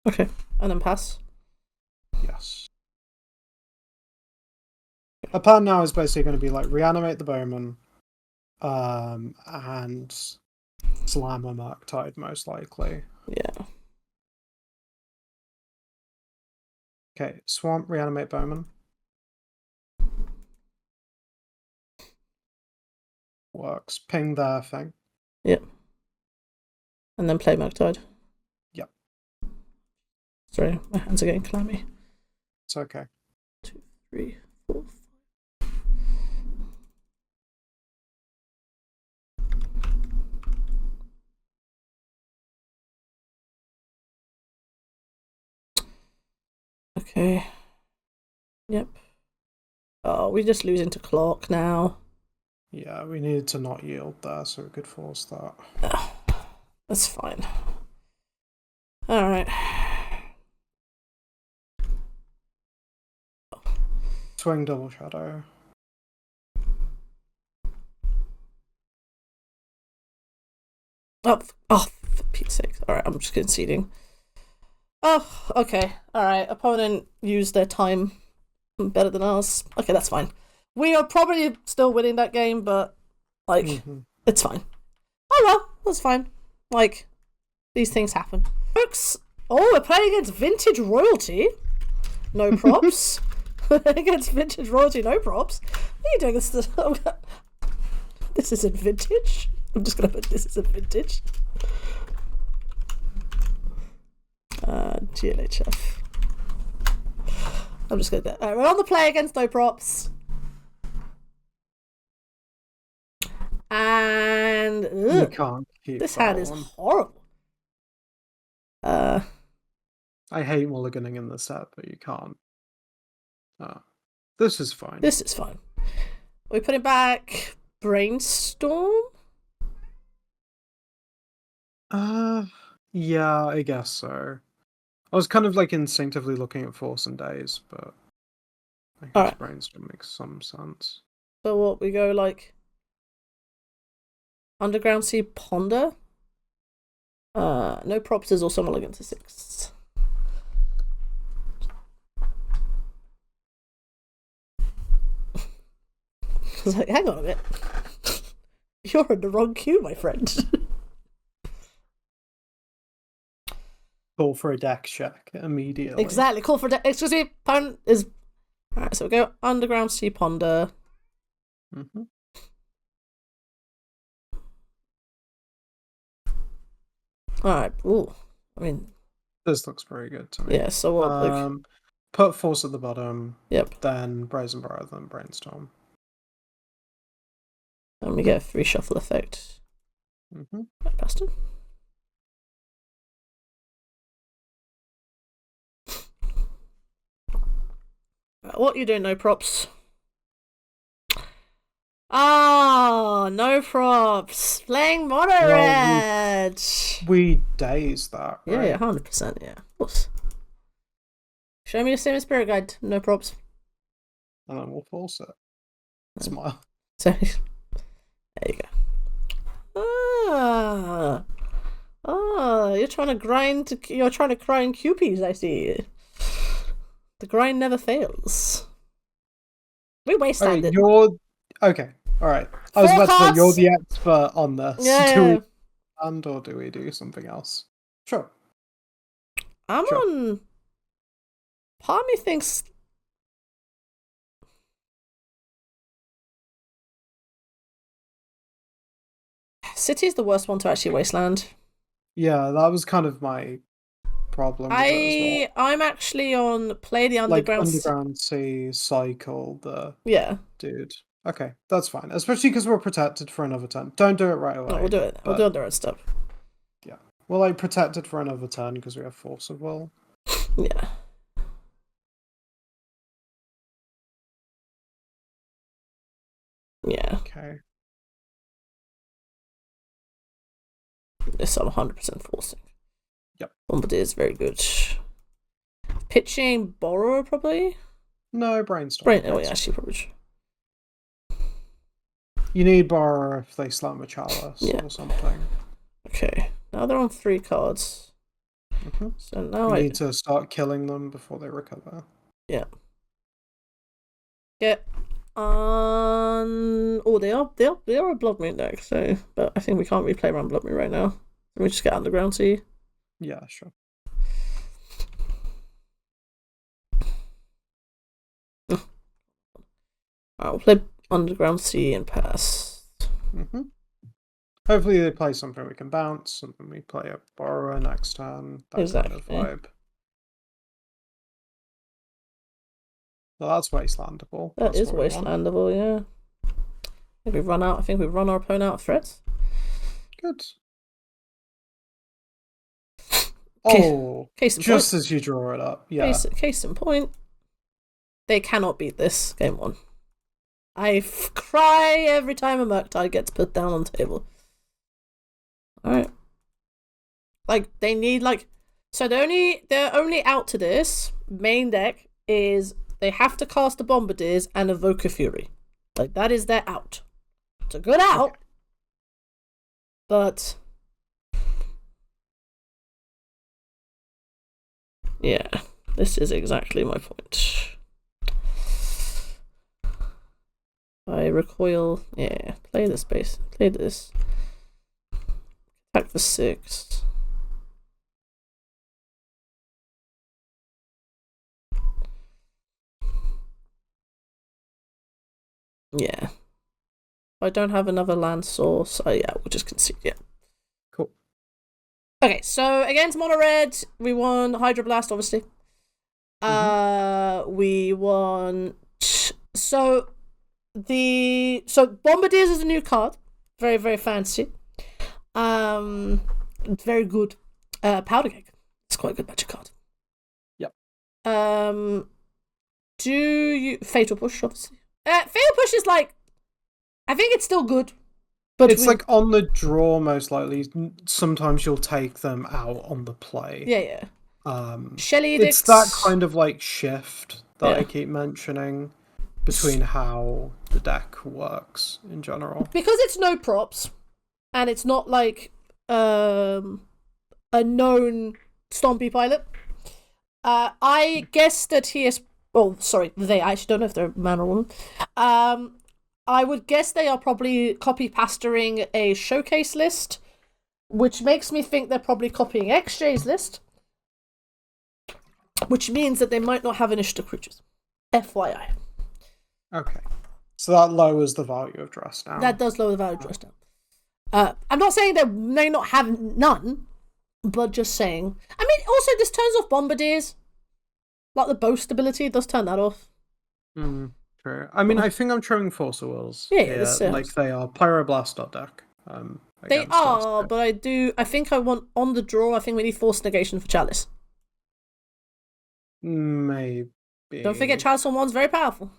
Okay, and then pass. Yes. Our plan now is basically going to be like reanimate the bowman, and slam a Murktide most likely. Yeah. Okay, Swamp, reanimate bowman. Works. Ping their thing. Yep. And then play Murktide. Yep. Sorry, my hands are getting clammy. It's okay. 2, 3, 4, 5. Okay. Yep. Oh, we just lose into clock now. Yeah, we needed to not yield there, so we could force that. That's fine. Alright. Swing double shadow. Oh, for Pete's sake. Alright, I'm just conceding. Oh, okay. Alright, opponent used their time better than us. Okay, that's fine. We are probably still winning that game, but, like, it's fine. Oh well, that's fine. Like, these things happen. Folks, oh, we're playing against Vintage Royalty. No props. Against Vintage Royalty, no props. What are you doing? This isn't vintage. I'm just gonna put this isn't vintage. GLHF. I'm just gonna do that. Alright, we're on the play against no props. And You can't keep this that hand is one. horrible. I hate mulliganing in the set, but you can't. This is fine. This is fine. We put it back. Brainstorm? Yeah, I guess so. I was kind of like instinctively looking at Force and Daze, but I guess Alright. Brainstorm makes some sense. So what, we go like Underground Sea Ponder? No props is also mulligan to 6. I was like, hang on a minute. You're in the wrong queue, my friend. Call for a deck check immediately. Exactly. Call for excuse me. Opponent is. Alright, so we go Underground Sea Ponder. Mm-hmm. Alright. Ooh. I mean. This looks pretty good to me. Yeah. So what? Like, put Force at the bottom. yep. Then Brazen Burrow, then Brainstorm. And we get a 3 shuffle effect. Mm-hmm. Past him. What are you doing? No props. Ah, no props. Playing mono red. We dazed that, right? Yeah, 100%. Yeah, of course. Show me your Sim Spirit Guide. No props. And then we'll force it. Smile. So, there you go. You're trying to grind. You're trying to grind QPs. I see. The grind never fails. We wastelanded. You're okay. All right. I was about to say you're the expert on this. Yeah. Do we and or do we do something else? Sure. I'm on. Part of me thinks. City's the worst one to actually wasteland. Yeah, that was kind of my problem with it as well. I'm actually on play the underground. Like Underground Sea, cycle the dude. Okay, that's fine. Especially because we're protected for another turn. Don't do it right away. No, we'll do it. We'll do the red stuff. Yeah, we're like protected for another turn because we have Force of Will. Yeah. Yeah. Okay. This I'm 100% forcing. Yep. Bombardier is very good. Pitching Borrower probably. No, Brainstorm. Oh yeah, actually probably should. You need Borrower if they slam a Chalice or something. Okay, now they're on 3 cards. Mm-hmm. So now I need to start killing them before they recover. Yeah. Get on. Oh, they are a Blood Moon deck. So, but I think we can't replay around Blood Moon right now. Let me just get Underground Sea. Yeah, sure. Alright, we'll play Underground Sea and pass. Mm-hmm. Hopefully they play something we can bounce, and then we play a Borrower next turn. That kind of vibe. Well, that's wastelandable. That is wastelandable, yeah. I think we've run out. I think we've run our opponent out of threats. Good. Oh, case in just point. As you draw it up. Yeah. Case in point. They cannot beat this game 1. I cry every time a Murktide gets put down on the table. Alright. Like, they need, like... So their only out to this main deck is they have to cast the Bombardiers and Evoker Fury. Like, that is their out. It's a good out. Okay. But... yeah, this is exactly my point. I recoil. Yeah, play this base. Play this. Attack for 6. Yeah. If I don't have another land source, yeah, we'll just concede. Yeah. Cool. Okay, so against mono red, we won Hydroblast, obviously. We won. So Bombardiers is a new card Very, very fancy. Very good. Powder Keg. It's quite a good magic card. Yep. Do you Fatal Push, obviously? Fatal Push is like, I think it's still good, but it's like on the draw most likely. Sometimes you'll take them out on the play. Yeah. Shelly It's that kind of like shift that I keep mentioning between how the deck works in general. Because it's no props, and it's not like a known Stompy pilot. I guess that he is. Oh, sorry, they. I actually don't know if they're man or woman. I would guess they are probably copy-pasting a showcase list, which makes me think they're probably copying XJ's list, which means that they might not have initiative creatures. FYI. Okay. So that lowers the value of Dress Down. That does lower the value of Dress Down. I'm not saying they may not have none, but just saying. I mean, also, this turns off Bombardiers. Like the boast ability does turn that off. True. I mean, I think I'm showing Force of Wills. Yeah, like they are Pyroblast deck. They are, but I think I want on the draw. I think we need Force Negation for Chalice. Maybe. Don't forget, Chalice on 1's very powerful.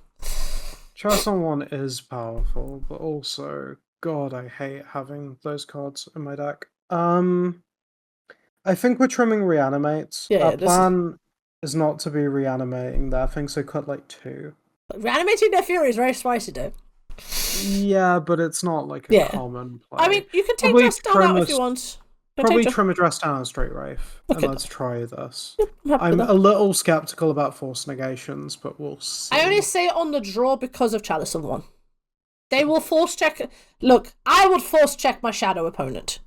Chalice on 1 is powerful, but also, God, I hate having those cards in my deck. I think we're trimming Reanimates. Our plan is not to be reanimating their thing, so cut like 2. Reanimating their Fury is very spicy, though. Yeah, but it's not like a common play. I mean, you can take Dress Down out if you want. Probably trim a Dress Down and Straight Wraith, and let's try this. Yep, I'm a little skeptical about Force Negations, but we'll see. I only say it on the draw because of Chalice of 1. They will force check. Look, I would force check my Shadow opponent.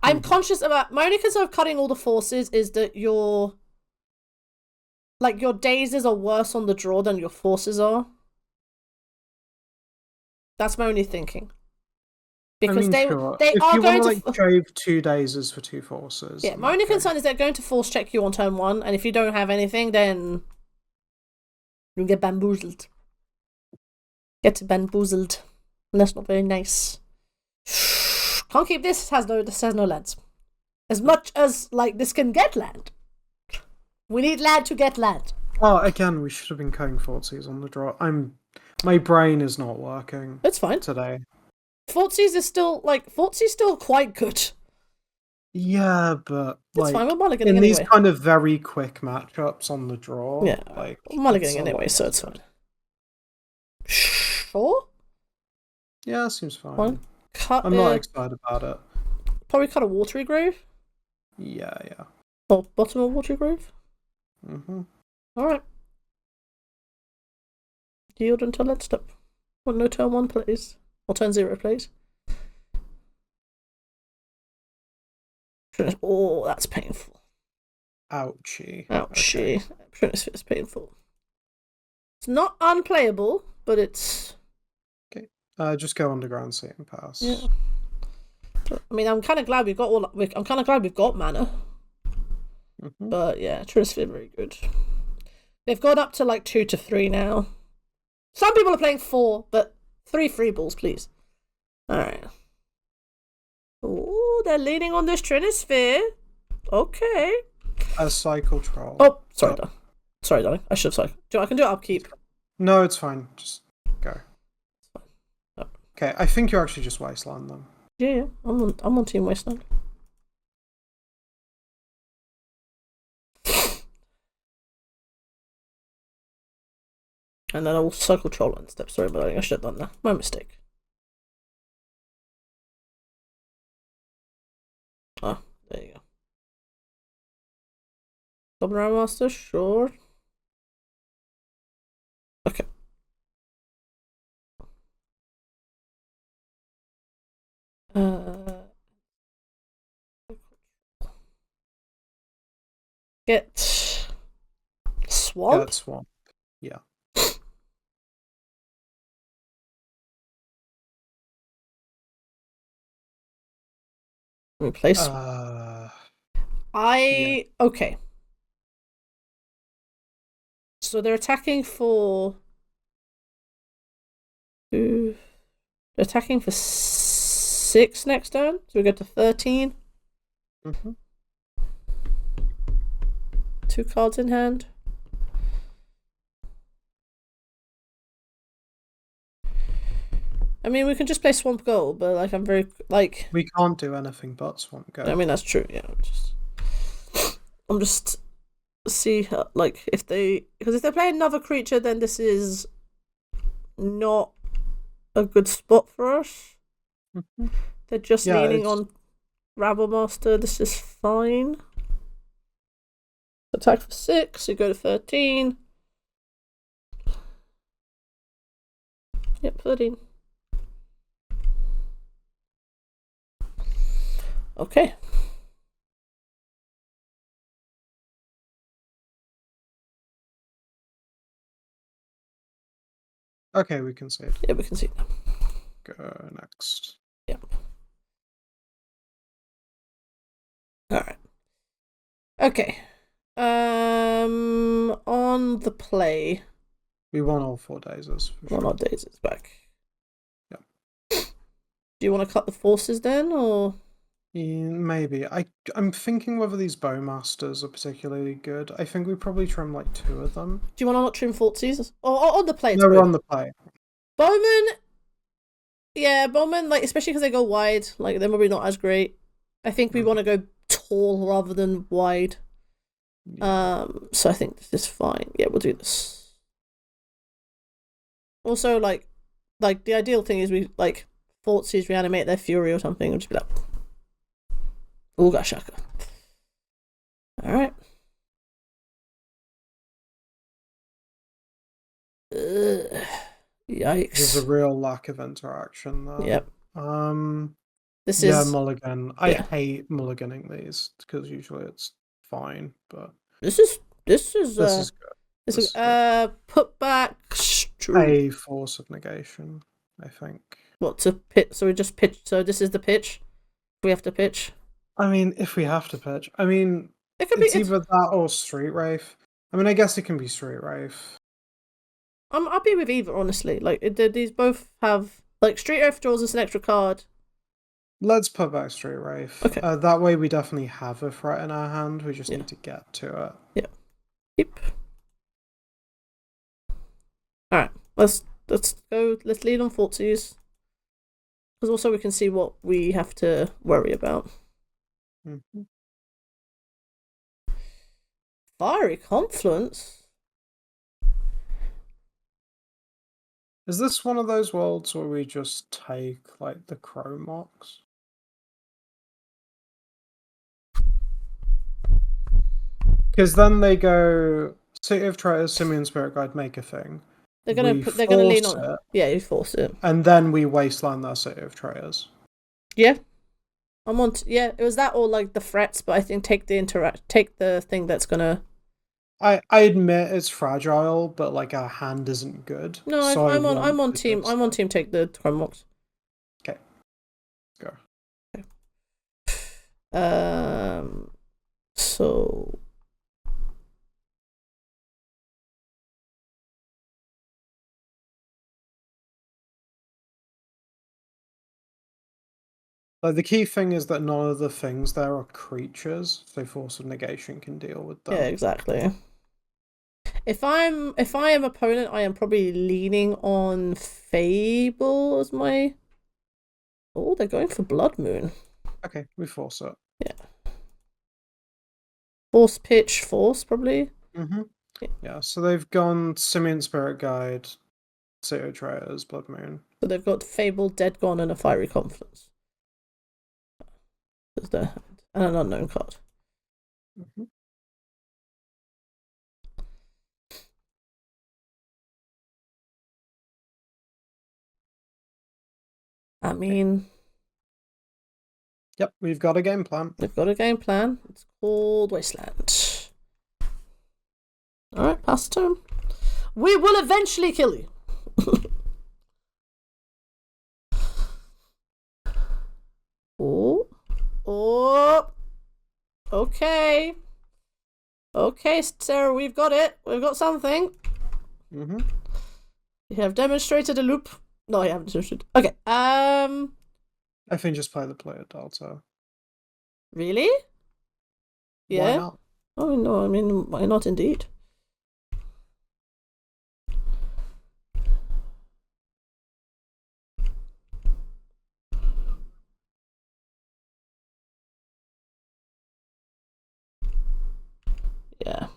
I'm conscious about my only concern of cutting all the forces is that your Dazes are worse on the draw than your forces are. That's my only thinking. Because they are going to trade 2 Dazes for 2 forces. Yeah, my only concern is they're going to force check you on turn 1, and if you don't have anything, then you get bamboozled. And that's not very nice. Can't keep this. This has no lands. As much as this can get land. We need land to get land. Oh, again, we should have been cutting Fortsies on the draw. My brain is not working. It's fine today. Fortsies is still quite good. Yeah, but it's fine. We're mulliganing in anyway. These kind of very quick matchups on the draw. Yeah, we're mulliganing anyway, so it's fine. Sure. Yeah, seems fine. I'm not excited about it. Probably cut a Watery Grave. Yeah. Oh, bottom of Watery Grave. Alright. Yield until end step. Well, no turn 1 plays. Or turn 0 plays. Oh, that's painful. Ouchie. Okay. Trinity is painful. It's not unplayable, but it's... Okay. Just go Underground Sea and pass. Yeah. I mean, I'm kind of glad we've got mana. But yeah, Trinity very good. They've gone up to 2 to 3 now. Some people are playing 4, but 3 free balls, please. Alright. Oh, they're leaning on this Trinisphere. Okay. A Cycle Troll. Oh, sorry, Sorry, darling. I should have cycled. I can do it upkeep. No, it's fine. Just go. It's fine. Oh. Okay, I think you actually just Wasteland them. Yeah. I'm on Team Wasteland. And then I will Cycle Troll and step. Sorry, but I should have done that. My mistake. Ah, there you go. Goblin Round Master, sure. Okay. Get Swamp? Get Swamp. Yeah. Replace. Okay. So they're attacking for 2, We're attacking for 6 next turn, so we go to 13. 2 cards in hand. I mean, we can just play Swamp Gold, but like I'm very like we can't do anything but Swamp Gold. I mean that's true. Yeah, I'm just see how, like if they're playing another creature, then this is not a good spot for us. They're just leaning on Rabblemaster. This is fine. Attack for 6. You go to 13. Yep, 13. Okay. Okay, we can see it. Yeah, we can see it now. Go next. Yep. Alright. Okay. On the play. We won all 4 Dazes. Well, not Daze, back. Yep. Do you want to cut the forces then, or? Yeah, maybe. I'm thinking whether these Bowmasters are particularly good. I think we probably trim like 2 of them. Do you want to not trim forces? Or on the play? No, we're on the play. Bowman. Yeah, Bowman, like especially because they go wide, like they're probably not as great. I think we want to go tall rather than wide. Yeah. So I think this is fine. Yeah, we'll do this. Also, like the ideal thing is we like Fortsies reanimate their fury or something, and just be like, Ooga shaka. Alright. Yikes. There's a real lack of interaction there. Yep. This is mulligan. I hate mulliganing these because usually it's fine, but this is good. This is put back a force of negation, I think. What to pitch? So we just pitch. So this is the pitch. We have to pitch. I mean, if we have to pitch, I mean, it's either that or Street Wraith. I mean, I guess it can be Street Wraith. I'm happy with either, honestly. Like these both have like Street Wraith draws us an extra card. Let's put back Street Wraith. Okay. That way we definitely have a threat in our hand. We just need to get to it. Yeah. Yep. All right. Let's go. Let's lead on Fortsies. Because also we can see what we have to worry about. Fiery Confluence. Is this one of those worlds where we just take like the Chromox? Because then they go City of Traitors, Simian Spirit Guide, make a thing. They're gonna lean on it. Yeah, you force it. And then we wasteland their City of Traitors. Yeah. It was that or like the threats, but I think take the thing that's gonna. I admit it's fragile, but like our hand isn't good. No, so I'm on team take the Chromox. Okay. Go. Okay. So like the key thing is that none of the things there are creatures, so Force of Negation can deal with them. Yeah, exactly. If I am opponent, I am probably leaning on Fable as my. Oh, they're going for Blood Moon. Okay, we force it. Yeah. Force pitch, force probably. Yeah, so they've gone Simian Spirit Guide, City of Traitors, Blood Moon. So they've got Fable, Dead Gone, and a Fiery Confluence. And an unknown card. I mean... Yep, we've got a game plan. We've got a game plan. It's called Wasteland. Alright, pass the turn. We will eventually kill you. Oh. Okay. Okay, Sarah, we've got it. We've got something. You have demonstrated a loop. No, I haven't searched it. Okay. I think just play the player Delta. Really? Yeah. Why not? Oh no, I mean, why not? Indeed. Yeah.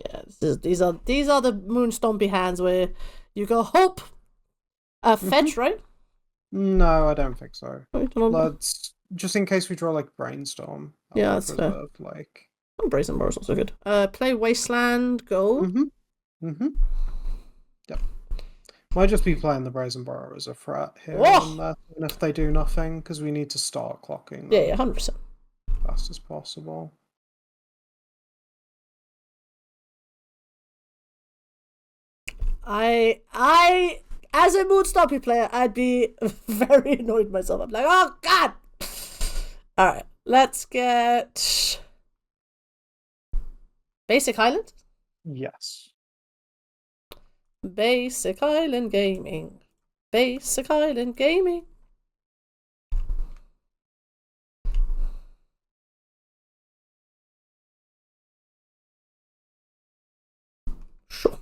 Yeah, these are the Moonstompy hands where you go hope, fetch, right? No, I don't think so. Oh, Let's just in case we draw like Brainstorm. Yeah, that's fair. Like Brazen Bar is also good. Play Wasteland, go. Yep. Might just be playing the Brazen Bar as a threat here Oh! and if they do nothing, because we need to start clocking them. Yeah, 100%. Fast as possible. I as a Moonstompy player, I'd be very annoyed myself. I'm like, oh god! Alright, let's get Basic Island? Yes. Basic Island Gaming. Basic Island Gaming. Sure.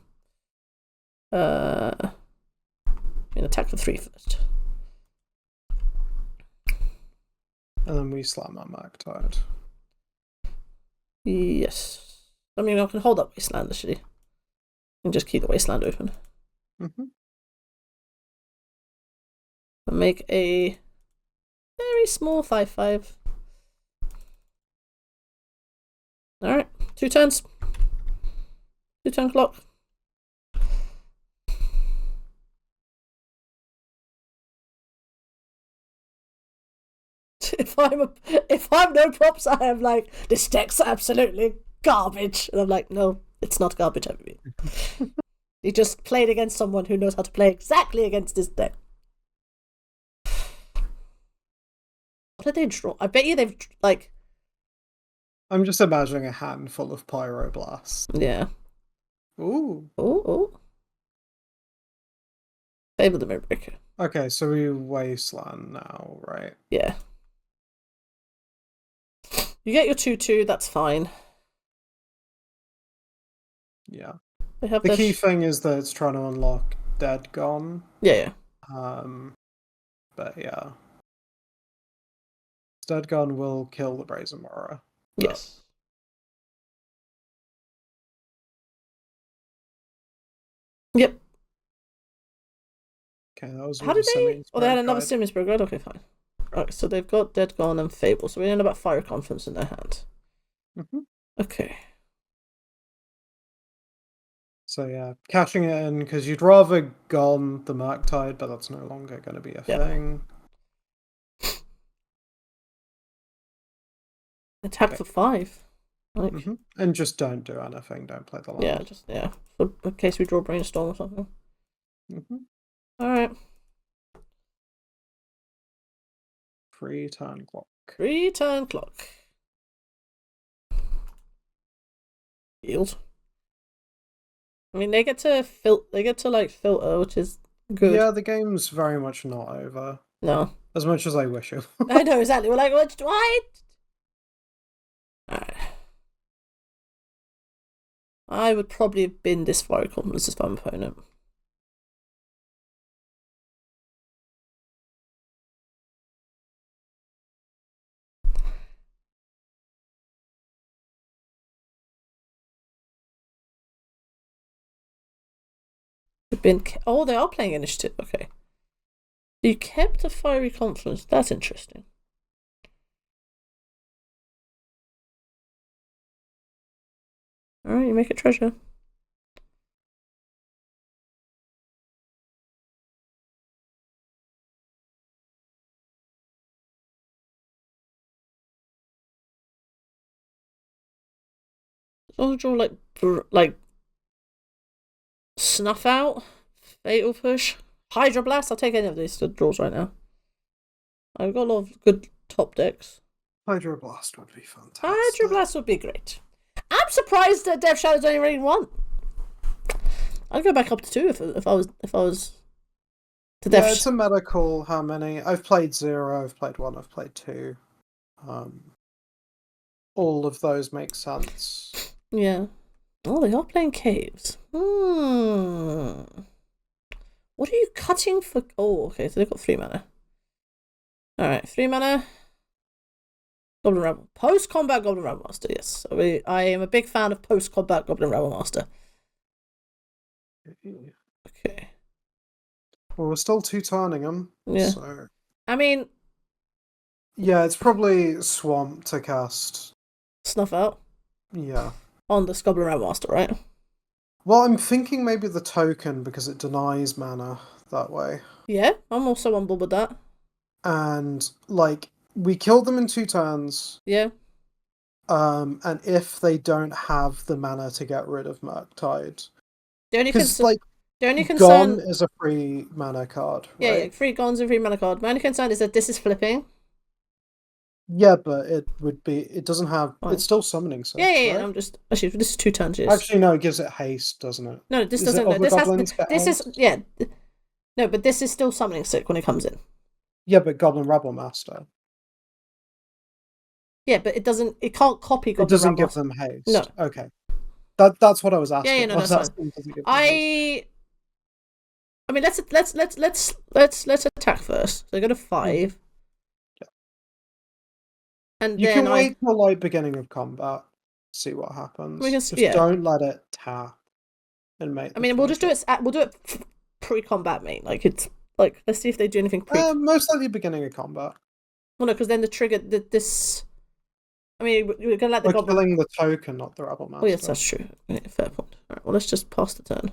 I'm gonna attack for 3 first. And then we slam our Murktide. Yes. I mean, I can hold up Wasteland, actually. And just keep the Wasteland open. Mm-hmm. And make a very small 5/5. Alright, 2 turns. 2-turn clock. If I'm no props, I am like, this deck's absolutely garbage. And I'm like, no, it's not garbage, I mean. You just played against someone who knows how to play exactly against this deck. What did they draw? I bet you they've, like... I'm just imagining a hand full of Pyroblast. Yeah. Ooh. Ooh. Fable the Mirror. Okay, so we Wasteland now, right? Yeah. You get your 2/2, that's fine. Yeah. They have the key thing is that it's trying to unlock Dead Gone. Yeah. But yeah. Dead Gone will kill the Brazen Mirror. Yes. Yep. Okay, that was How did they? Oh, they had another Simmons Brigade. Okay, fine. Right, so they've got Dead Gone and Fable, so we end up at Fire Conference in their hand. Okay. So yeah, cashing it in, because you'd rather Gone the Murktide, but that's no longer going to be a thing. Attack for 5. Like... And just don't do anything, don't play the land. So in case we draw Brainstorm or something. Alright. 3-turn clock. 3-turn clock. Yield. I mean, they get to filter, which is good. Yeah, the game's very much not over. No. As much as I wish it. I know, exactly. We're like, what? Alright. I would probably have been this Fire Conference as my opponent. Oh, they are playing Initiative. Okay. You kept a Fiery Conference. That's interesting. Alright, you make a treasure. Also draw like Snuff Out, Fatal Push, Hydra Blast. I'll take any of these draws right now. I've got a lot of good top decks. Hydra Blast would be fantastic. Hydra Blast would be great. I'm surprised that Death Shadow's only running 1. I'd go back up to 2 if I was to Yeah, death. it's a medical. How many? I've played 0. I've played 1. I've played 2. All of those make sense. Yeah. Oh, they are playing caves. What are you cutting for? Oh, okay. So they've got 3 mana. All right, 3 mana. Goblin Rebel. Post-combat Goblin Rebel Master, yes. I am a big fan of post-combat Goblin Rebel Master. Okay. Well, we're still 2-turning them. Yeah. So... I mean... Yeah, it's probably Swamp to cast. Snuff Out? Yeah. On the Goblin Rebel Master, right? Well, I'm thinking maybe the token, because it denies mana that way. Yeah, I'm also on board with that. And, like, we killed them in 2 turns. Yeah. And if they don't have the mana to get rid of Murktide... The only concern... Gone is a free mana card, right? Yeah, free Gone's a free mana card. My only concern is that this is flipping. Yeah, but it doesn't have... Fine. It's still summoning stuff, Yeah, right? I'm just... Actually, this is 2 turns. Actually, no, it gives it haste, doesn't it? No, this Is doesn't. it other goblins get This haste? is... Yeah. No, but this is still summoning sick when it comes in. Yeah, but Goblin Rebel Master. Yeah, but it doesn't... It can't copy Goblin It doesn't Rebel give Master. them haste. No. Okay. That's what I was asking. Yeah, no, I that's fine. I mean, let's attack first. So I go to 5. Yeah. And you then can wait till like beginning of combat, see what happens. Just don't let it tap and make. I mean, we'll just do it. We'll do it pre-combat, mate. Like it's like let's see if they do anything pre. Most likely beginning of combat. Well, no, because then the trigger this. I mean, we're gonna let the goblin killing the token, not the Rebel Master. Oh yes, that's true. Yeah, fair point. All right, well, let's just pass the turn.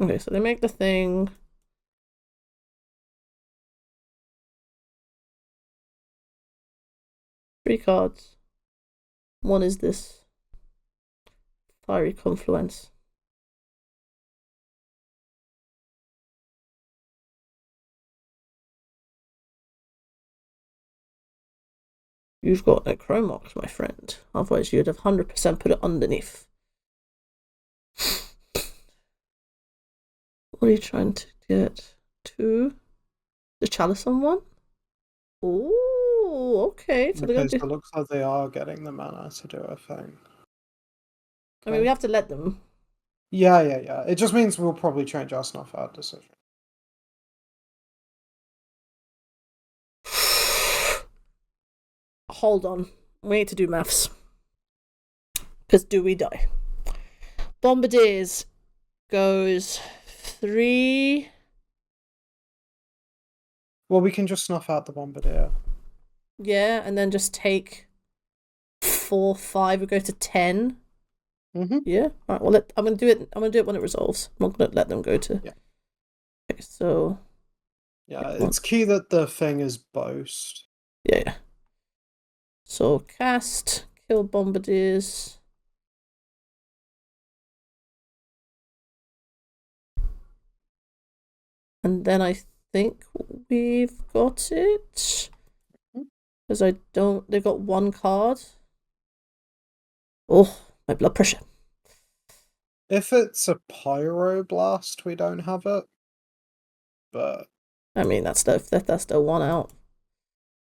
Okay, so they make the thing. Three cards. One is this Fiery Confluence. You've got a Chromox, my friend. Otherwise, you'd have 100% put it underneath. What are you trying to get to? The Chalice on one? Oh, okay. So because it looks like they are getting the mana to do a thing. Okay. I mean, we have to let them. Yeah. It just means we'll probably change our Snuff Out decision. Hold on. We need to do maths. Because do we die? Bombardiers goes 3. Well, we can just Snuff Out the Bombardier. Yeah, and then just take 4, 5. We go to 10. Mm-hmm. Yeah. All right. Well, I'm gonna do it. I'm gonna do it when it resolves. I'm not gonna let them go to. Yeah. Okay. So. Yeah, it's key that the thing is boast. Yeah. So cast, kill Bombardiers. And then I think we've got it. Because they've got 1 card. Oh, my blood pressure. If it's a Pyroblast, we don't have it. But I mean, that's the 1 out.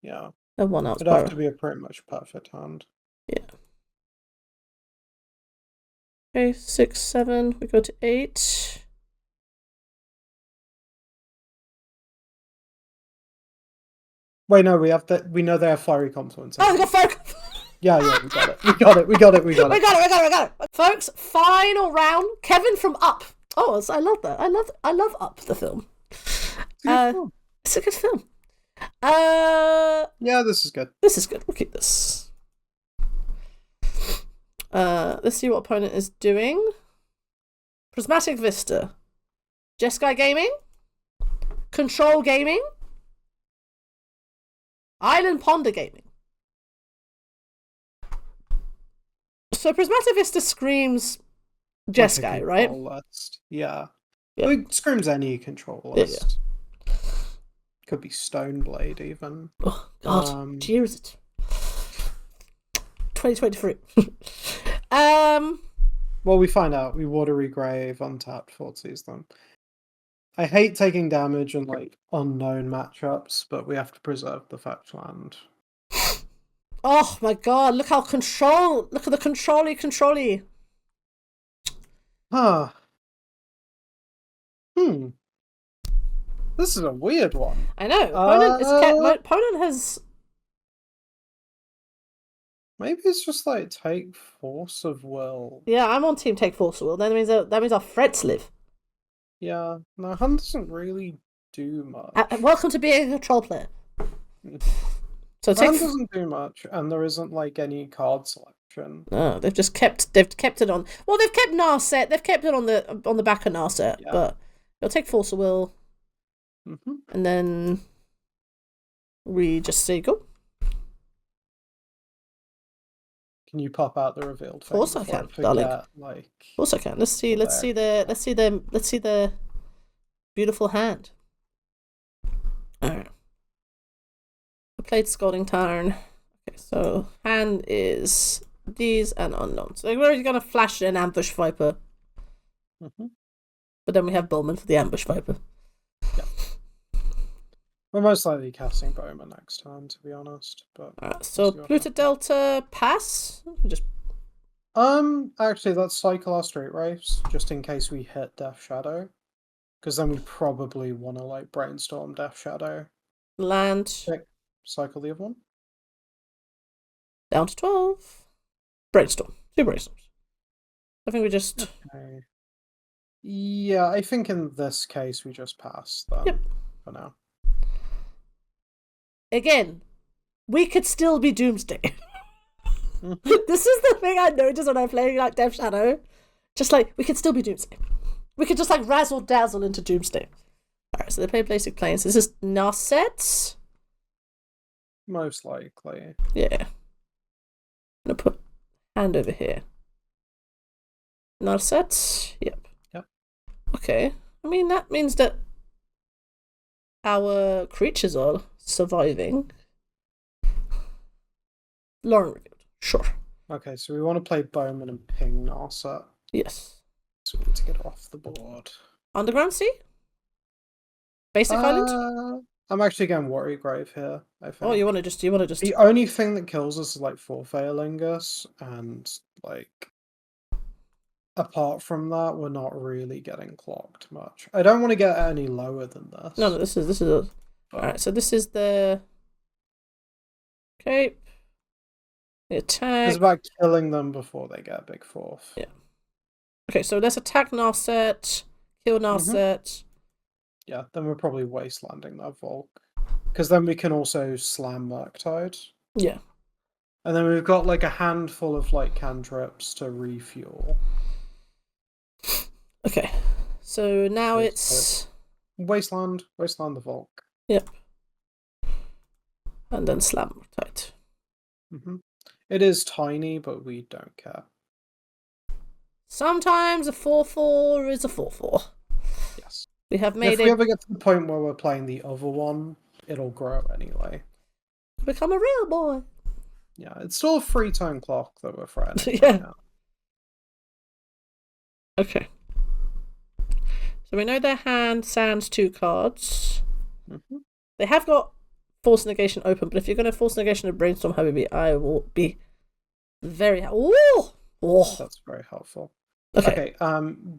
Yeah. The 1 out. It'd have to be a pretty much perfect hand. Yeah. Okay, 6, 7. We go to 8. Wait, no, we know they have Fiery Confluence. Oh, we got Fiery Confluence. Yeah, we got it. We got it. Folks, final round. Kevin from Up. Oh, I love that. I love Up, the film. It's a good film. Yeah, this is good. This is good. We'll keep this. Let's see what opponent is doing. Prismatic Vista. Jeskai Gaming. Control Gaming. Island Ponder Gaming. So Prismatic Vista screams Jeskai, right? List. Yeah. It screams any control list. Yeah. Could be Stoneblade even. Oh god, cheers it. 2023. Well, we find out. We Watery Grave, untap, Thoughtseize them. I hate taking damage in like unknown matchups, but we have to preserve the fetch land. Oh my god, look at the controlly. Huh. This is a weird one. I know. Opponent has. Maybe it's just like take Force of Will. Yeah, I'm on team take Force of Will. That means our threats live. Yeah, no, Hun doesn't really do much. Welcome to being a control player. So Hun doesn't do much, and there isn't like any card selection. No, they've kept it on. Well, they've kept Narset. They've kept it on the back of Narset, yeah. But they'll take Force of Will, and then we just say go. Can you pop out the revealed thing? Of course I can, darling. Of course I can. Let's see the beautiful hand. Alright. I played Scalding Tarn. Okay, so hand is these and unknown. So we're already gonna flash an Ambush Viper. But then we have Bowman for the Ambush Viper. Yeah. We're most likely casting Bowman next time, to be honest. But so Pluto Delta pass. Just actually, let's cycle our Street Wraiths just in case we hit Death Shadow, because then we probably want to like brainstorm Death Shadow. Land. Cycle the other one. Down to 12. Brainstorm. 2 brainstorms. I think we just. Okay. Yeah, I think in this case we just pass then for now. Again, we could still be Doomsday. This is the thing I noticed when I'm playing like Death Shadow. Just like, we could still be Doomsday. We could just like razzle dazzle into Doomsday. Alright, so they play basic planes. This is Narset. Most likely. Yeah. I'm gonna put hand over here. Narset. Yep. Okay. I mean, that means that our creatures are surviving. Lauren revealed. Sure. Okay, so we want to play Bowman and ping Narset. Yes. So we need to get off the board. Underground Sea? Basic Island? I'm actually going Watery Grave here, I think. Oh, you wanna just The only thing that kills us is like Forfeilingus, and like apart from that, we're not really getting clocked much. I don't want to get any lower than this. No, this is alright, so this is the cape. The attack. It's about killing them before they get a big fourth. Yeah. Okay, so let's attack Narset, kill Narset. Yeah, then we're probably wastelanding that Volk. Because then we can also slam Murktide. Yeah. And then we've got like a handful of like cantrips to refuel. Okay. So now it's Wasteland the Volk. Yep. And then slam Murktide. It is tiny, but we don't care. Sometimes a 4/4 is a 4/4. Yes. We have made if we ever get to the point where we're playing the other one, it'll grow anyway. Become a real boy. Yeah, it's still a 3-turn clock that we're threatening. Yeah. Right now. Okay. So we know their hand sands 2 cards. They have got Force Negation open, but if you're going to Force Negation a Brainstorm Habibi, I will be very Oh! That's very helpful. Okay.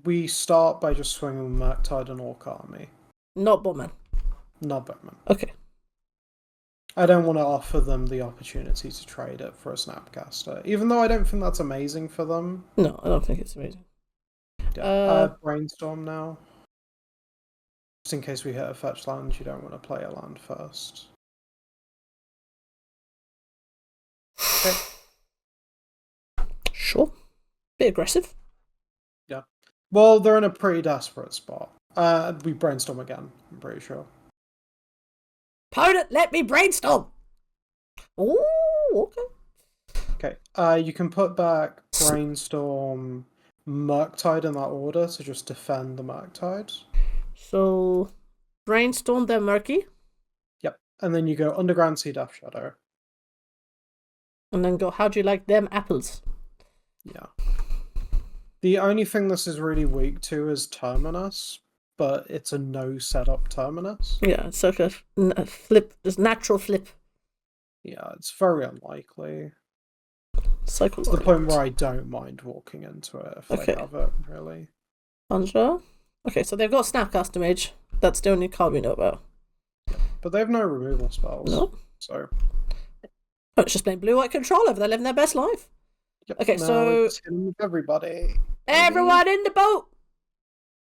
We start by just swinging Murktide and Orc Army. Not Bowman. Not Bowman. Okay. I don't want to offer them the opportunity to trade it for a Snapcaster, even though I don't think that's amazing for them. No, I don't think it's amazing. Yeah. Brainstorm now. Just in case we hit a fetch land, you don't want to play a land first. Okay. Sure. Bit aggressive. Yeah. Well, they're in a pretty desperate spot. We brainstorm again, I'm pretty sure. Opponent, let me brainstorm! Oh, okay. Okay, you can put back Brainstorm, Murktide in that order to just defend the Murktide. So, Brainstorm, then Murky? Yep, and then you go Underground Sea, Death Shadow. And then go, how do you like them apples? Yeah. The only thing this is really weak to is Terminus, but it's a no setup Terminus. Yeah, it's like a flip, just natural flip. Yeah, it's very unlikely. Cycle to the point where I don't mind walking into it if they have it, really. Conjure. Okay, so they've got Snapcaster Mage. That's the only card we know about. But they have no removal spells. No. So. Oh, it's just playing blue-white controller. They're living their best life. Yep. Okay, so everybody. Everyone in the boat.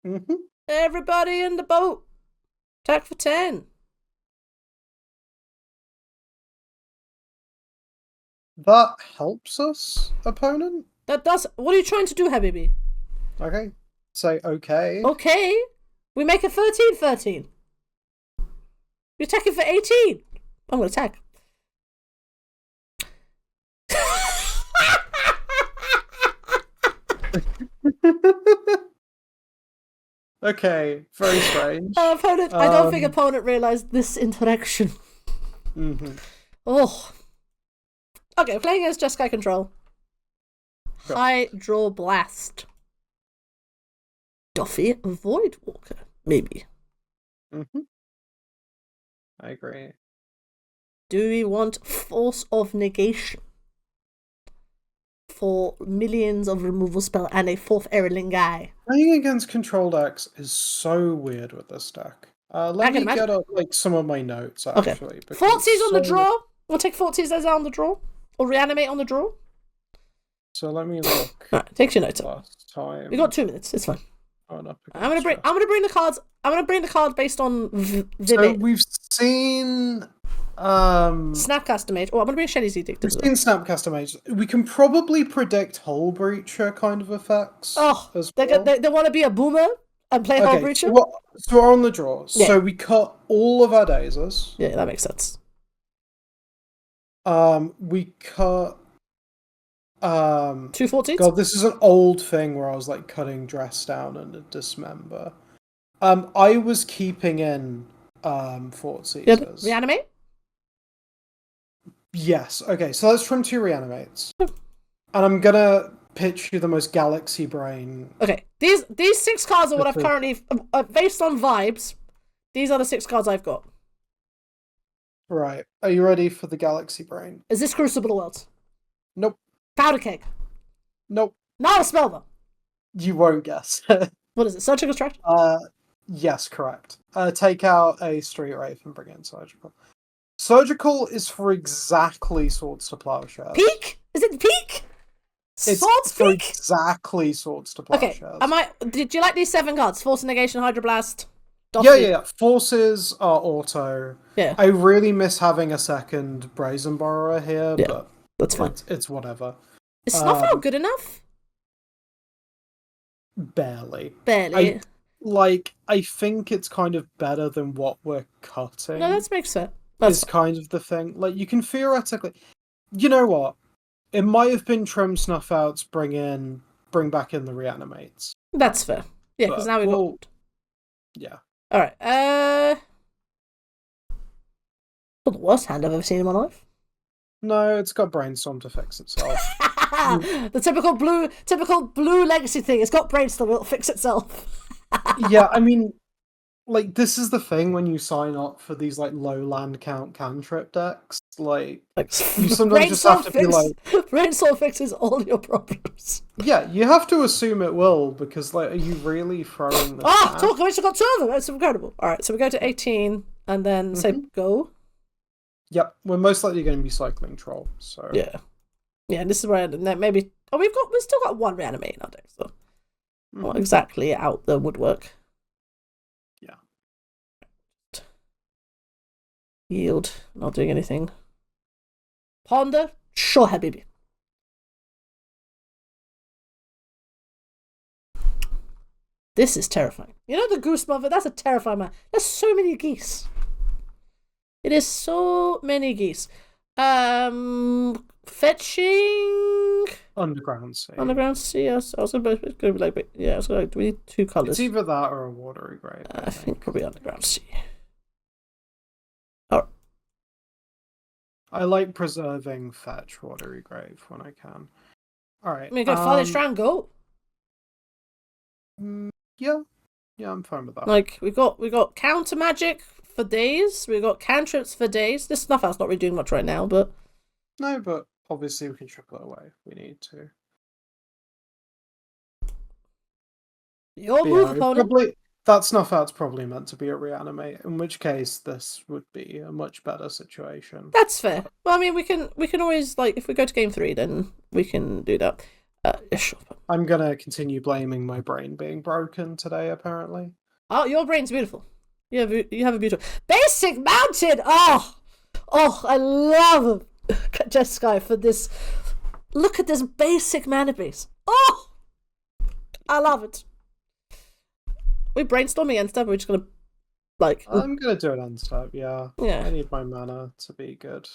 Mm-hmm. Everybody in the boat. Attack for 10. That helps us, opponent? That does. What are you trying to do, Habibi? Okay. Say okay. Okay. We make a 13-13. You're attacking for 18. I'm going to attack. Okay, very strange. Opponent, I don't think opponent realised this interaction. Mm-hmm. Oh. Okay, playing against Jeskai Control. Sure. Hydroblast. Duffy Voidwalker, maybe. Mm-hmm. I agree. Do we want Force of Negation? For millions of removal spell and a 4th Erlingai. Playing against control decks is so weird with this deck. Let me get up some of my notes, actually. Okay. Forties on the draw. We'll take Forties as on the draw. Or reanimate on the draw. So let me look. Alright, take your notes. Last time. We got 2 minutes. It's fine. I'm gonna bring the cards. I'm gonna bring the card based on So we've seen Snapcaster Mage. Oh, I'm gonna bring Shelly's Edict. We've seen Snapcaster Mage. We can probably predict Hull Breacher kind of effects. Oh, they want to be a boomer and play Hull Breacher. So we're on the draw. Yeah. So we cut all of our Dazes. Yeah, that makes sense. We cut 240s? God, this is an old thing where I was like cutting Dress Down and a Dismember. I was keeping in Fort Caesars. Reanimate? Yes. Okay, so let's trim 2 reanimates. And I'm gonna pitch you the most galaxy brain. Okay, these 6 cards are what I've currently based on vibes. These are the 6 cards I've got. Right. Are you ready for the galaxy brain? Is this Crucible of Worlds? Nope. Powder Keg? Nope. Not a spell though. You won't guess. What is it? Surgical Strike? Yes, correct. Take out a Street Wraith and bring in Surgical. Surgical is for exactly Swords to Plowshares. Peak? Is it Peak? It's Swords for Peak? exactly Swords to Plowshares. Okay, did you like these 7 cards? Force Negation, Hydroblast, Doffy? Yeah. Forces are auto. Yeah. I really miss having a second Brazen Borrower here, but that's fine. It's whatever. Is Snuff Out good enough? Barely. I think it's kind of better than what we're cutting. No, that makes sense. That's kind of the thing. Like, you can theoretically... You know what? It might have been trim Snuff Outs, bring back in the Reanimates. That's fair. Yeah, because now we've got... Yeah. Alright, not the worst hand I've ever seen in my life. No, it's got Brainstorm to fix itself. The typical blue legacy thing. It's got Brainstorm, it'll fix itself. Yeah, I mean, like, this is the thing when you sign up for these, like, low land count cantrip decks. Like you sometimes just have to be like... Brainstorm fixes all your problems. Yeah, you have to assume it will, because, like, are you really throwing this talk, I've actually got 2 of them. That's incredible. Alright, so we go to 18, and then say go. Yep, we're most likely going to be cycling Troll, so... Yeah, and this is where maybe... Oh, we still got 1 reanimate in our deck, so... Not exactly out the woodwork. Yeah. Yield, not doing anything. Ponder, sure, Habibi. This is terrifying. You know the Goose Mother? That's a terrifying man. There's so many geese. It is so many geese. Fetching... Underground Sea. Underground Sea, yes. I was going to be like, yeah, I was going to do we need 2 colours. It's either that or a watery grave. I think probably Underground Sea. Oh. I like preserving fetch Watery Grave when I can. Alright. I mean, go Father Strangle. Yeah. Yeah, I'm fine with that. Like, we got counter magic for Daze, we got cantrips for Daze. This Snuff Out's not really doing much right now, but... No, but obviously we can triple it away if we need to. Your move, opponent. That Snuff Out's probably meant to be a reanimate, in which case this would be a much better situation. That's fair. Well, I mean, we can always, like, if we go to game 3, then we can do that. Sure. I'm gonna continue blaming my brain being broken today, apparently. Oh, your brain's beautiful. You have a beautiful... Basic Mountain! Oh, I love Jeskai for this. Look at this basic mana base. Oh! I love it. We brainstorming and stuff, we're just gonna, like... I'm gonna do an end step, yeah. I need my mana to be good.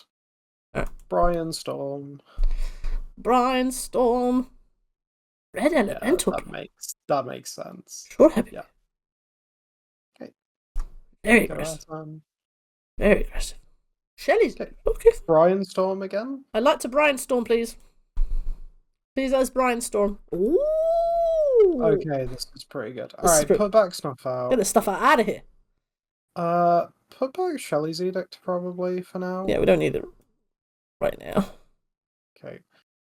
Brainstorm. Red Elemental. That makes sense. Sure, happy. Yeah. Okay. Very aggressive. Very aggressive. Shelly's okay. Brainstorm again? I'd like to Brainstorm, please. Please, let's Brainstorm. Ooh. Okay, this is pretty good. Alright, put back Snuff Out. Get the stuff out of here. Put back Shelly's Edict probably for now. Yeah, we don't need it right now. Okay.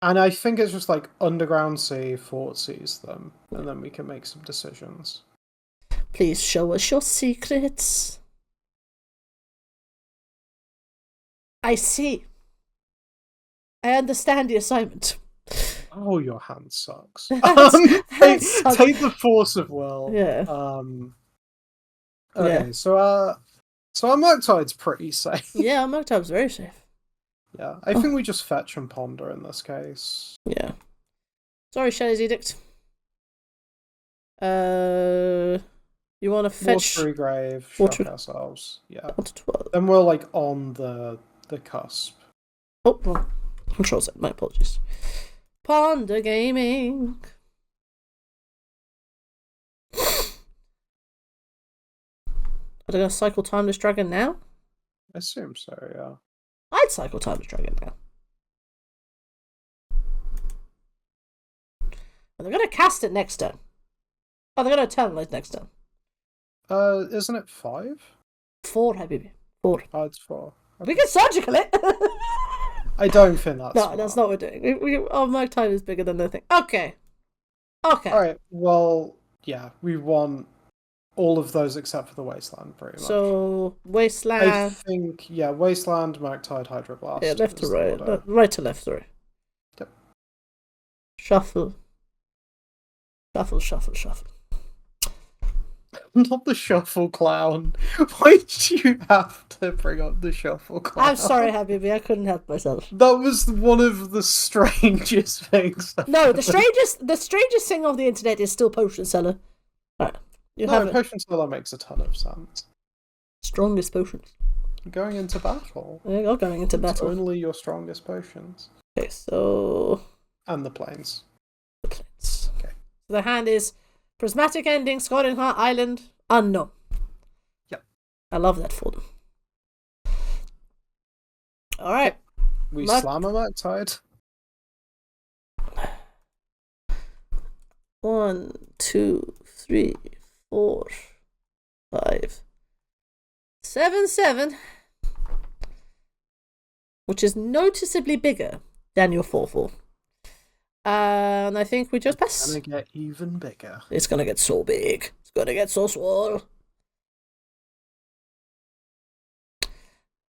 And I think it's just like Underground Sea, Fort Seas them, and then we can make some decisions. Please show us your secrets. I see. I understand the assignment. Oh, your hand sucks. Take the Force of Will. Yeah. Okay, so our Murktide's pretty safe. Yeah, our Murktide's very safe. Yeah, I think we just fetch and ponder in this case. Yeah. Sorry, Shelly's Edict. You want to fetch... Watery Grave, shock ourselves. Yeah. Then we're like on the cusp. Oh, well, control set. My apologies. Ponder Gaming. Are they going to cycle Timeless Dragon now? I assume so, yeah. I'd cycle Timeless Dragon now. Are they going to cast it next turn? Oh, they're going to eternalize next turn. Isn't it 5? 4, Habibi. 4. Oh, it's 4. Okay. We can surgical it! I don't think that's... No, that's not what we're doing. Our Murktide is bigger than the thing. Okay. Alright, well, yeah, we want all of those except for the Wasteland, pretty much. So, Wasteland... I think, yeah, Wasteland, Murktide, Hydroblast. Yeah, left to right. Right to left, sorry. Yep. Shuffle. Shuffle. Not the Shuffle Clown. Why did you have to bring up the Shuffle Clown? I'm sorry, Habibi, I couldn't help myself. That was one of the strangest things. No, the strangest thing on the internet is still Potion Seller. Right. Potion Seller makes a ton of sense. Strongest potions. Going into battle. Yeah, you're going into battle. It's only your strongest potions. Okay, so... And the planes. Okay. So the hand is Prismatic Ending, Scalding Heart Island, Unknown. Yep. I love that for them. Alright. We slam a Murktide. 1, 2, 3, 4, 5, 7. Which is noticeably bigger than your 4/4. And I think we just pass. It's gonna get even bigger. It's gonna get so big. It's gonna get so swole.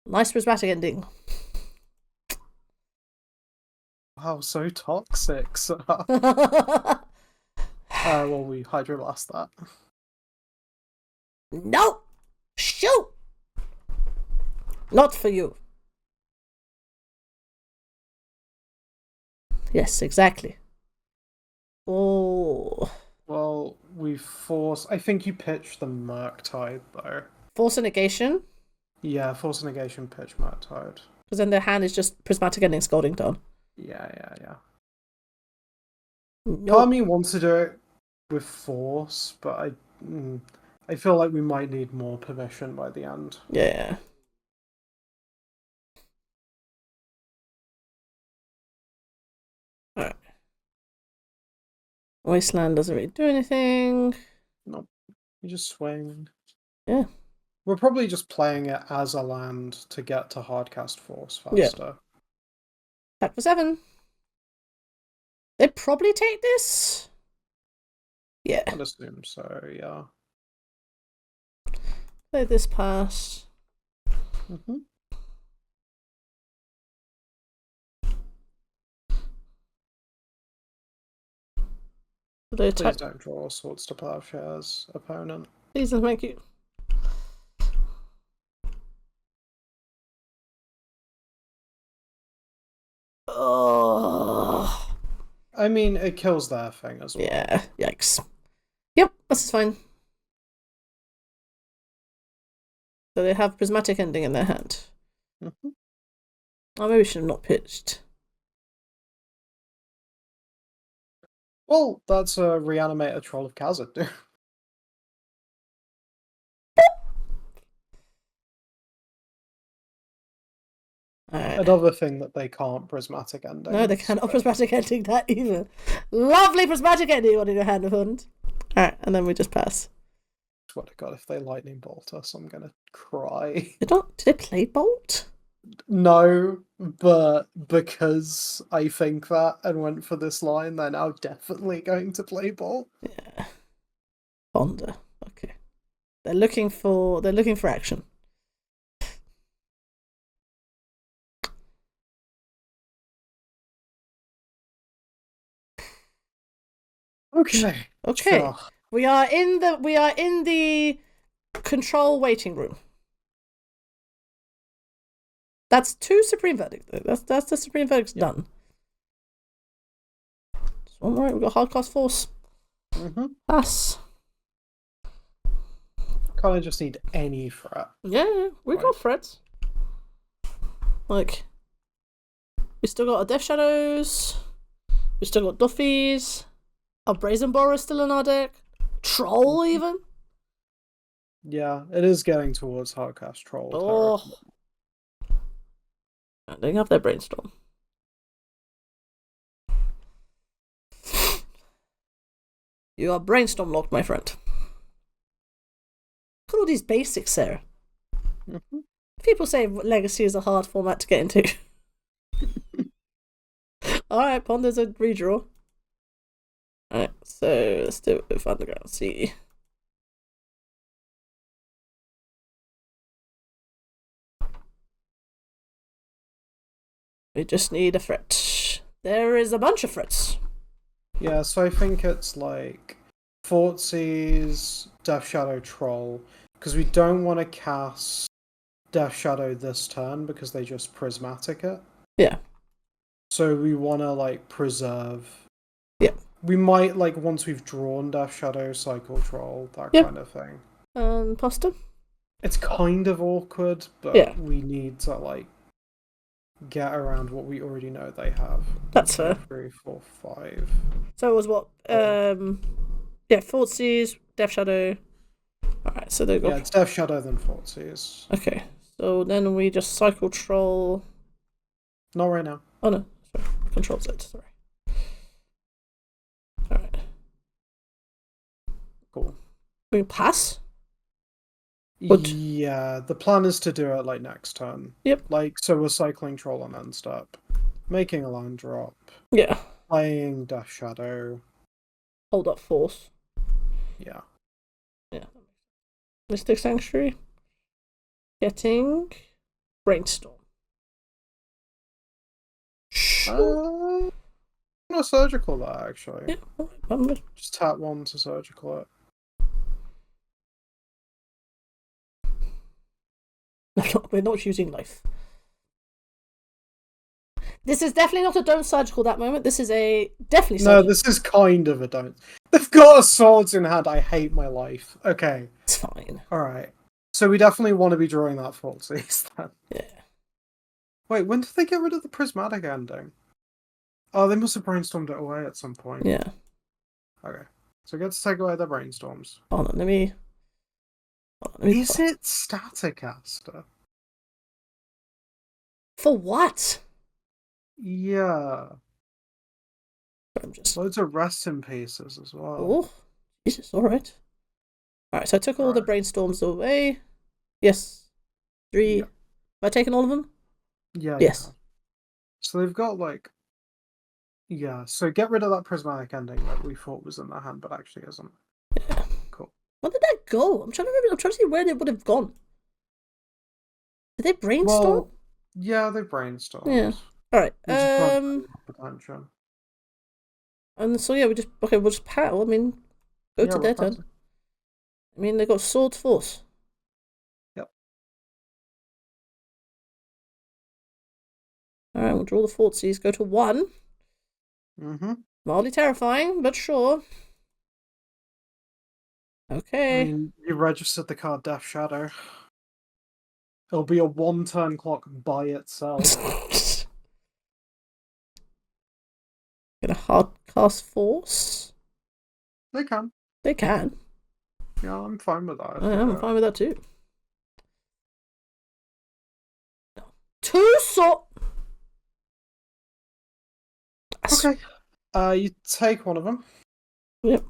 Nice Prismatic Ending. Wow, so toxic. Well, we Hydroblast that. No! Shoot! Not for you. Yes, exactly. Oh. Well, we force... I think you pitch the Murktide, though. Force a negation? Yeah, force a negation, pitch Murktide. Because then their hand is just Prismatic Ending, Scalding Dawn. Yeah. Nope. Part of me wants to do it with force, but I feel like we might need more permission by the end. Yeah. Wasteland doesn't really do anything. Nope. You just swing. Yeah. We're probably just playing it as a land to get to Hardcast Force faster. Yeah. Attack for 7. They'd probably take this. Yeah. I'd assume so, yeah. Play this pass. Mm-hmm. Please don't draw Swords to Plowshares, opponent. Please and thank you. Oh. I mean, it kills their thing as well. Yeah, yikes. Yep, that's fine. So they have Prismatic Ending in their hand. Mm-hmm. Oh, maybe we should have not pitched. Well, that's a Reanimator Troll of Khazad. Another thing that they can't Prismatic Ending. No, they cannot Prismatic Ending that either. Lovely Prismatic Ending on in your hand of Hund. Alright, and then we just pass. Swear to God, if they Lightning Bolt us, I'm gonna cry. Did they play Bolt? No, but because I think that and went for this line, they're now definitely going to play Bolt. Yeah. Ponder. Okay. They're looking for action. Okay. Sure. We are in the control waiting room. That's 2 Supreme Verdicts. That's the Supreme Verdicts done. All right, we've got Hardcast Force. Mm-hmm. Pass. Kind of just need any threat. Yeah, we've got threats. Like, we still got our Death Shadows. We still got Duffies. Our Brazen Borer is still in our deck. Troll, even. Yeah, it is getting towards Hardcast Troll. Oh. They have their Brainstorm. You are Brainstorm locked, my friend. Look at all these basics there. Mm-hmm. People say Legacy is a hard format to get into. Alright, Ponder's a redraw. Alright, so let's do it with Underground Sea. We just need a threat. There is a bunch of threats. Yeah, so I think it's like Thoughtseize, Death Shadow, Troll, because we don't want to cast Death Shadow this turn because they just Prismatic it. Yeah. So we want to like preserve. Yeah. We might like once we've drawn Death Shadow, cycle Troll, that kind of thing. Pasta? It's kind of awkward, but we need to like get around what we already know they have. That's fair. 3, 4, 5. So it was what? Thoughtseize, Death Shadow. Alright, so they got. Yeah, it's Death Shadow then Thoughtseize. Okay, so then we just cycle Troll. Not right now. Oh no, sorry. Control Z, sorry. Alright. Cool. We pass? Yeah, the plan is to do it like next turn. Yep. Like, so we're cycling Troll on end step, making a land drop. Yeah. Playing Death Shadow. Hold up Force. Yeah. Yeah. Mystic Sanctuary. Getting Brainstorm. Sure. I'm gonna surgical that actually. Yeah, just tap 1 to surgical it. We're not using life. This is definitely not a don't surgical that moment. This is a definitely surgical. No, this is kind of a don't. They've got swords in hand. I hate my life. Okay. It's fine. Alright. So we definitely want to be drawing that Thoughtseize then. Yeah. Wait, when did they get rid of the Prismatic Ending? Oh, they must have brainstormed it away at some point. Yeah. Okay. So we get to take away their brainstorms. Hold on, let me Is it Staticaster? For what? Yeah. I'm just. Loads of rest in pieces as well. Oh, Jesus! All right. All right. So I took all the brainstorms away. Yes. 3. Yep. Have I taken all of them? Yeah. Yes. Yeah. So they've got like. Yeah. So get rid of that prismatic ending that we thought was in their hand, but actually isn't. Yeah. Cool. Where did that go? I'm trying to remember. I'm trying to see where they would have gone. Did they brainstorm? Well, yeah, they brainstormed. Yeah. All right. Attention. And so yeah, we'll just paddle. I mean, go to their turn. I mean, they got sword force. Yep. All right, we'll draw the Fortsies. Go to 1. Mm-hmm. Mildly terrifying, but sure. Okay. I mean, you registered the card Death Shadow. It'll be a 1-turn clock by itself. Get a hard cast force. They can. They can. Yeah, I'm fine with that. I'm fine with that too. 2 sword. Okay. You take one of them. Yep.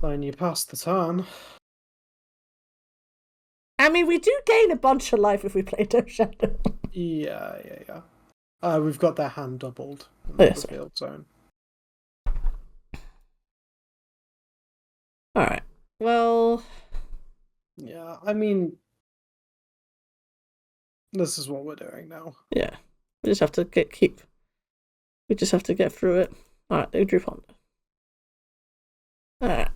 Then you pass the turn. I mean, we do gain a bunch of life if we play Death Shadow. Yeah. We've got their hand doubled in the field zone. Alright. Well... Yeah, I mean... This is what we're doing now. Yeah. We just have to We just have to get through it. Alright, they drew Ponder. Alright.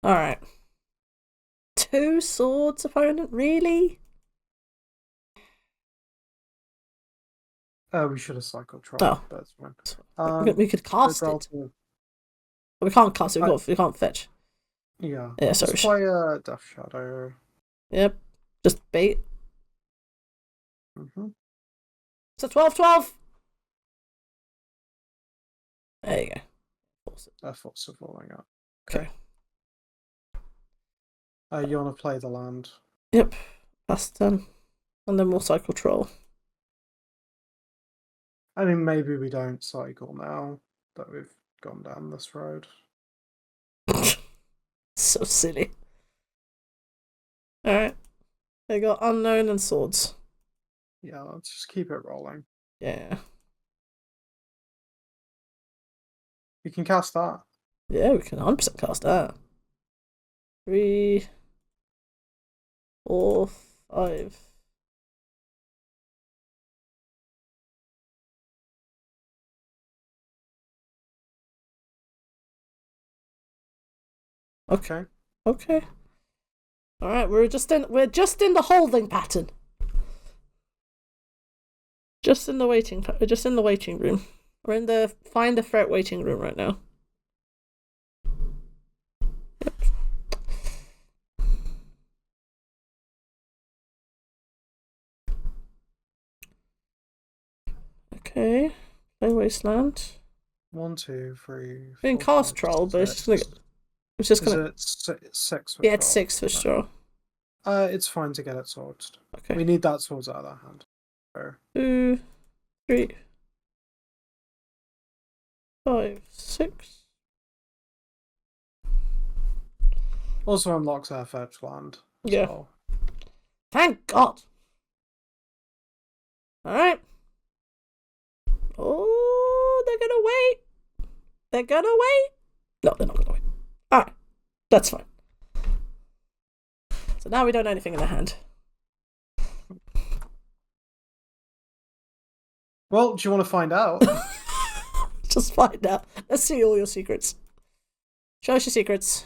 Alright. 2 swords opponent, really? We should have cycled Troll. Oh. That's fine. We could cast it. We can't cast it, we can't fetch. Yeah. Yeah, sorry. Just play a Death Shadow. Yep. Just bait. Mm-hmm. So 12-12! There you go. Force it. Force of falling out. Okay. You want to play the land? Yep. Pass the turn. And then we'll cycle Troll. I mean, maybe we don't cycle now that we've gone down this road. So silly. Alright. They got Unknown and Swords. Yeah, let's just keep it rolling. Yeah. You can cast that. Yeah, we can 100% cast that. 3, 4, 5. Okay. Okay. Alright, we're just in the holding pattern. Just in the waiting room. We're in the find a threat waiting room right now. Yep. Okay. Play Wasteland. 1, 2, 3. We can cast Troll, but it's just gonna. Is it 6 for Yeah, it's 6 for sure. It's fine to get it swords. Okay. We need that swords out of our hand. So. 2, 3, 5, 6. Also unlocks our fetch land. Yeah. So. Thank God. Alright. Oh, they're gonna wait. They're gonna wait. No, they're not gonna wait. Alright. That's fine. So now we don't know anything in the hand. Well, do you want to find out? Just find out. Let's see all your secrets. Show us your secrets.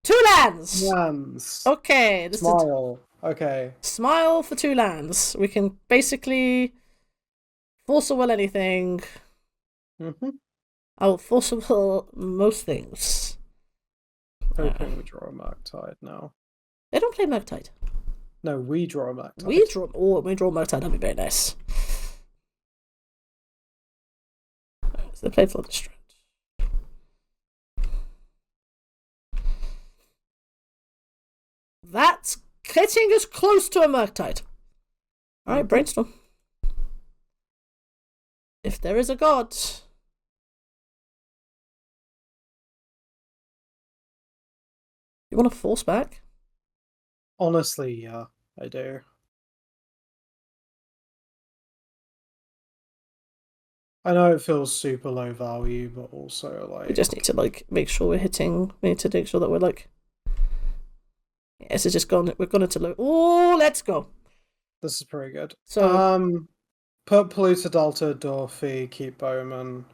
2 lands! Lands. Okay. Smile. Okay. Smile for 2 lands. We can basically force will anything. Mm-hmm. I will force will most things. Hoping we draw a Murktide now. They don't play Murktide. No, we draw a Murktide. We draw Murktide, that'd be very nice. So they play Flood Strand. That's getting us close to a Murktide. Alright, brainstorm. If there is a god. You want to force back? Honestly, yeah, I do. I know it feels super low value, but also like we just need to like make sure we're hitting. We need to make sure that we're like. Yes, it's just gone. We're going into low. Oh, let's go. This is pretty good. So put Polluted Delta, Dorothy, keep Bowman.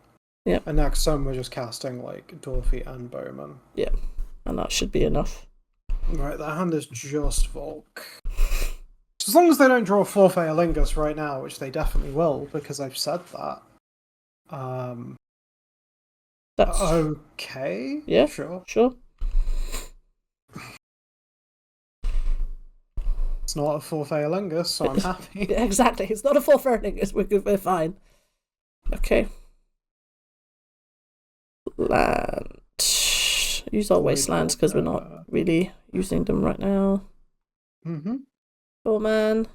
Yeah. And next time we're just casting like Dorothy and Bowman. Yeah, and that should be enough. Right, that hand is just Volk. As long as they don't draw 4 Phalangus right now, which they definitely will, because I've said that. That's okay. Yeah, sure. It's not a 4 Phalangus, so I'm happy. Exactly, it's not a 4 Phalangus. We're fine. Okay. Land. Use our wastelands because we're not really using them right now. Mm-hmm. Oh man.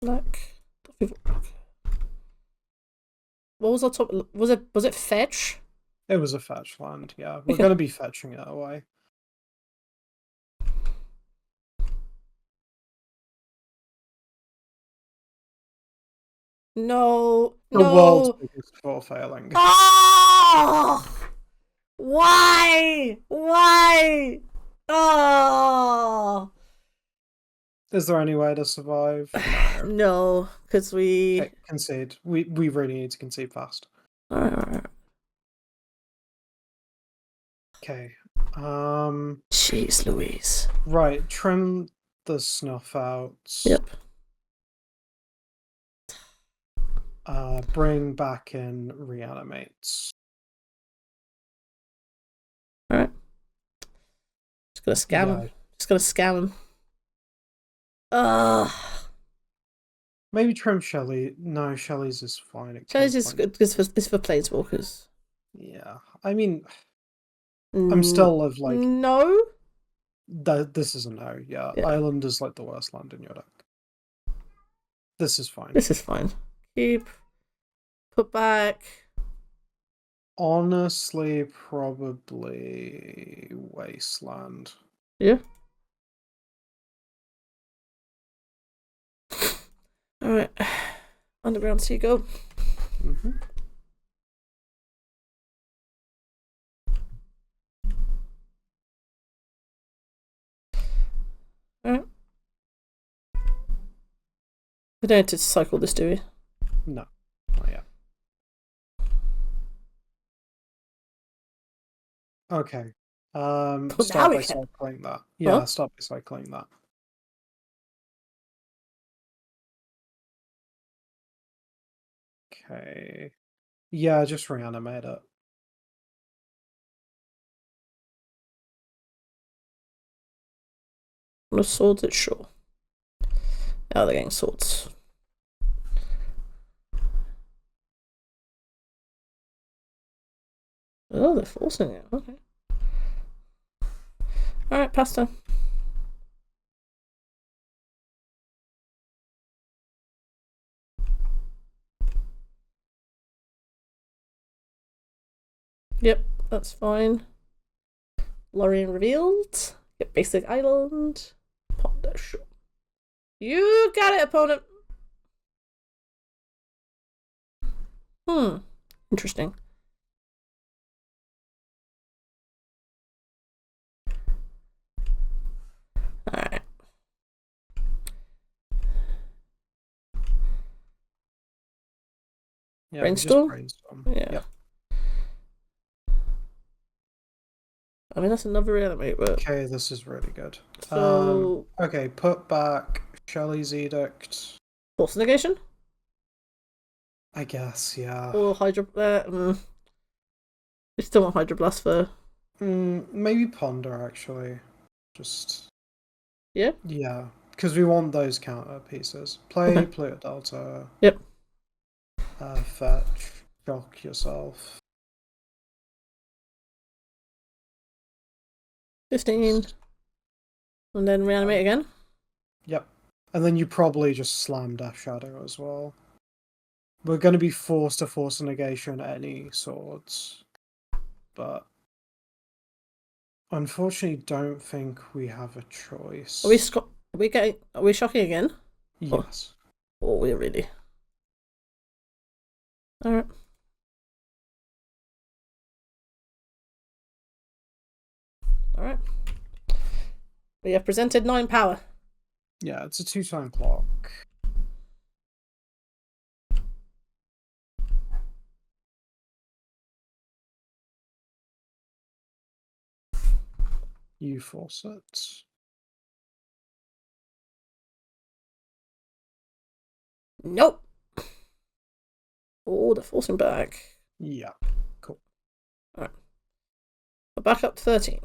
Black. What was our top? Was it fetch? It was a fetch land, yeah. We're going to be fetching it away. No. The world's biggest 4 Phalangus. Oh! Why? Why? Oh! Is there any way to survive? No, because we... Okay, concede. We really need to concede fast. Alright. Okay. Jeez Louise. Right, trim the Snuff Out. Yep. Bring back in Reanimates. Alright. Just gonna scam him. Just gonna scam him. Maybe trim Shelly. No, Shelly's is fine. Shelly's is good. It's for planeswalkers. Yeah, I mean, I'm still of like no. This is a no. Yeah, Island is like the worst land in your deck. This is fine. This is fine. Keep. Put back. Honestly, probably Wasteland. Yeah. Alright. Underground, so you go. Mm-hmm. Alright. We don't need to cycle this, do we? No. Not yet. Okay. Start by cycling that. Yeah, start by cycling that. Okay. Yeah, just reanimate it. On the swords, it's sure. Oh, they're getting swords. Oh, they're forcing it. Okay. Alright, pasta. Yep, that's fine. Lorien revealed. Get basic island. Ponder, sure. You got it, opponent. Interesting. Alright. Yeah, brainstorm? Yeah. Yep. I mean, that's another reanimate, but... Okay, this is really good. So... okay, put back Shelly's Edict. Force negation? I guess, yeah. Or Hydro... We still want Hydroblast for... Maybe Ponder, actually. Just... Yeah? Yeah. because we want those counter pieces. Play Okay. Pluto Delta. Yep. Fetch. Shock yourself. 15. And then reanimate again. Yep. And then you probably just slam Death Shadow as well. We're going to be forced to force a negation any swords. But unfortunately, don't think we have a choice. Are we shocking again? Yes. Or we really? Alright. Alright. We have presented 9 power. Yeah, it's a 2-time clock. You force it. Nope. Oh, they're forcing back. Yeah, cool. Alright. We're back up to 13.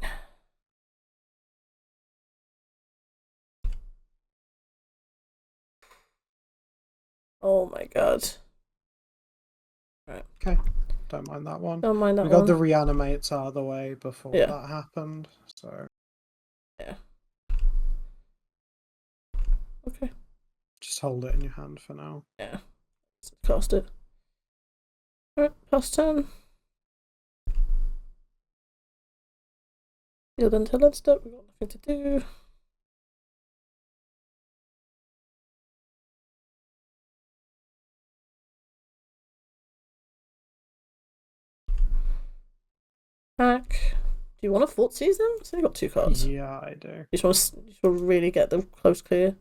Oh my god. Right. Okay, don't mind that one. Don't mind that one. We got the reanimates out of the way before Yeah. that happened, so... Yeah. Okay. Just hold it in your hand for now. Yeah. Let's cast it. Alright, pass turn. Field until end step, we've got nothing to do. Back. Do you want to fort seize them? So you've got 2 cards. Yeah, I do. You just want to really get the close clear.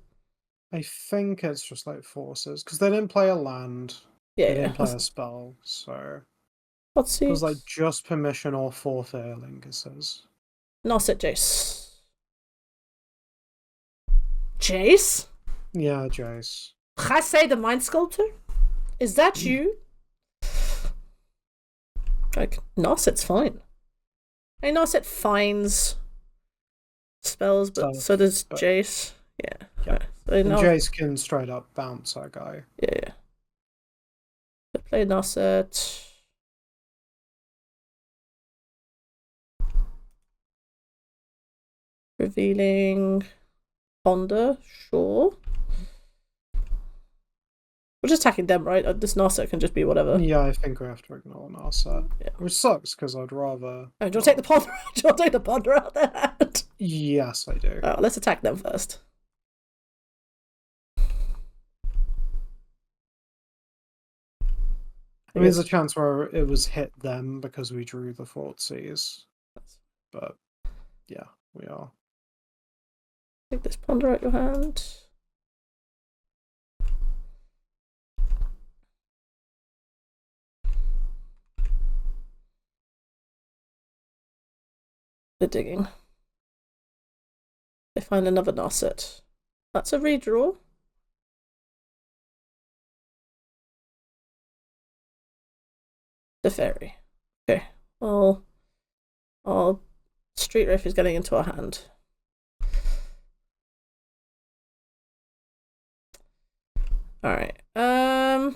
I think it's just like forces, because they didn't play a land. Yeah, they didn't play a spell, so... Fort seize. It was like just permission or 4th Earlinguses. Narset Jace. Jace? Yeah, Jace. I say the Mind Sculptor? Is that you? Like, Narset's fine. I mean, Narset finds spells, but so does Jace. Yeah. Yeah. So and Jace can straight up bounce that guy. Yeah. So play Narset. Revealing Ponder, sure. We're just attacking them, right? This Narset can just be whatever. Yeah, I think we have to ignore Narset. Yeah. Which sucks, because I'd rather... Oh, do you want to take the Ponder out? Do you want to take the Ponder out their hand? Yes, I do. Oh, let's attack them first. I mean, there's a chance where it was hit them because we drew the Fortsies. But, yeah, we are. Take this Ponder out your hand. They're digging. They find another Narset. That's a redraw. The fairy. Okay. Well, our Street Riff is getting into our hand. Alright. I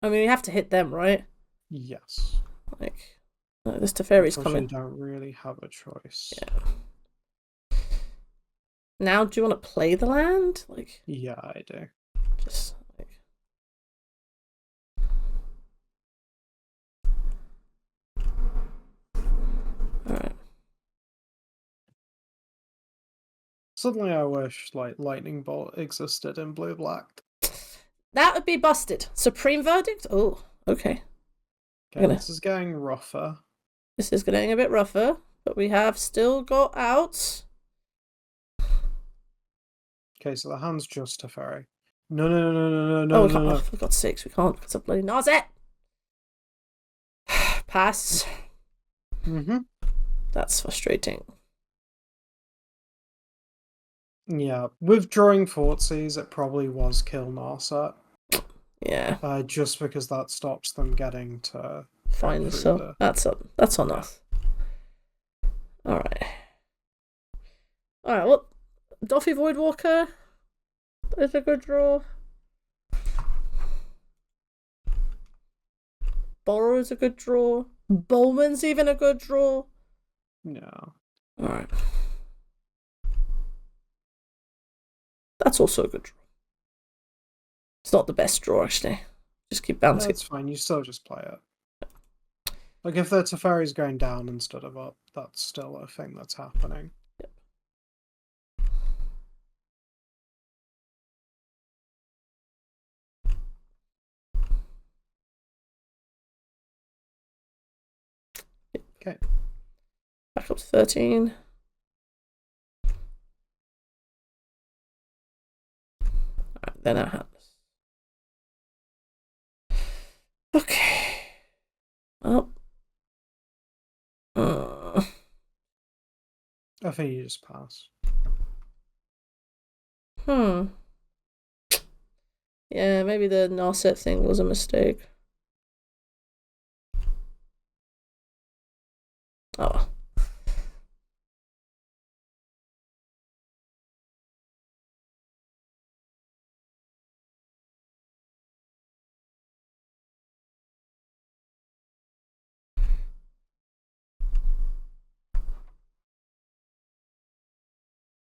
mean, we have to hit them, right? Yes. Like, this Teferi's coming. We don't really have a choice. Yeah. Now, do you want to play the land? Like, yeah, I do. Just like. Alright. Suddenly I wish, like, Lightning Bolt existed in blue-black. That would be busted. Supreme Verdict? Oh, okay. Okay, this is getting rougher. This is getting a bit rougher, but we have still got outs. Okay, so the hand's just Teferi. No. Oh, for God's sakes, we can't because of bloody Narset. Pass. That's frustrating. Yeah, withdrawing Fortsies, it probably was kill Narset. Yeah. Just because that stops them getting to find the cell. That's on us. Alright. Alright, what? Doffy Voidwalker? is a good draw. Borrow is a good draw. Bowman's even a good draw. No. Alright. That's also a good draw. It's not the best draw, actually. Just keep bouncing. That's fine, you still just play it. Like, if the Teferi's going down instead of up, that's still a thing that's happening. Yep. Okay. Back up to 13. Alright, then our hands. Okay. Oh. I think you just pass. Yeah, maybe the Narset thing was a mistake. Oh.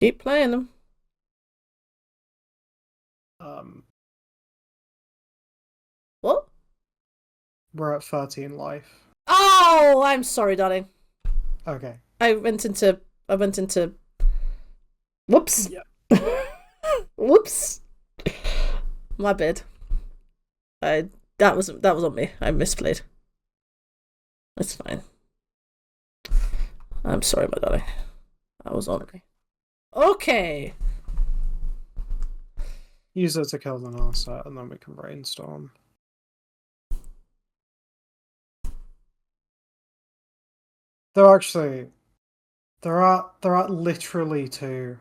Keep playing them. What? We're at 13 life. Oh, I'm sorry, darling. Okay. I went into. Whoops. Yeah. Whoops. My bad. That was on me. I misplayed. It's fine. I'm sorry, my darling. That was on me. Okay. Use it to kill the Narset, and then we can brainstorm. They're actually... They're at literally 2.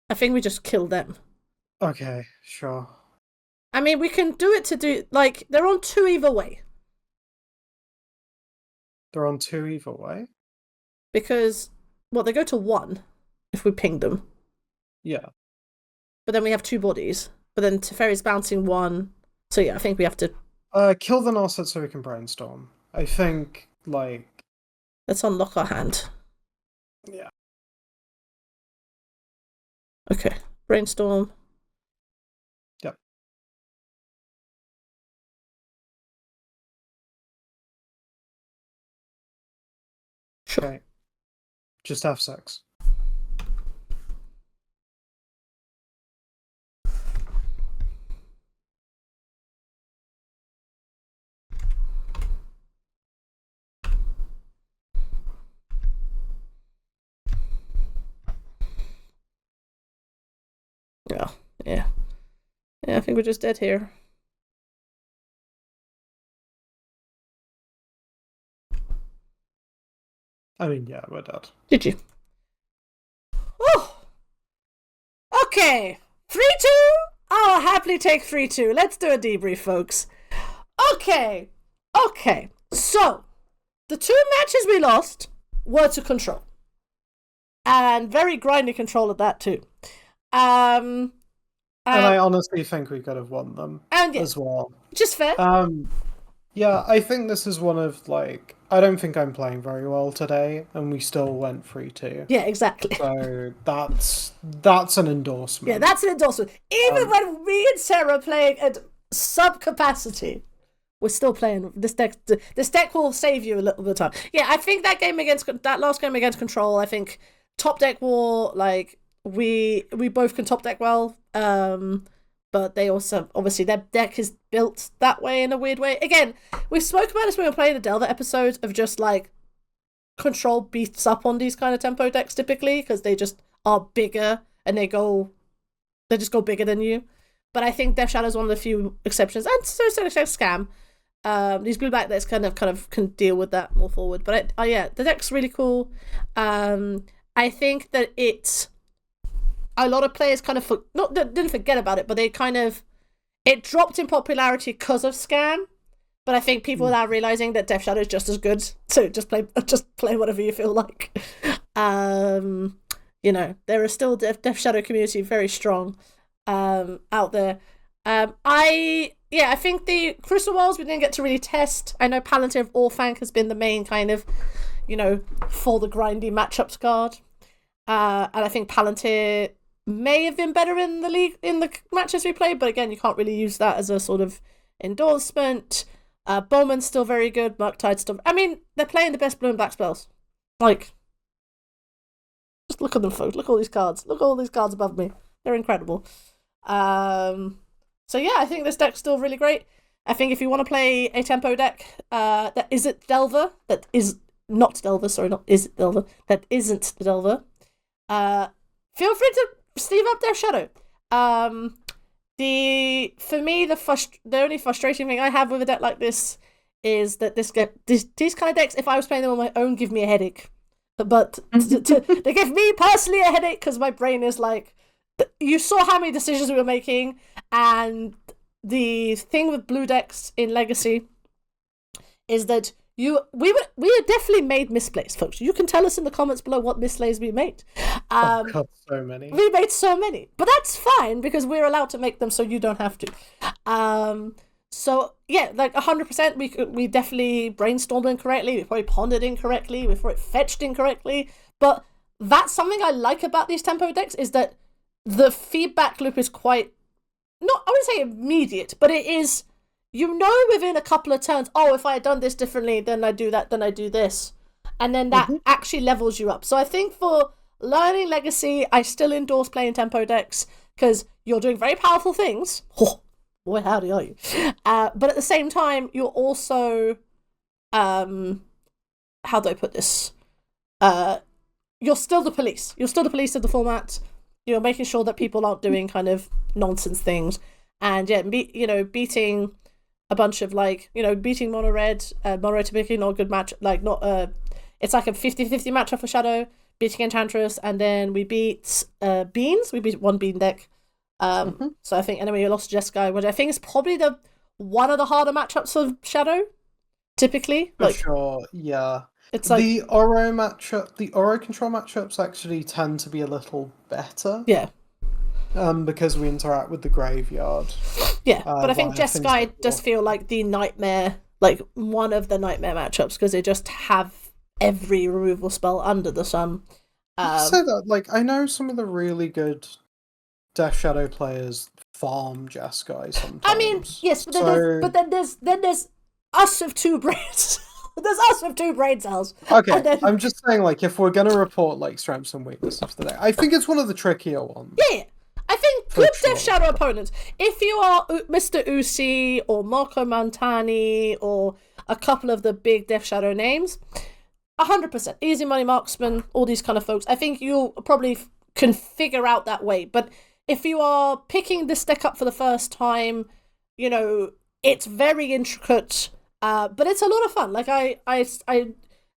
I think we just kill them. Okay, sure. I mean, we can do it to do... Like, they're on 2 either way. They're on 2 either way? Because, well, they go to 1 if we ping them. Yeah. But then we have 2 bodies. But then Teferi's bouncing 1. So yeah, I think we have to... Kill the Narset so we can brainstorm. I think, like... Let's unlock our hand. Yeah. Okay. Brainstorm. Yep. Sure. Okay. Just have sex. Yeah. Yeah, I think we're just dead here. I mean, yeah, we're dead. Did you? Oh! Okay! 3-2? I'll happily take 3-2. Let's do a debrief, folks. Okay. So, the 2 matches we lost were to control. And very grindy control at that, too. And I honestly think we could have won them as well. Just fair. Yeah, I think this is one of, like... I don't think I'm playing very well today, and we still went 3-2. Yeah, exactly. So that's an endorsement. Yeah, that's an endorsement. Even when me and Sarah are playing at sub-capacity, we're still playing. This deck will save you a little bit of time. Yeah, I think that last game against Control, I think top deck war, like, we both can top deck well. But they also, obviously, their deck is built that way in a weird way. Again, we spoke about this when we were playing the Delver episode of just, like, Control beats up on these kind of tempo decks typically because they just are bigger and they just go bigger than you. But I think Death Shadow is one of the few exceptions, and so Scam. These blue black decks kind of can deal with that more forward. But yeah, the deck's really cool. I think that a lot of players kind of didn't forget about it, but it dropped in popularity because of Scam. But I think people are now realizing that Death Shadow is just as good. So just play whatever you feel like. You know, there is still Death Shadow community very strong out there. I think the Crystal Walls we didn't get to really test. I know Palantir of Orphanc has been the main kind of, you know, for the grindy matchups card. And I think Palantir may have been better in the league in the matches we played, but again, you can't really use that as a sort of endorsement. Bowman's still very good. Murktide's still. I mean, they're playing the best blue and black spells. Like, just look at them, folks. Look at all these cards. Look at all these cards above me. They're incredible. So yeah, I think this deck's still really great. I think if you want to play a tempo deck, that isn't Delver, that isn't Delver, feel free to Steve up their Shadow. For me, the only frustrating thing I have with a deck like this is that these kind of decks, if I was playing them on my own, give me a headache. But they give me personally a headache because my brain is like, you saw how many decisions we were making, and the thing with blue decks in Legacy is that we had definitely made misplays, folks. You can tell us in the comments below what misplays we made. God, so many. We made so many, but that's fine because we're allowed to make them, so you don't have to. So yeah, like 100%, we definitely brainstormed incorrectly. We probably pondered incorrectly. We probably fetched incorrectly. But that's something I like about these tempo decks is that the feedback loop is quite I wouldn't say immediate, but it is. You know, within a couple of turns, oh, if I had done this differently, then I do that, then I do this. And then that actually levels you up. So I think for learning Legacy, I still endorse playing tempo decks because you're doing very powerful things. Oh, boy, howdy are you. But at the same time, you're also, how do I put this? You're still the police. You're still the police of the format. You're making sure that people aren't doing kind of nonsense things. And yeah, beating a bunch of beating mono red typically not a good match, it's like a 50-50 matchup for Shadow, beating Enchantress, and then we beat Beans. We beat one Bean deck. So I think, and then we lost Jeskai, which I think is probably one of the harder matchups of Shadow, typically. For sure, yeah. It's like the Oro matchup, the Oro control matchups actually tend to be a little better. Yeah. Because we interact with the graveyard. Yeah, but I think Jeskai does feel like the nightmare, like one of the nightmare matchups because they just have every removal spell under the sun. So that, I know some of the really good Death Shadow players farm Jeskai sometimes. I mean, yes, but then there's us with two brains. There's us with two brain cells. Okay, I'm just saying, if we're gonna report strengths and weaknesses today, I think it's one of the trickier ones. Yeah. I think good Death Shadow opponents, if you are Mr. Usi or Marco Montani or a couple of the big Death Shadow names, 100%. Easy Money Marksman, all these kind of folks, I think you probably can figure out that way. But if you are picking this deck up for the first time, it's very intricate, but it's a lot of fun. I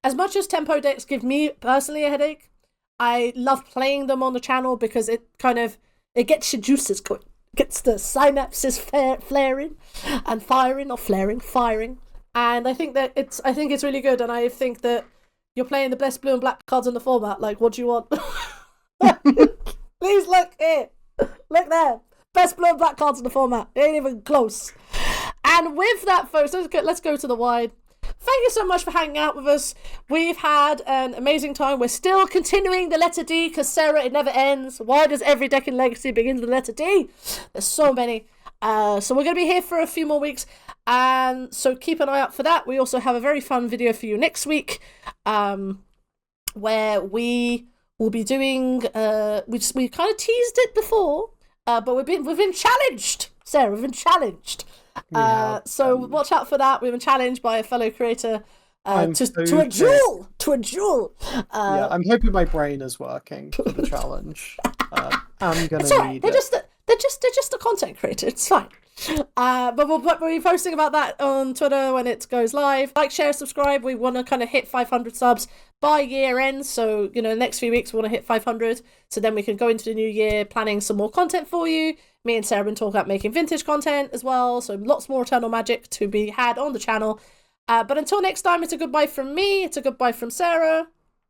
as much as tempo decks give me personally a headache, I love playing them on the channel because it kind of it gets your juices going, gets the synapses flaring and firing, or firing. And I think it's really good, and I think that you're playing the best blue and black cards in the format. What do you want? Please look here. Look there. Best blue and black cards in the format. It ain't even close. And with that, folks, let's go to the wide. Thank you so much for hanging out with us. We've had an amazing time. We're still continuing the letter D because, Sarah, it never ends. Why does every deck in Legacy begin with the letter D? There's so many. So we're going to be here for a few more weeks. And so keep an eye out for that. We also have a very fun video for you next week where we will be doing... we kind of teased it before, but we've been challenged. Sarah, we've been challenged. So watch out for that. We've been challenged by a fellow creator to a duel. Yeah, I'm hoping my brain is working for the challenge. I'm gonna need They're just a content creator. It's fine. But we'll be posting about that on Twitter when it goes live. Like, share, subscribe. We want to kind of hit 500 subs by year end. So, the next few weeks we want to hit 500. So then we can go into the new year planning some more content for you. Me and Sarah have been talking about making vintage content as well. So lots more Eternal Magic to be had on the channel. But until next time, it's a goodbye from me. It's a goodbye from Sarah.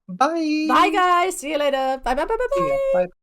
Bye. Bye, guys. See you later. Bye, bye, bye, bye, See ya. bye. Bye.